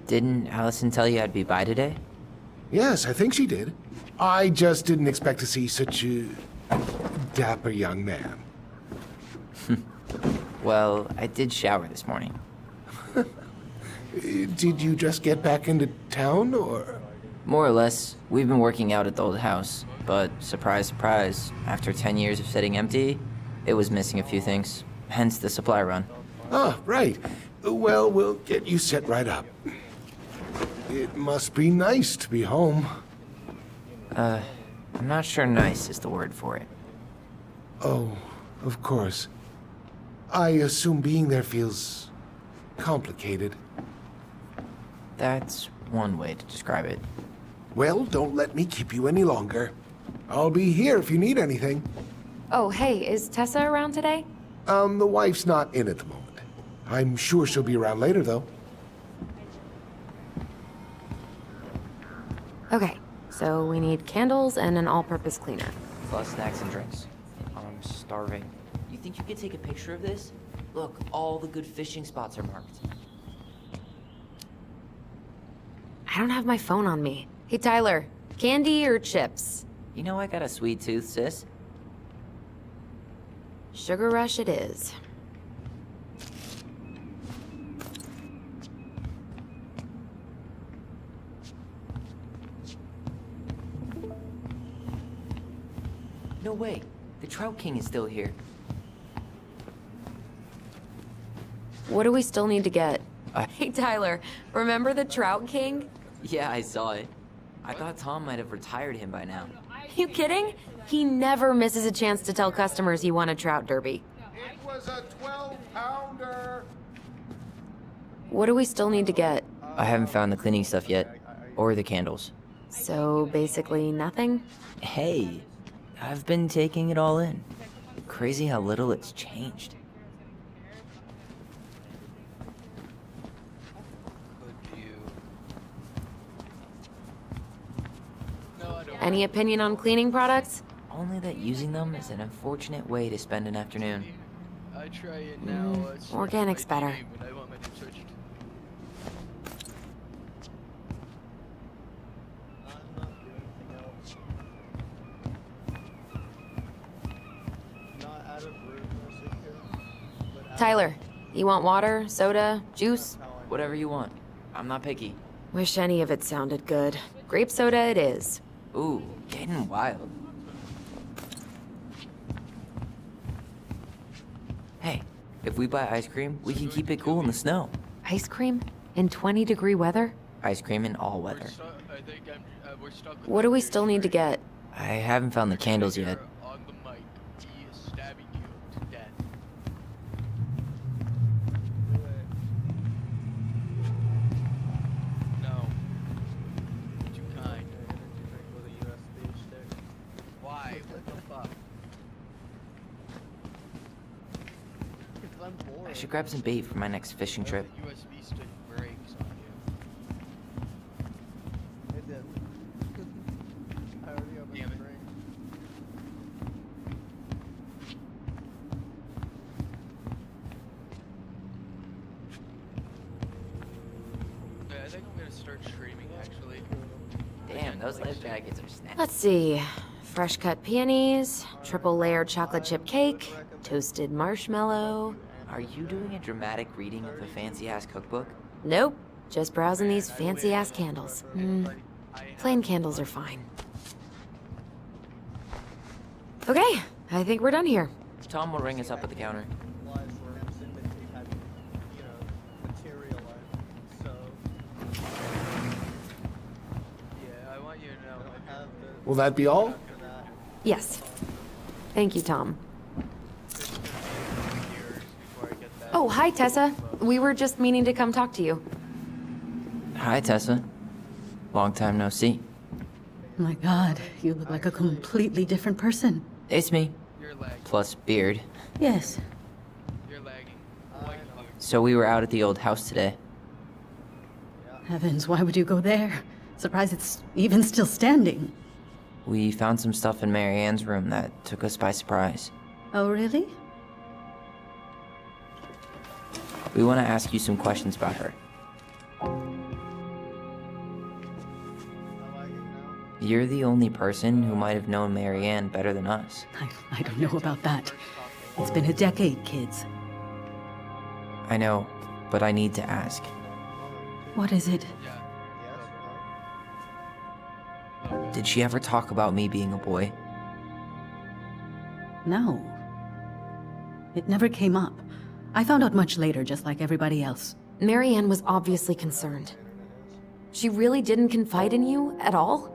Didn't Allison tell you I'd be by today? Yes, I think she did. I just didn't expect to see such a dapper young man. Well, I did shower this morning. Did you just get back into town, or...? More or less. We've been working out at the old house, but surprise, surprise, after 10 years of sitting empty, it was missing a few things, hence the supply run. Ah, right. Well, we'll get you set right up. It must be nice to be home. I'm not sure nice is the word for it. Oh, of course. I assume being there feels complicated. That's one way to describe it. Well, don't let me keep you any longer. I'll be here if you need anything. Oh, hey, is Tessa around today? The wife's not in at the moment. I'm sure she'll be around later, though. Okay, so we need candles and an all-purpose cleaner. Plus snacks and drinks. I'm starving. You think you could take a picture of this? Look, all the good fishing spots are marked. I don't have my phone on me. Hey, Tyler, candy or chips? You know I got a sweet tooth, sis. Sugar Rush it is. No way. The Trout King is still here. What do we still need to get? Hey, Tyler, remember the Trout King? Yeah, I saw it. I thought Tom might have retired him by now. You kidding? He never misses a chance to tell customers he won a trout derby. It was a 12-pounder! What do we still need to get? I haven't found the cleaning stuff yet. Or the candles. So, basically nothing? Hey, I've been taking it all in. Crazy how little it's changed. Any opinion on cleaning products? Only that using them is an unfortunate way to spend an afternoon. I try it now. Organic's better. When I want my detergent. Tyler, you want water, soda, juice? Whatever you want. I'm not picky. Wish any of it sounded good. Grape soda it is. Ooh, getting wild. Hey, if we buy ice cream, we can keep it cool in the snow. Ice cream? In 20-degree weather? Ice cream in all weather. What do we still need to get? I haven't found the candles yet. On the mic, he is stabbing you to death. No. Too kind. Why? What the fuck? I'm bored. I should grab some bait for my next fishing trip. USB stick breaks on you. It did. I already opened Damn the it. drink. I think I'm gonna start streaming actually. Damn, those life jackets are snappy. Let's see. Fresh cut peonies, triple layered chocolate chip cake, toasted marshmallow. Are you doing a dramatic reading of a fancy-ass cookbook? Nope, just browsing these fancy ass candles. Plain candles are fine. Okay, I think we're done here. Tom will ring us up at the counter. Lives were sympathy having, material Will that be all? Yes. Thank you, Tom. Oh, hi, Tessa. We were just meaning to come talk to you. Hi, Tessa. Long time no see. My God, you look like a completely different person. It's me. Plus beard. Yes. So we were out at the old house today. Heavens, why would you go there? Surprised it's even still standing. We found some stuff in Mary Ann's room that took us by surprise. Oh, really? We want to ask you some questions about her. You're the only person who might have known Mary Ann better than us. I don't know about that. It's been a decade, kids. I know, but I need to ask. What is it? Did she ever talk about me being a boy? No. It never came up. I found out much later, just like everybody else. Mary Ann was obviously concerned. She really didn't confide in you at all?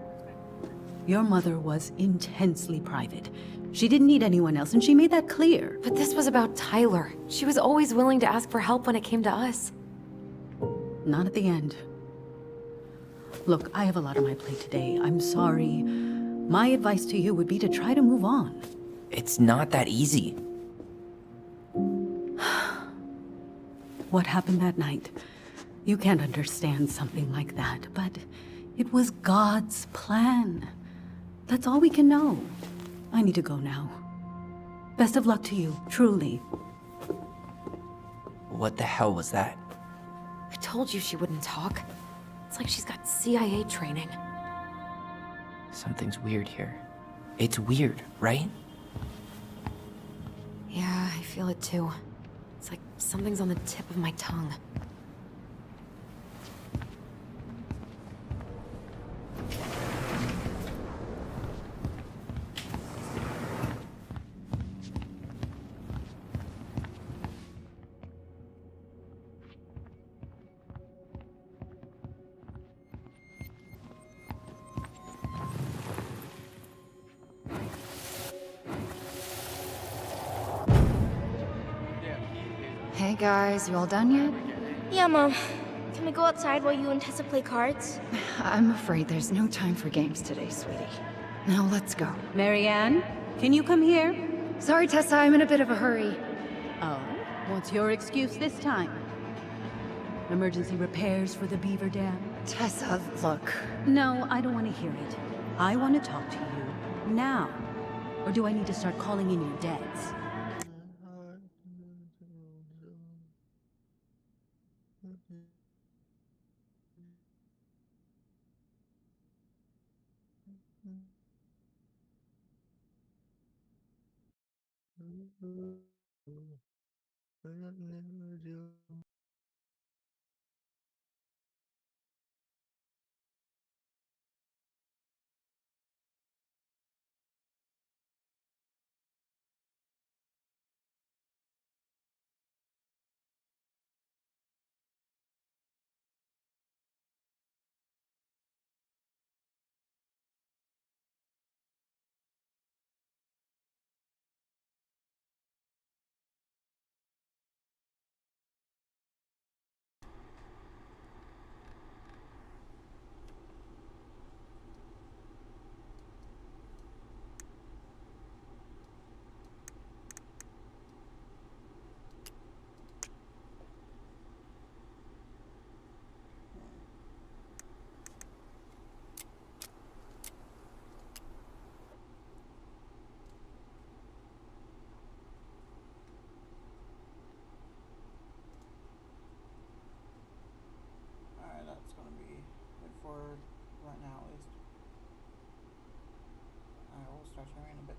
Your mother was intensely private. She didn't need anyone else, and she made that clear. But this was about Tyler. She was always willing to ask for help when it came to us. Not at the end. Look, I have a lot on my plate today. I'm sorry. My advice to you would be to try to move on. It's not that easy. What happened that night? You can't understand something like that, but it was God's plan. That's all we can know. I need to go now. Best of luck to you, truly. What the hell was that? I told you she wouldn't talk. It's like she's got CIA training. Something's weird here. It's weird, right? Yeah, I feel it too. It's like something's on the tip of my tongue. Hey guys, you all done yet? Yeah, Mom. Can we go outside while you and Tessa play cards? I'm afraid there's no time for games today, sweetie. Now let's go. Mary Ann, can you come here? Sorry, Tessa, I'm in a bit of a hurry. Oh, what's your excuse this time? Emergency repairs for the beaver dam? Tessa, look. No, I don't want to hear it. I want to talk to you now. Or do I need to start calling in your debts? Alright, that's gonna be good for right now at least. Alright, we'll start sharing in a bit.